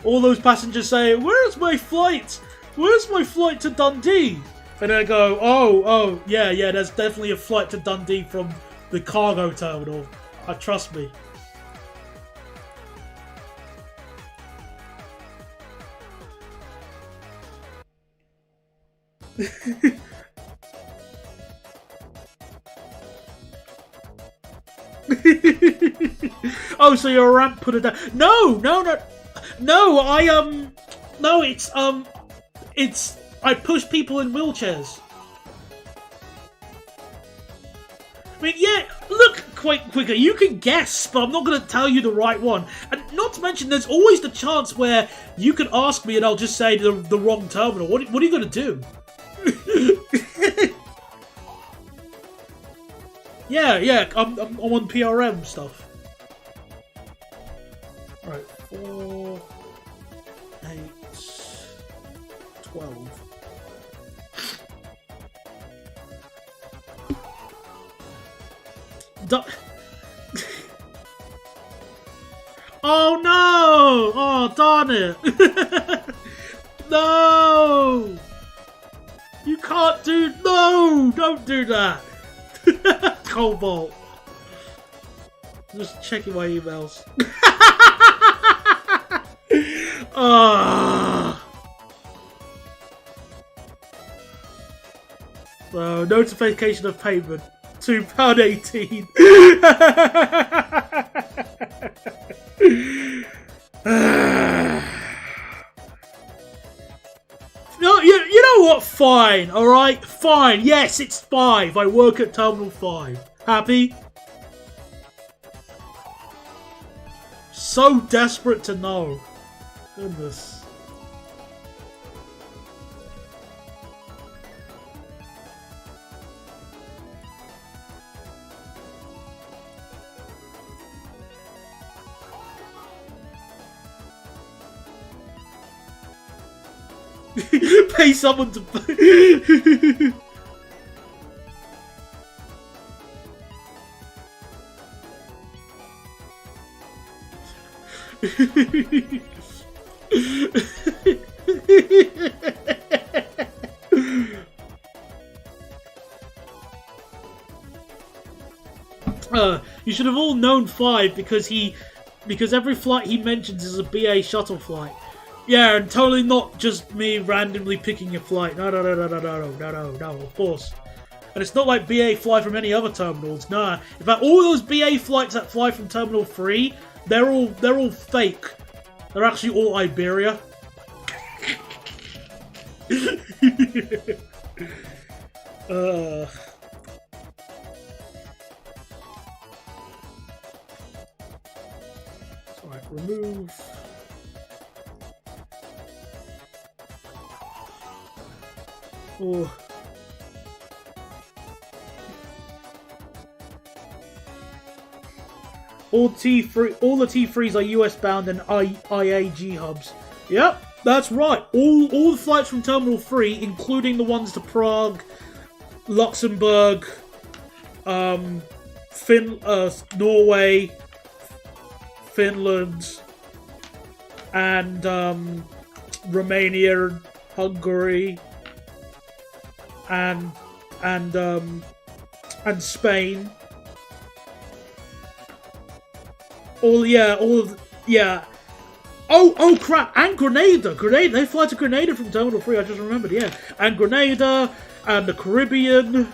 All those passengers say, "Where's my flight? Where's my flight to Dundee?" And I go, oh, yeah, there's definitely a flight to Dundee from the cargo terminal. Trust me. Oh, so your ramp put it down? No, it's I push people in wheelchairs. I mean, yeah, look, quite quicker. You can guess, but I'm not going to tell you the right one. And not to mention, there's always the chance where you can ask me and I'll just say the wrong terminal. What are you going to do? Yeah, I'm on PRM stuff. Right, 4, 8, 12. Oh no! Oh darn it! No! You can't do... No! Don't do that! Cobalt. Just checking my emails. So, notification of payment. £2.18. No, you know what? Fine, alright? Fine. Yes, it's 5. I work at Terminal 5. Happy? So desperate to know. Goodness. Pay someone to pay. You should have all known 5 because every flight he mentions is a BA shuttle flight. Yeah, and totally not just me randomly picking a flight. No, of course. And it's not like BA fly from any other terminals. Nah. In fact, all those BA flights that fly from Terminal 3, they're all fake. They're actually all Iberia. Alright, remove. Oh. All the T3s are US bound and IAG hubs. Yep, that's right. All the flights from Terminal 3, including the ones to Prague, Luxembourg, Norway, Finland, and Romania, Hungary, and Spain. Yeah. Oh crap! And Grenada. They fly to Grenada from Terminal 3. I just remembered. Yeah, and Grenada, and the Caribbean,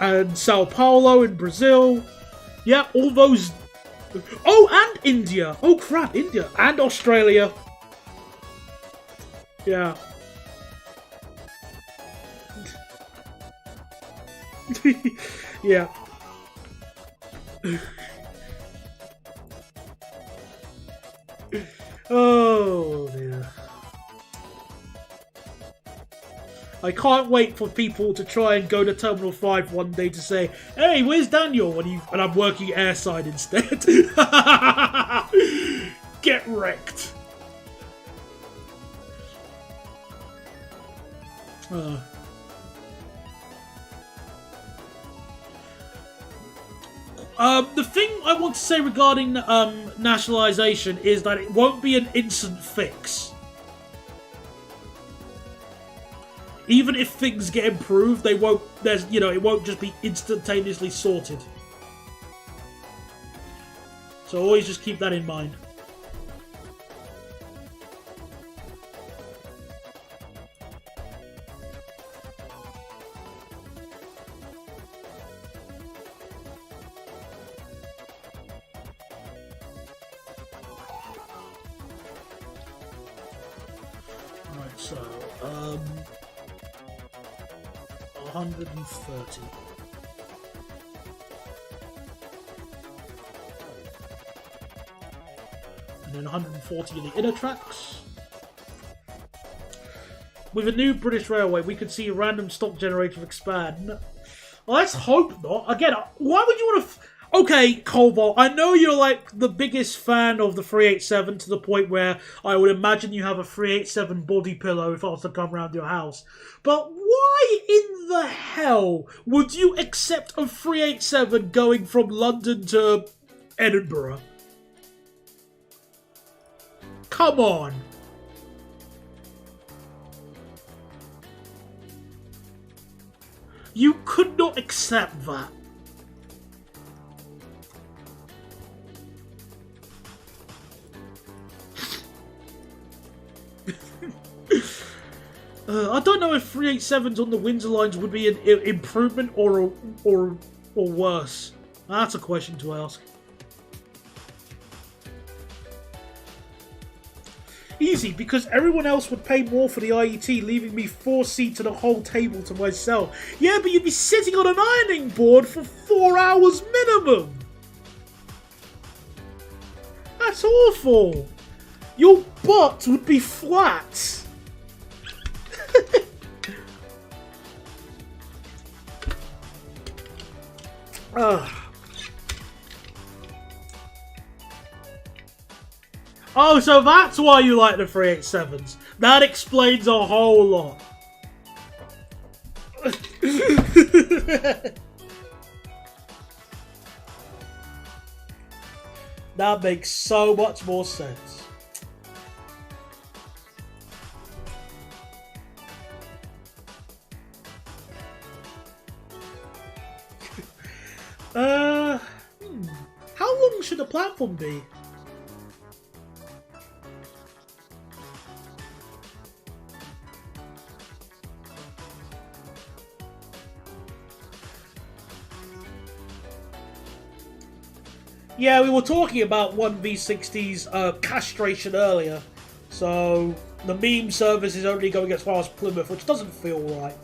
and Sao Paulo in Brazil. Yeah, all those. Oh, and India. Oh crap, India and Australia. Yeah. Yeah. Oh dear. I can't wait for people to try and go to Terminal 5 one day to say, "Hey, where's Daniel?" and I'm working airside instead. Get wrecked. The thing I want to say regarding nationalisation is that it won't be an instant fix. Even if things get improved, they won't. It won't just be instantaneously sorted. So always just keep that in mind. Right, so 130. And then 140 in the inner tracks. With a new British Railway, we could see a random stock generator expand. Well, let's hope not. Again, why would you want to... Okay, Cobalt, I know you're like the biggest fan of the 387 to the point where I would imagine you have a 387 body pillow if I was to come around your house. But why in the hell would you accept a 387 going from London to Edinburgh? Come on. You could not accept that. I don't know if 387s on the Windsor lines would be an improvement or worse. That's a question to ask. Easy, because everyone else would pay more for the IET, leaving me 4 seats and a whole table to myself. Yeah, but you'd be sitting on an ironing board for 4 hours minimum. That's awful. Your butt would be flat. Oh, so that's why you like the 387s. That explains a whole lot. That makes so much more sense. How long should the platform be? Yeah, we were talking about 1v60's castration earlier, so the meme service is only going as far as Plymouth, which doesn't feel right.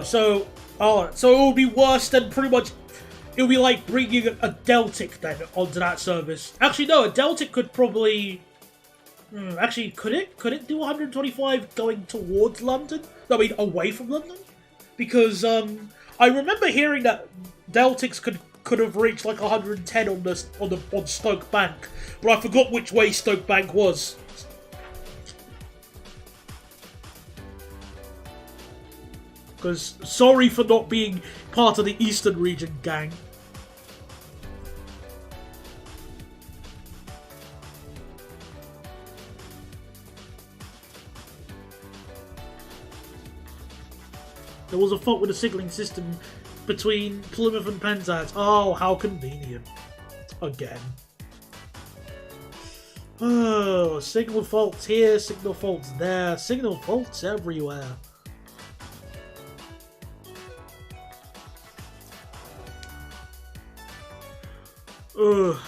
So it will be worse than pretty much. It will be like bringing a Deltic then onto that service. Actually, no, a Deltic could probably. Actually, could it do 125 going towards London? No, I mean away from London, because I remember hearing that Deltics could have reached like 110 on Stoke Bank, but I forgot which way Stoke Bank was. Because sorry for not being part of the Eastern region, gang. There was a fault with the signalling system between Plymouth and Penzance. Oh, how convenient. Again. Oh, signal faults here, signal faults there, signal faults everywhere. Ugh.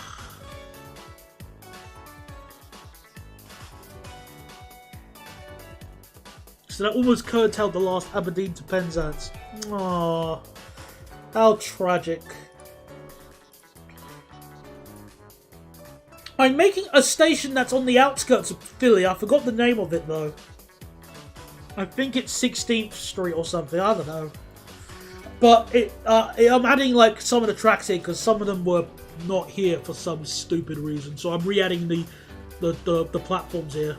So that almost curtailed the last Aberdeen to Penzance. Aww. How tragic. I'm making a station that's on the outskirts of Philly. I forgot the name of it though. I think it's 16th Street or something. I don't know. But I'm adding like some of the tracks in because some of them were not here for some stupid reason. So I'm re-adding the platforms here.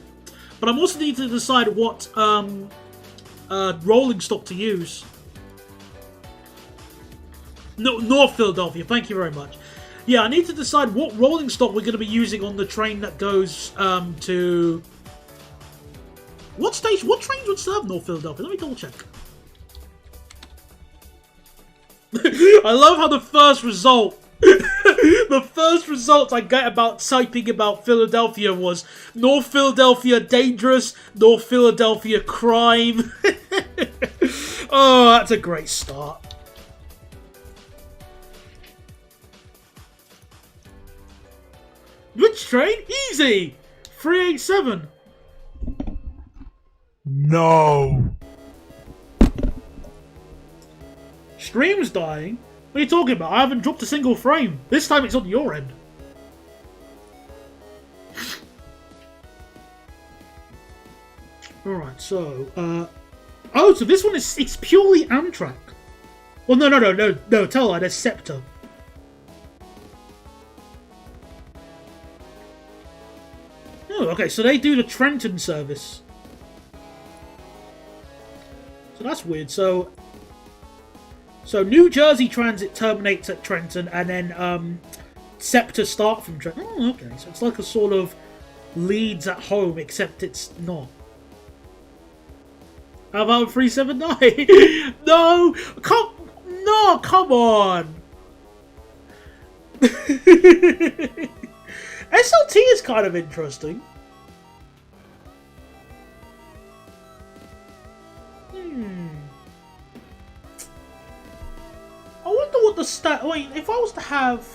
But I'm also need to decide what rolling stock to use. No, North Philadelphia, thank you very much. Yeah, I need to decide what rolling stock we're going to be using on the train that goes to... What station? What trains would serve North Philadelphia? Let me double check. I love how the first result... the first result I get about typing about Philadelphia was North Philadelphia dangerous, North Philadelphia crime. Oh, that's a great start. Which train? Easy! 387. No. Stream's dying? What are you talking about? I haven't dropped a single frame. This time it's on your end. Alright, so, oh, so this one is, it's purely Amtrak. Well, no, tell a lie, there's Scepter. Oh, okay, so they do the Trenton service. So that's weird, So New Jersey Transit terminates at Trenton, and then Scepter start from Trenton. Oh, okay. So it's like a sort of Leeds at home, except it's not. How about 379? No, come on. SLT is kind of interesting. I wonder what the stat... Wait, if I was to have...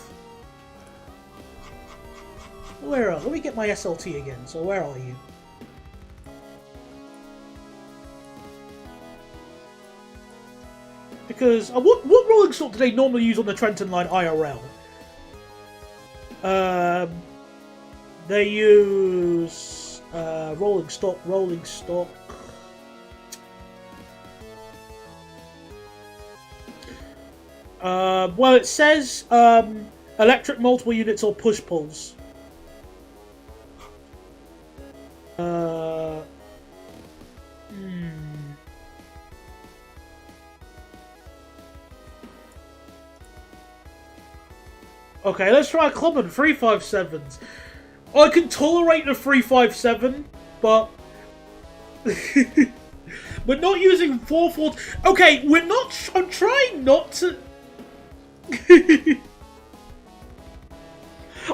Where are... Let me get my SLT again. So where are you? Because... what rolling stock do they normally use on the Trenton line IRL? They use... rolling stock... Well, it says electric multiple units or push pulls. Okay, let's try a club on 357s. I can tolerate the 357, but we're not using 4-4. Okay, we're not. I'm trying not to.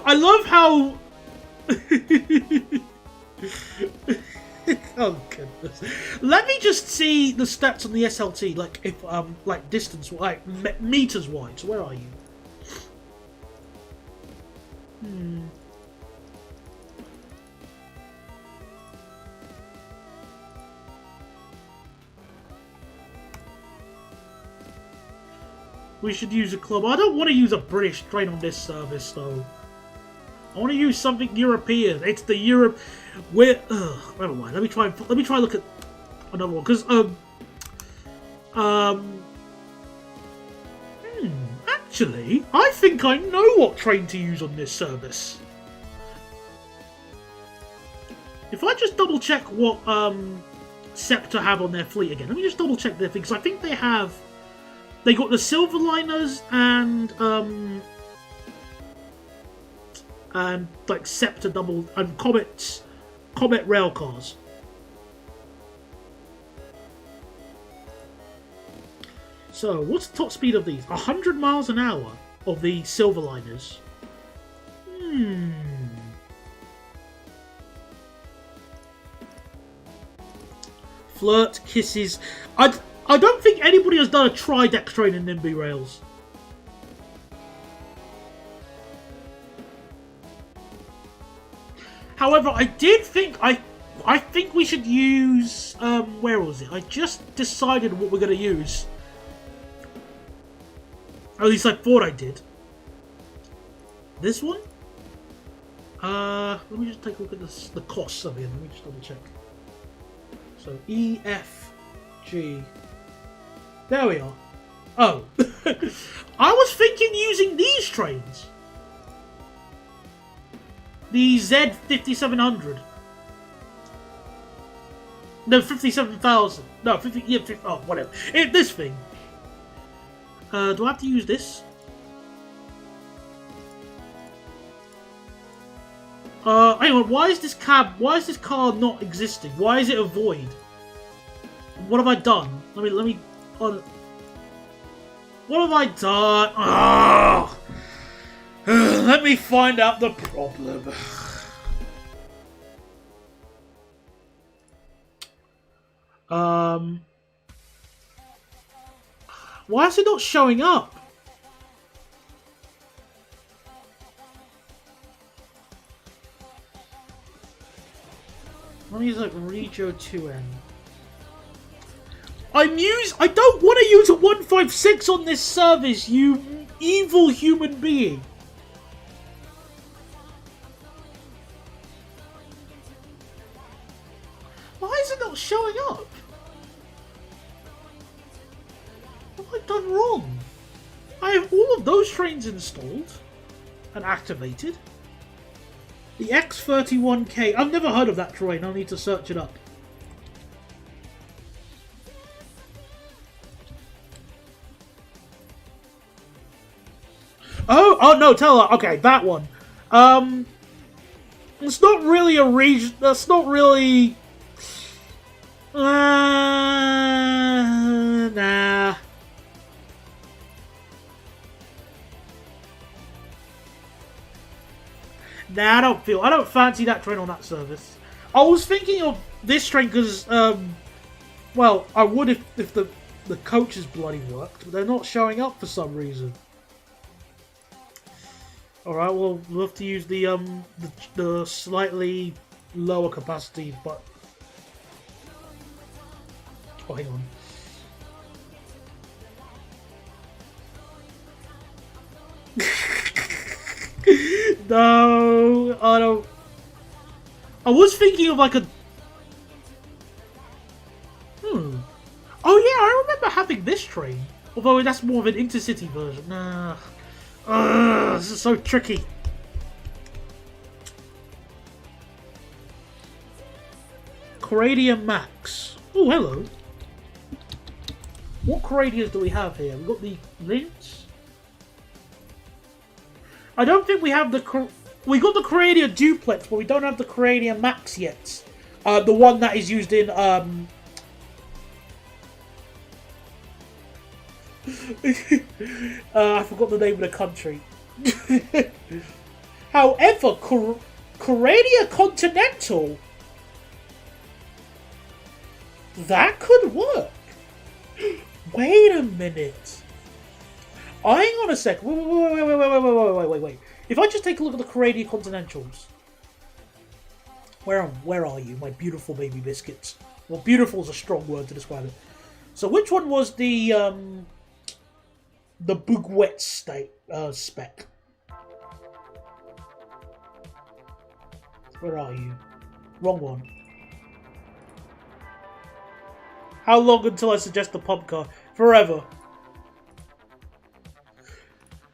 I love how. Oh goodness! Let me just see the stats on the SLT, like if like distance, like meters wise. Where are you? We should use a club. I don't want to use a British train on this service, though. I want to use something European. It's the Europe. Where? Never mind. Let me try. Look at another one because Actually, I think I know what train to use on this service. If I just double check what Scepter have on their fleet again, let me just double check their thing because I think they have. They got the Silverliners and like Scepter double and Comet rail cars. So, what's the top speed of these? 100 miles an hour of the Silverliners. Flirt, kisses. I don't think anybody has done a tri-deck train in Nimby rails. However, I did think I think we should use where was it? I just decided what we're gonna use. Or at least I thought I did. This one? Let me just take a look at the costs of it. Let me just double check. So E, F, G. There we are. Oh. I was thinking using these trains. The Z5700. No, 57,000. No, 50. Yeah, 50, oh, whatever. This thing. Do I have to use this? Hang on. Why is this car not existing? Why is it a void? What have I done? Let me. What have I done? Oh! Let me find out the problem. Why is it not showing up? Let me use like Regio 2N. I don't want to use a 156 on this service, you evil human being. Why is it not showing up? What have I done wrong? I have all of those trains installed and activated. The X31K. I've never heard of that train. I'll need to search it up. Oh no, tell her. Okay, that one. It's not really a region. That's not really. Nah. Nah, I don't fancy that train on that service. I was thinking of this train because, well, I would if the coaches bloody worked, but they're not showing up for some reason. All right, well, we'll have to use the slightly lower capacity, but oh, hang on. No, I don't. I was thinking of like a. Oh yeah, I remember having this train. Although that's more of an intercity version. Nah. This is so tricky. Caradia Max. Oh, hello. What Caradias do we have here? We've got the Lynx. I don't think we have the... We got the Caradia Duplex, but we don't have the Caradia Max yet. The one that is used in... I forgot the name of the country. However, Caradia Continental... That could work. Wait a minute. Hang on a sec. Wait. If I just take a look at the Caradia Continentals. Where are you, my beautiful baby biscuits? Well, beautiful is a strong word to describe it. So which one was the Bugwet spec? Where are you? Wrong one. How long until I suggest the pub car? Forever.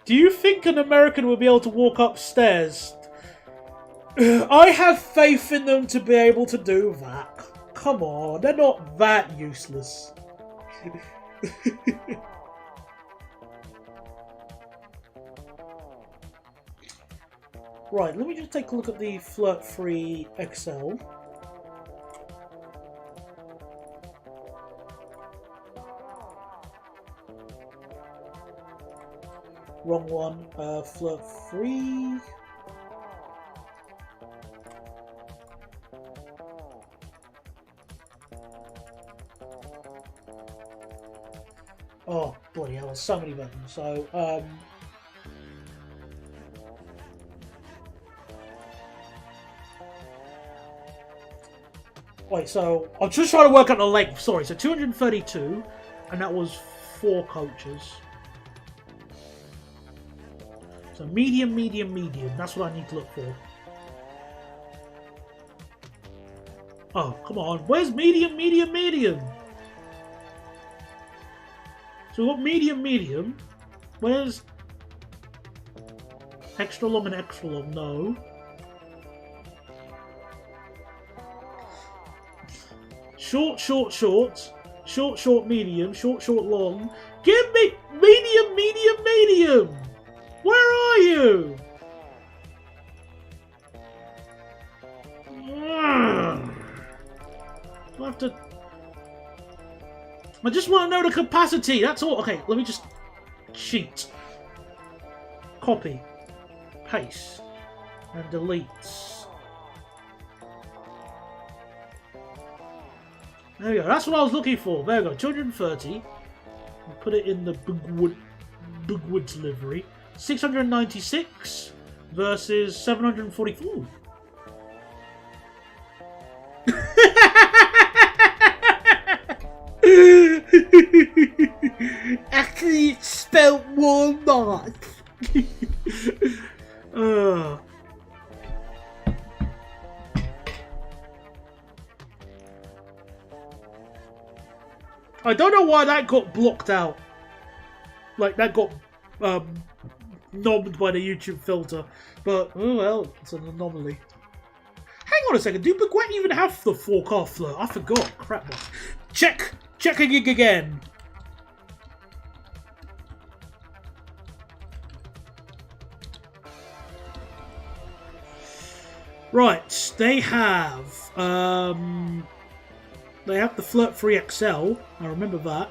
Do you think an American will be able to walk upstairs? I have faith in them to be able to do that. Come on, they're not that useless. Right, let me just take a look at the Flirt Free XL. Wrong one. Flirt Free. Oh, bloody hell, there's so many buttons. So, wait, so I'm just trying to work out the length. Sorry, so 232, and that was 4 coaches. So medium. That's what I need to look for. Oh, come on. Where's medium? So we've got medium. Where's extra long and extra long? No. Short, medium, short, long. Give me medium. Where are you? I have to... I just want to know the capacity, that's all. Okay, let me just... Cheat. Copy. Paste. And delete. There we go, that's what I was looking for. There we go, 230. Put it in the Bugwood's livery. 696 versus 744. Actually, it's spelled Walmart. I don't know why that got blocked out. Like, that got knobbed by the YouTube filter. But, oh well, it's an anomaly. Hang on a second, do Bugwet even have the 4-car flirt? I forgot. Crap. Checking again. Right, they have the Flirt Free XL. I remember that.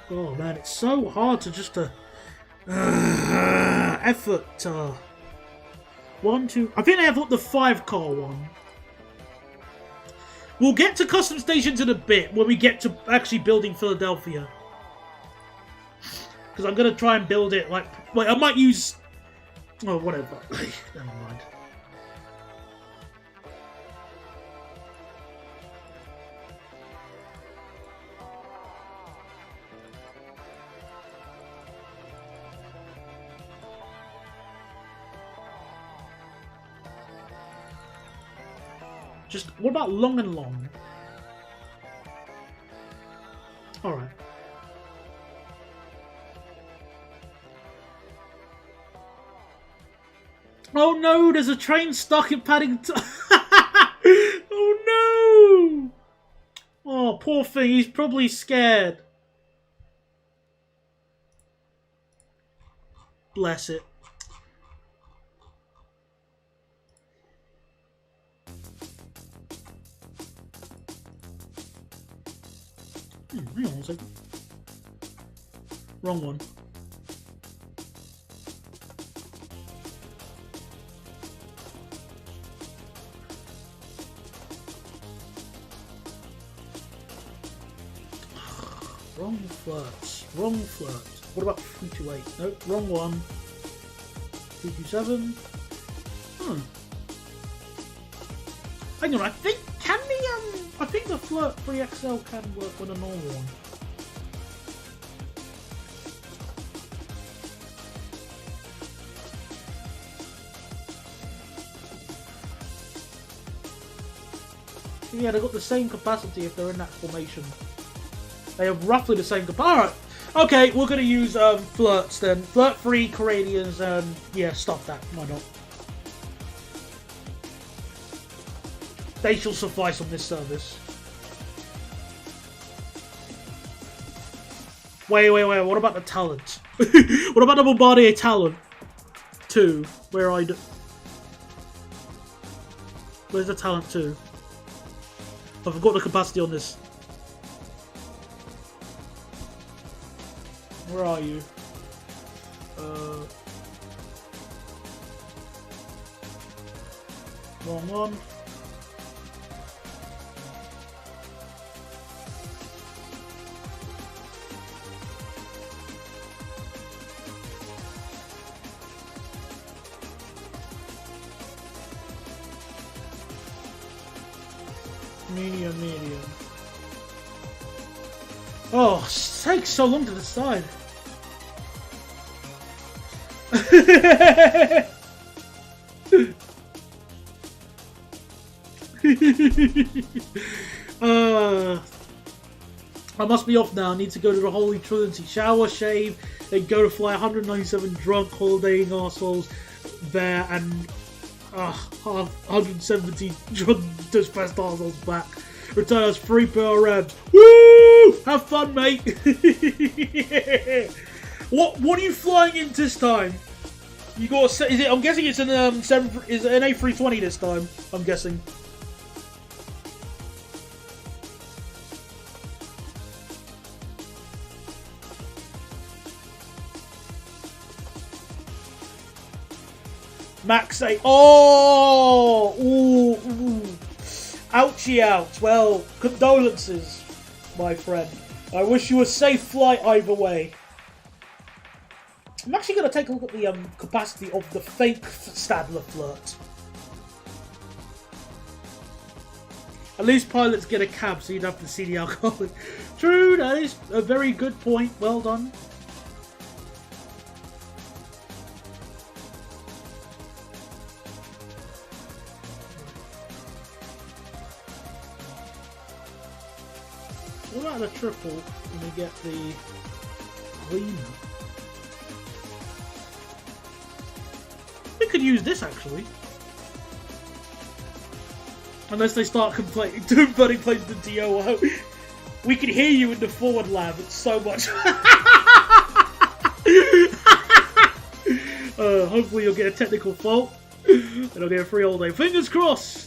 Oh man, it's so hard to just effort. 1, 2. I think they have the 5-car one. We'll get to custom stations in a bit when we get to actually building Philadelphia. Because I'm going to try and build it like... Wait, I might use... Oh, whatever. Never mind. Just what about long and long? All right. Oh no! There's a train stuck in Paddington. Oh no! Oh, poor thing. He's probably scared. Bless it. Hang on a second. Wrong one. Wrong flirts. Wrong flirts. What about 328? Nope, wrong one. 327. Hang on, I think I think the Flirt 3XL can work with a normal one. Yeah, they've got the same capacity if they're in that formation. They have roughly the same capacity. Alright, okay, we're going to use Flirts then. Flirt 3 Canadians and yeah, stop that. Why not? They shall suffice on this service. Wait, what about the talent? What about the Bombardier talent? 2, where where's the talent 2? I forgot the capacity on this. Where are you? Wrong one. Medium. Oh, it takes so long to decide. I must be off now. I need to go to the Holy Trinity. Shower, shave, then go to fly 197 drunk holidaying arseholes there and 170 drunk dispatched arseholes back. Return us 3 PRMs. Woo! Have fun, mate. Yeah. What are you flying in this time? You got? Is it? I'm guessing it's an Is it an A320 this time? I'm guessing. Max 8. Oh! Ooh. Ouchie ouch. Well, condolences, my friend. I wish you a safe flight either way. I'm actually going to take a look at the capacity of the fake Stadler Flirt. At least pilots get a cab, so you'd have to see the alcoholic. True, that is a very good point. Well done. What about the triple when we get the cleaner? We could use this actually. Unless they start complaining, converting planes to DOO. We can hear you in the forward lab, it's so much. Hopefully you'll get a technical fault. And I'll get a free all day. Fingers crossed!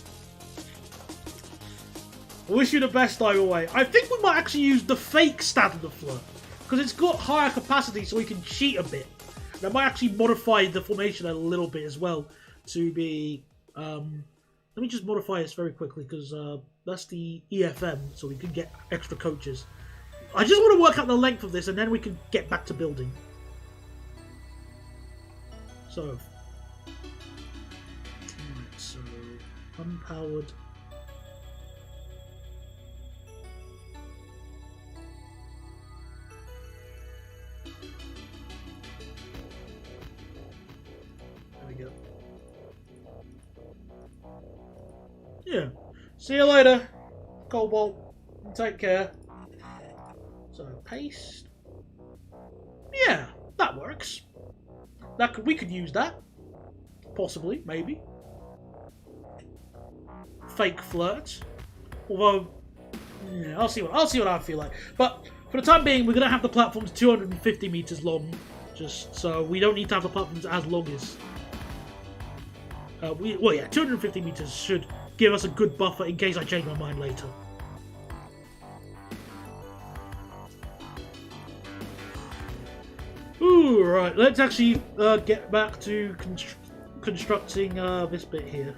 I wish you the best either way. I think we might actually use the fake Stadler Flirt. Because it's got higher capacity so we can cheat a bit. And I might actually modify the formation a little bit as well. To be... let me just modify this very quickly because that's the EFM. So we can get extra coaches. I just want to work out the length of this and then we can get back to building. So... Alright, so... Unpowered... Yeah. See you later, Cobalt. Take care. So paste. Yeah, that works. We could use that. Possibly, maybe. Fake flirt. Although, yeah, I'll see what I feel like. But for the time being, we're gonna have the platforms 250 meters long, just so we don't need to have the platforms as long as. Well, yeah, 250 meters should give us a good buffer in case I change my mind later. Ooh, right. Let's actually get back to constructing this bit here.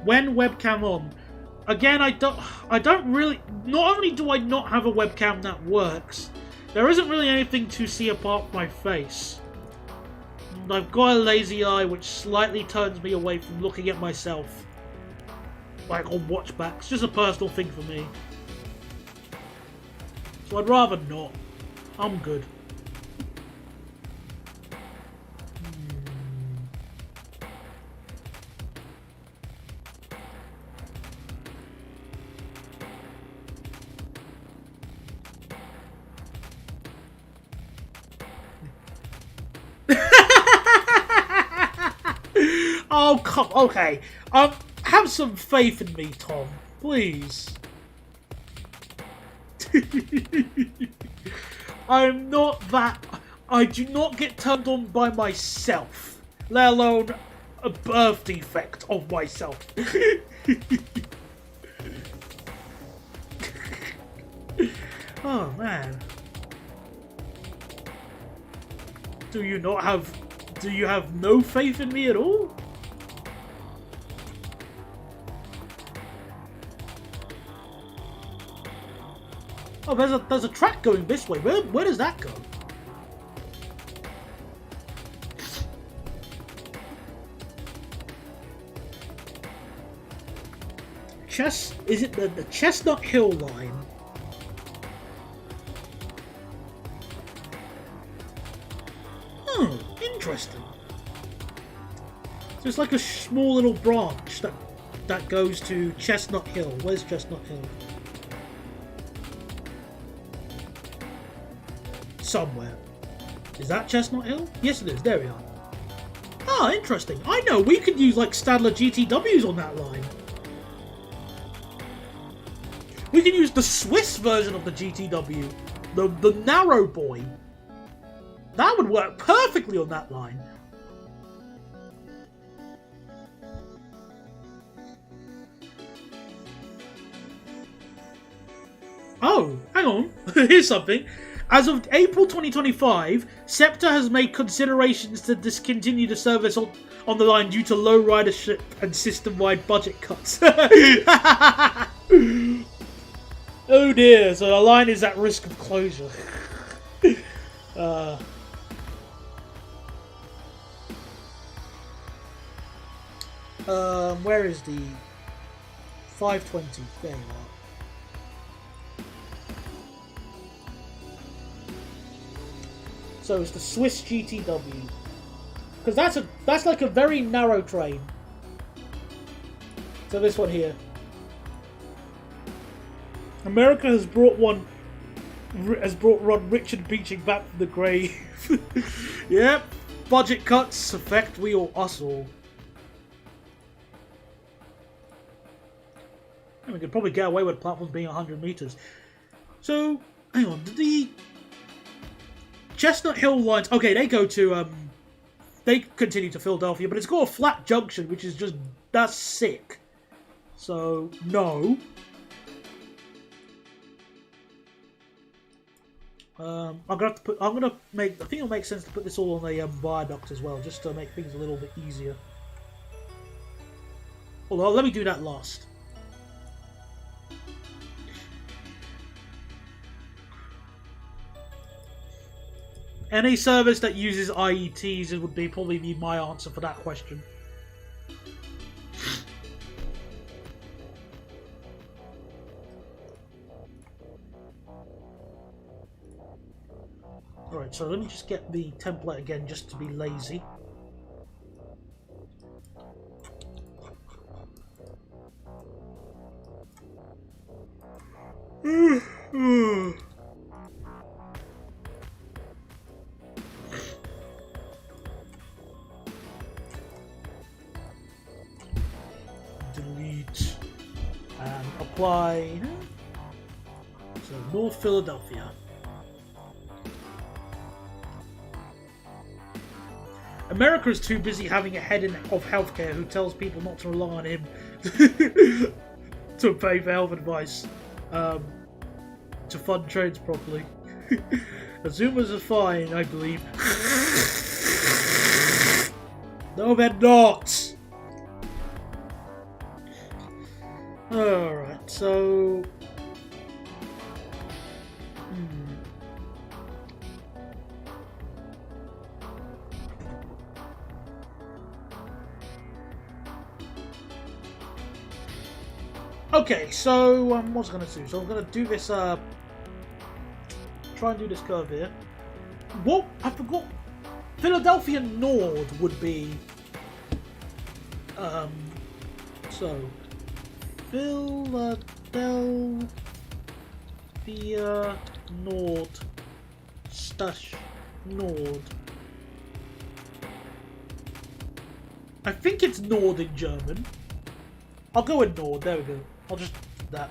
When webcam on? Again, I don't really. Not only do I not have a webcam that works, there isn't really anything to see apart from my face. And I've got a lazy eye which slightly turns me away from looking at myself, like on watchbacks. It's just a personal thing for me. So I'd rather not. I'm good. Oh, come, okay. Have some faith in me, Tom. Please. I'm not that. I do not get turned on by myself, let alone a birth defect of myself. Oh, man. Do you have no faith in me at all? Oh, there's a track going this way. Where does that go? Is it the Chestnut Hill line? Interesting. So it's like a small little branch that goes to Chestnut Hill. Where's Chestnut Hill? Somewhere. Is that Chestnut Hill? Yes, it is. There we are. Ah, interesting. I know. We could use like Stadler GTWs on that line. We can use the Swiss version of the GTW, the narrow boy. That would work perfectly on that line. Oh, hang on. Here's something. As of April 2025, SEPTA has made considerations to discontinue the service on the line due to low ridership and system-wide budget cuts. Oh dear, so the line is at risk of closure. Where is the 520? There you are. So it's the Swiss GTW, because that's like a very narrow train. So this one here, America has brought Ron Richard Beeching back from the grave. Yep, budget cuts affect us all. And we could probably get away with platforms being 100 meters. So hang on, did the Chestnut Hill lines, okay, they go to, they continue to Philadelphia, but it's got a flat junction, which is just, that's sick. So, no. I think it'll make sense to put this all on a viaduct as well, just to make things a little bit easier. Although, let me do that last. Any service that uses IETs would probably be my answer for that question. Alright, so let me just get the template again just to be lazy. Delete and apply. So North Philadelphia. America is too busy having a head of healthcare who tells people not to rely on him to pay for health advice, to fund trades properly. Azumas are fine, I believe. No, they're not! Alright, so... Okay, so what's I gonna do? So I'm gonna do this. Try and do this curve here. What? I forgot. Philadelphia Nord would be. So Philadelphia Nord Stash Nord. I think it's Nord in German. I'll go with Nord. There we go. I'll just do that.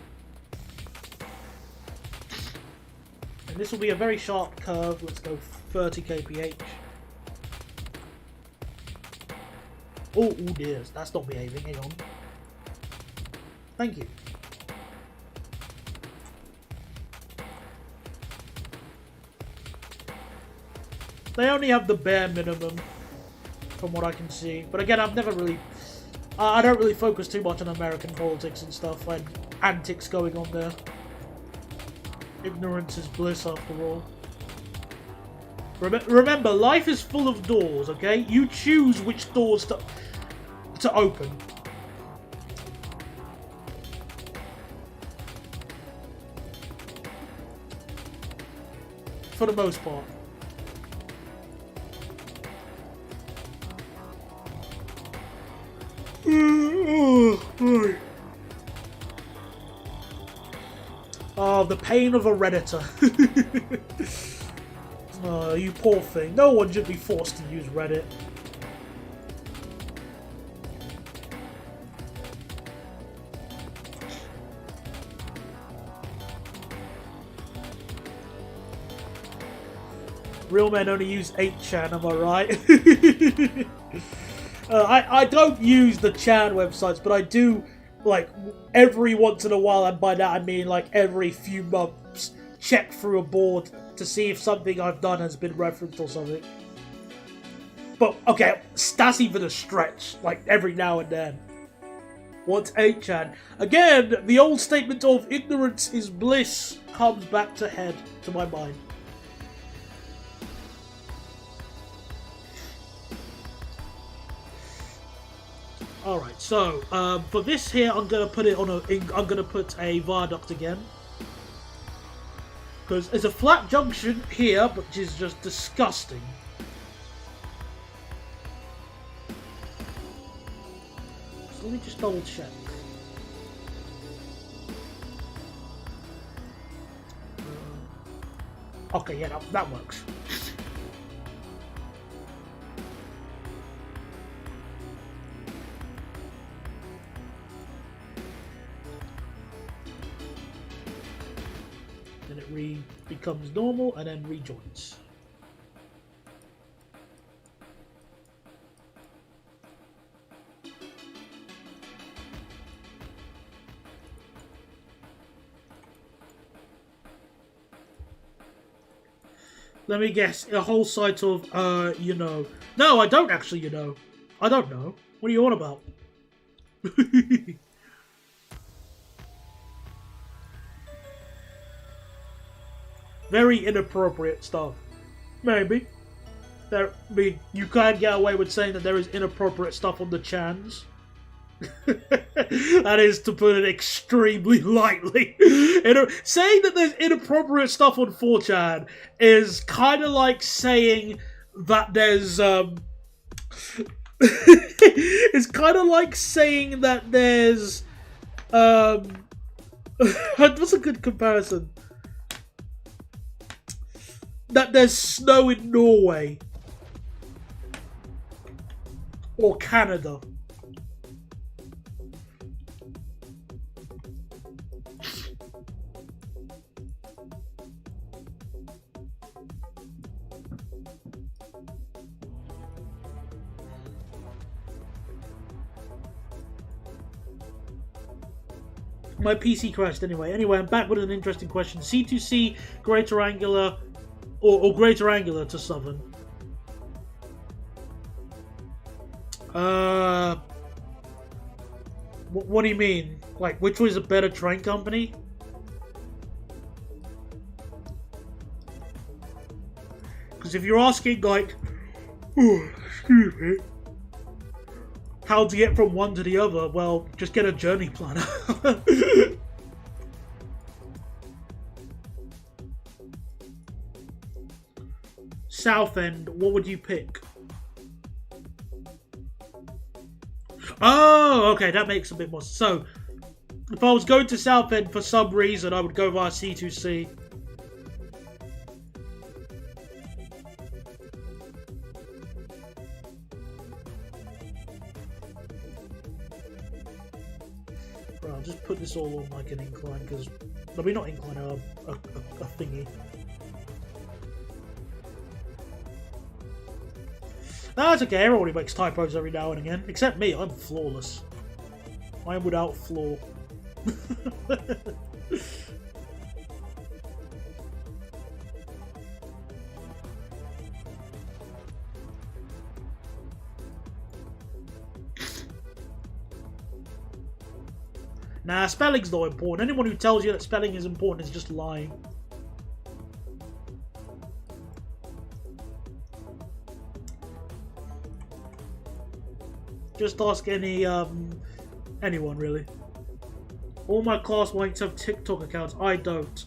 And this will be a very sharp curve. Let's go 30 kph. Oh dear. That's not behaving. Hang on. Thank you. They only have the bare minimum, from what I can see. But again, I've never really... I don't really focus too much on American politics and stuff and antics going on there. Ignorance is bliss, after all. Remember, life is full of doors, okay? You choose which doors to open. For the most part. Oh, the pain of a Redditor. Oh, you poor thing. No one should be forced to use Reddit. Real men only use 8chan, am I right? I don't use the Chan websites, but I do, like, every once in a while, and by that I mean, like, every few months, check through a board to see if something I've done has been referenced or something. But, okay, that's even a stretch, like, every now and then. What's 8chan? Again, the old statement of ignorance is bliss comes back to my mind. Alright, so for this here, I'm gonna put it on I'm gonna put a viaduct again, because there's a flat junction here, which is just disgusting. So let me just double check. Okay, yeah, that works. Then it becomes normal and then rejoins. Let me guess, a whole site of, you know. No, I don't actually, you know. I don't know. What are you on about? Very inappropriate stuff. Maybe. I mean, you can't get away with saying that there is inappropriate stuff on the Chans. That is, to put it extremely lightly. Saying that there's inappropriate stuff on 4chan is kind of like saying that there's it's kind of like saying that there's what's a good comparison? That there's snow in Norway or Canada. My PC crashed anyway. Anyway, I'm back with an interesting question. C2C, greater angular, or greater angular to Southern? What do you mean? Like, which was a better train company? Because if you're asking, like, excuse me, how to get from one to the other, well, just get a journey planner. Southend, what would you pick? Oh, okay, that makes a bit more sense. So, if I was going to Southend for some reason, I would go via C2C. Right, I'll just put this all on like an incline, because... I mean, not incline, a thingy. That's okay, everybody makes typos every now and again. Except me, I'm flawless. I am without flaw. Nah, spelling's not important. Anyone who tells you that spelling is important is just lying. Just ask anyone really. All my classmates have TikTok accounts. I don't.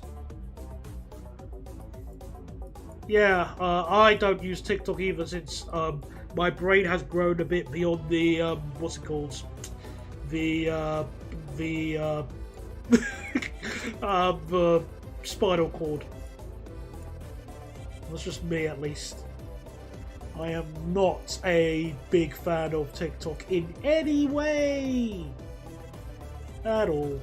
Yeah, I don't use TikTok either, since my brain has grown a bit beyond the what's it called? The spinal cord. That's just me, at least. I am not a big fan of TikTok in any way at all.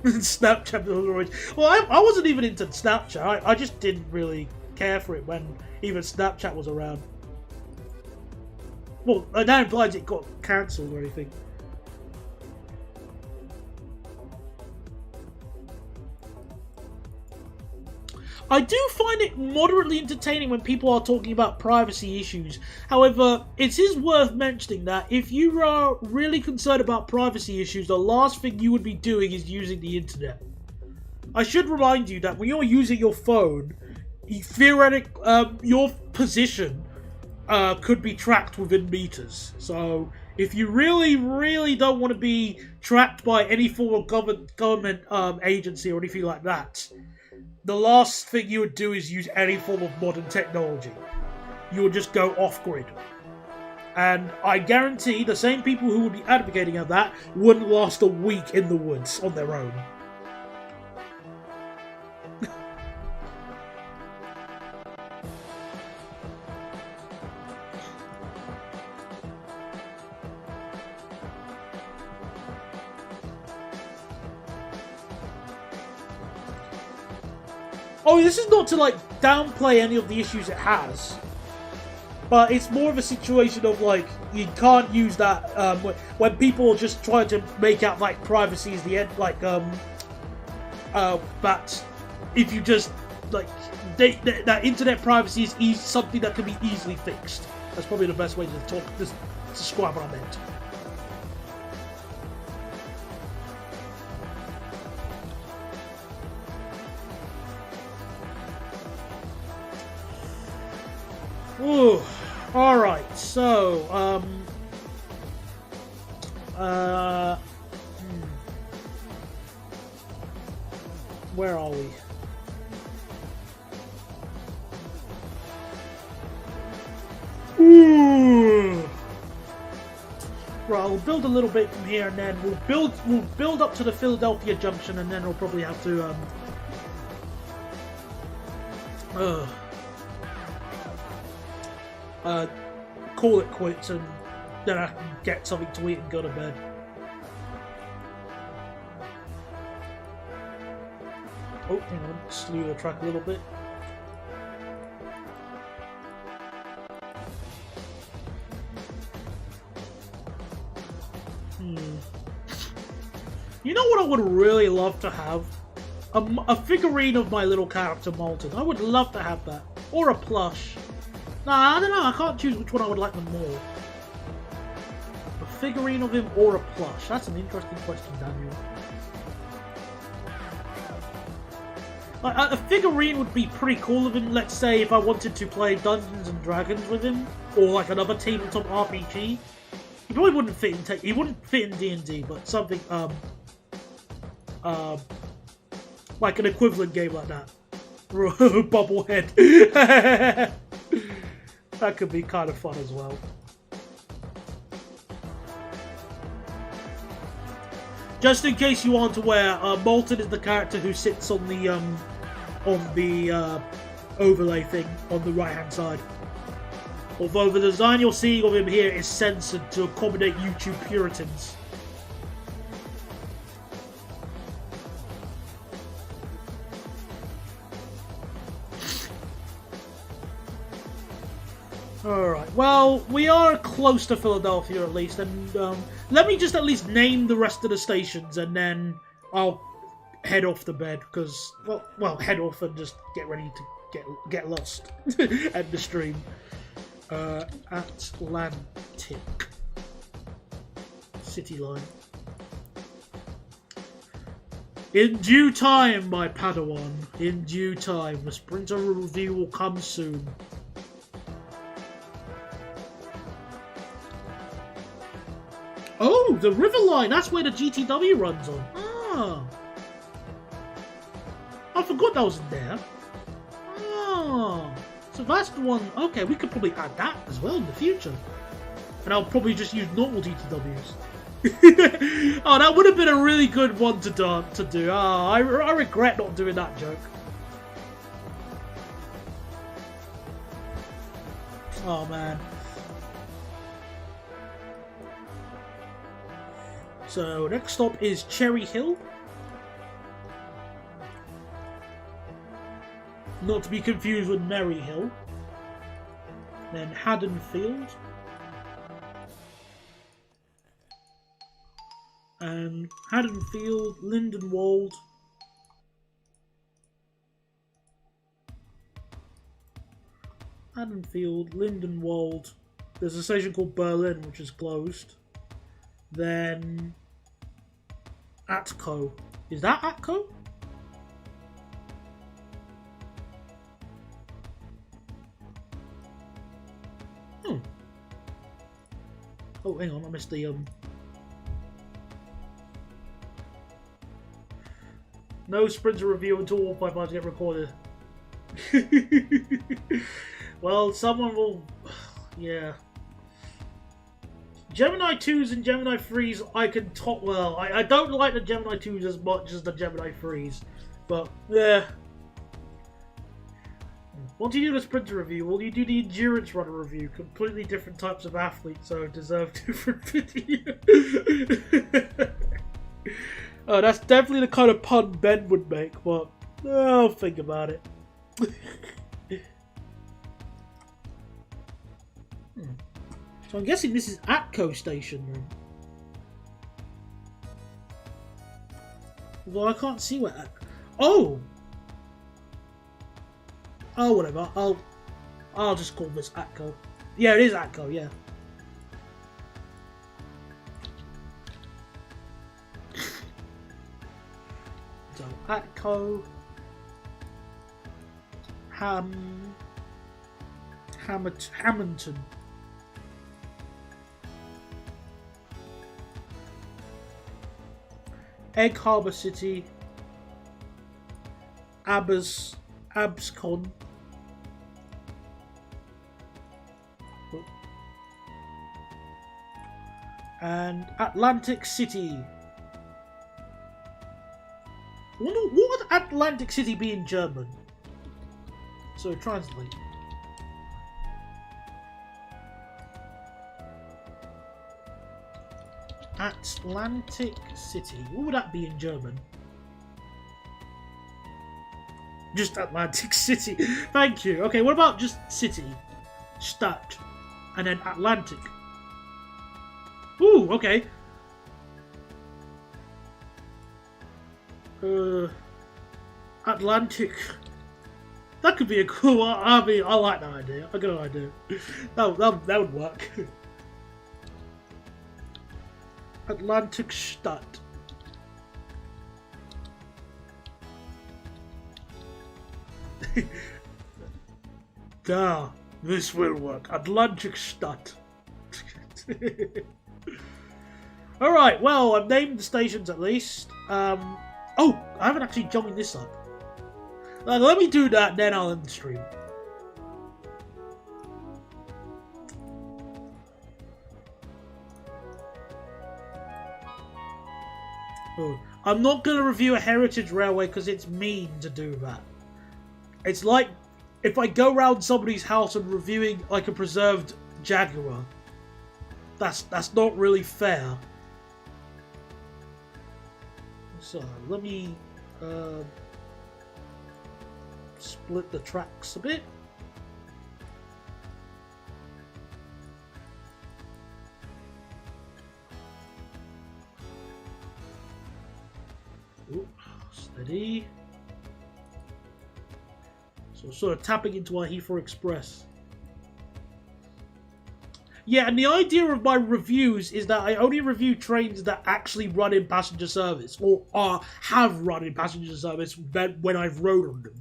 Snapchat was always... Well, I wasn't even into Snapchat. I just didn't really care for it when even Snapchat was around. Well, that implies it got cancelled or anything. I do find it moderately entertaining when people are talking about privacy issues. However, it is worth mentioning that if you are really concerned about privacy issues, the last thing you would be doing is using the internet. I should remind you that when you're using your phone, your position could be tracked within meters. So if you really, really don't want to be tracked by any form of government agency or anything like that, the last thing you would do is use any form of modern technology. You would just go off-grid. And I guarantee the same people who would be advocating of that wouldn't last a week in the woods on their own. Oh, this is not to, like, downplay any of the issues it has. But it's more of a situation of, like, you can't use that, when people are just trying to make out, like, privacy is the end, like, that if you just, like, that internet privacy is something that can be easily fixed. That's probably the best way to describe what I meant. Ooh. Alright, so, where are we? Ooh. Right, I'll build a little bit from here, and then we'll build up to the Philadelphia Junction, and then we'll probably have to call it quits, and then I can get something to eat and go to bed. Oh, hang on, slew the track a little bit. You know what I would really love to have? A figurine of my little character Molten. I would love to have that. Or a plush. Nah, I don't know. I can't choose which one I would like the more. A figurine of him or a plush? That's an interesting question, Daniel. A figurine would be pretty cool of him. Let's say if I wanted to play Dungeons and Dragons with him, or like another tabletop RPG. He probably wouldn't fit in. He wouldn't fit in D&D, but something like an equivalent game like that. Bubblehead. That could be kind of fun as well. Just in case you aren't aware, Molten is the character who sits on the overlay thing on the right-hand side. Although the design you're seeing of him here is censored to accommodate YouTube Puritans. Alright, well, we are close to Philadelphia at least, and let me just at least name the rest of the stations, and then I'll head off to bed, because, well, head off and just get ready to get lost at the stream. Atlantic City Line. In due time, my Padawan. In due time. The Sprinter review will come soon. Oh, the River Line. That's where the GTW runs on. Ah. I forgot that was there. Ah. So that's the one. Okay, we could probably add that as well in the future. And I'll probably just use normal GTWs. Oh, that would have been a really good one to do. Ah, I regret not doing that joke. Oh, man. So, next stop is Cherry Hill. Not to be confused with Merry Hill. Then Haddonfield. And Haddonfield, Lindenwold. Haddonfield, Lindenwold. There's a station called Berlin, which is closed. Then Atco. Is that Atco? Oh, hang on, I missed the no Sprinter review until all 5 parts get recorded. Well, someone will... Yeah. Gemini 2s and Gemini 3s I can top well. I don't like the Gemini 2s as much as the Gemini 3s. But, yeah. Once you do the Sprinter review, will you do the Endurance Runner review? Completely different types of athletes, so deserve different videos. Oh, that's definitely the kind of pun Ben would make, but I'll think about it. So I'm guessing this is Atco Station then. Well, I can't see where Atco... Oh! Oh, whatever. I'll just call this Atco. Yeah, it is Atco, yeah. So, Atco... Hamilton. Egg Harbor City. Abscon. And Atlantic City. What would Atlantic City be in German? So translate. Atlantic City. What would that be in German? Just Atlantic City. Thank you. Okay, what about just city? Stadt. And then Atlantic. Ooh, okay. Atlantic. That could be a cool. I mean, I like that idea. I got an idea. That would work. Atlantic Stadt. Duh, this will work. Atlantic Stadt. Alright, well, I've named the stations at least. Oh, I haven't actually joined this up. Let me do that, then I'll end the stream. Oh, I'm not going to review a heritage railway because it's mean to do that. It's like if I go round somebody's house and reviewing like a preserved Jaguar. That's not really fair. So let me split the tracks a bit. Ooh, steady. So sort of tapping into our Heathrow Express. Yeah, and the idea of my reviews is that I only review trains that actually run in passenger service, or have run in passenger service when I've rode on them.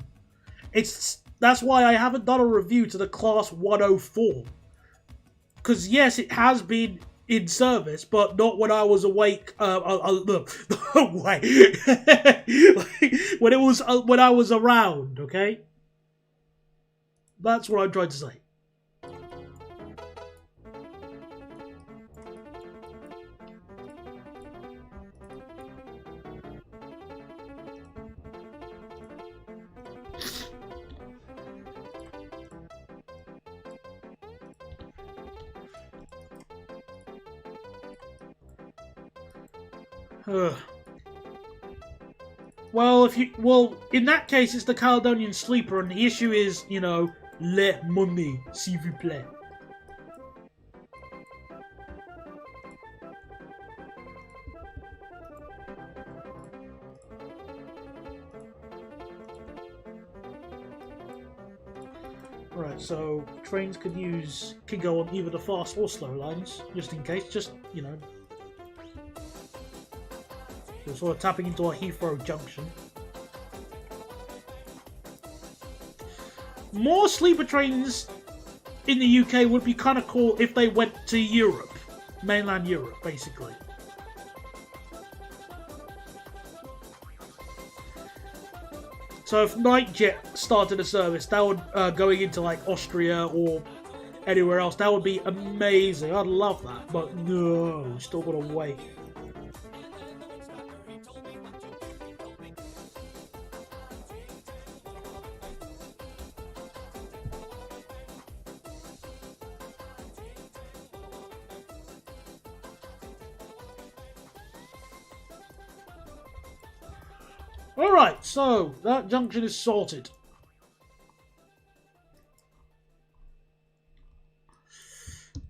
That's why I haven't done a review to the Class 104. Because yes, it has been in service, but not when I was awake. Away. When I was around. Okay, that's what I'm trying to say. Well, in that case, it's the Caledonian Sleeper, and the issue is, you know, le money, s'il vous plaît. Right, so trains can go on either the fast or slow lines, just in case, you know. We're sort of tapping into our Heathrow Junction. More sleeper trains in the UK would be kind of cool if they went to Europe. Mainland Europe, basically. So if Nightjet started a service, that would, going into like Austria or anywhere else, that would be amazing. I'd love that, but no, still gotta wait. Alright, so that junction is sorted.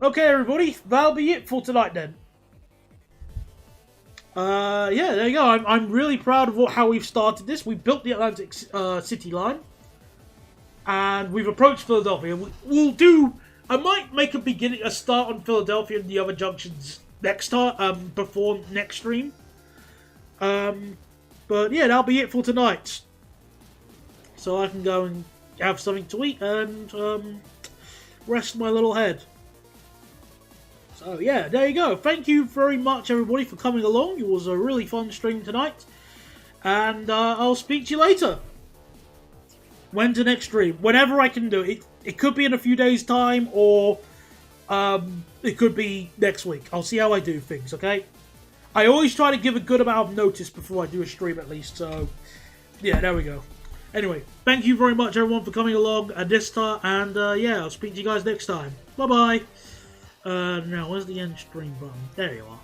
Okay, everybody, that'll be it for tonight then. Yeah, there you go. I'm really proud of how we've started this. We built the Atlantic City line, and we've approached Philadelphia. We'll do. I might make a start on Philadelphia and the other junctions next time, before next stream. But yeah, that'll be it for tonight. So I can go and have something to eat and rest my little head. So yeah, there you go. Thank you very much, everybody, for coming along. It was a really fun stream tonight. And I'll speak to you later. When's the next stream? Whenever I can do it. It could be in a few days' time, or it could be next week. I'll see how I do things, okay? I always try to give a good amount of notice before I do a stream, at least. So, yeah, there we go. Anyway, thank you very much, everyone, for coming along at this time. And, yeah, I'll speak to you guys next time. Bye-bye. Now, where's the end stream button? There you are.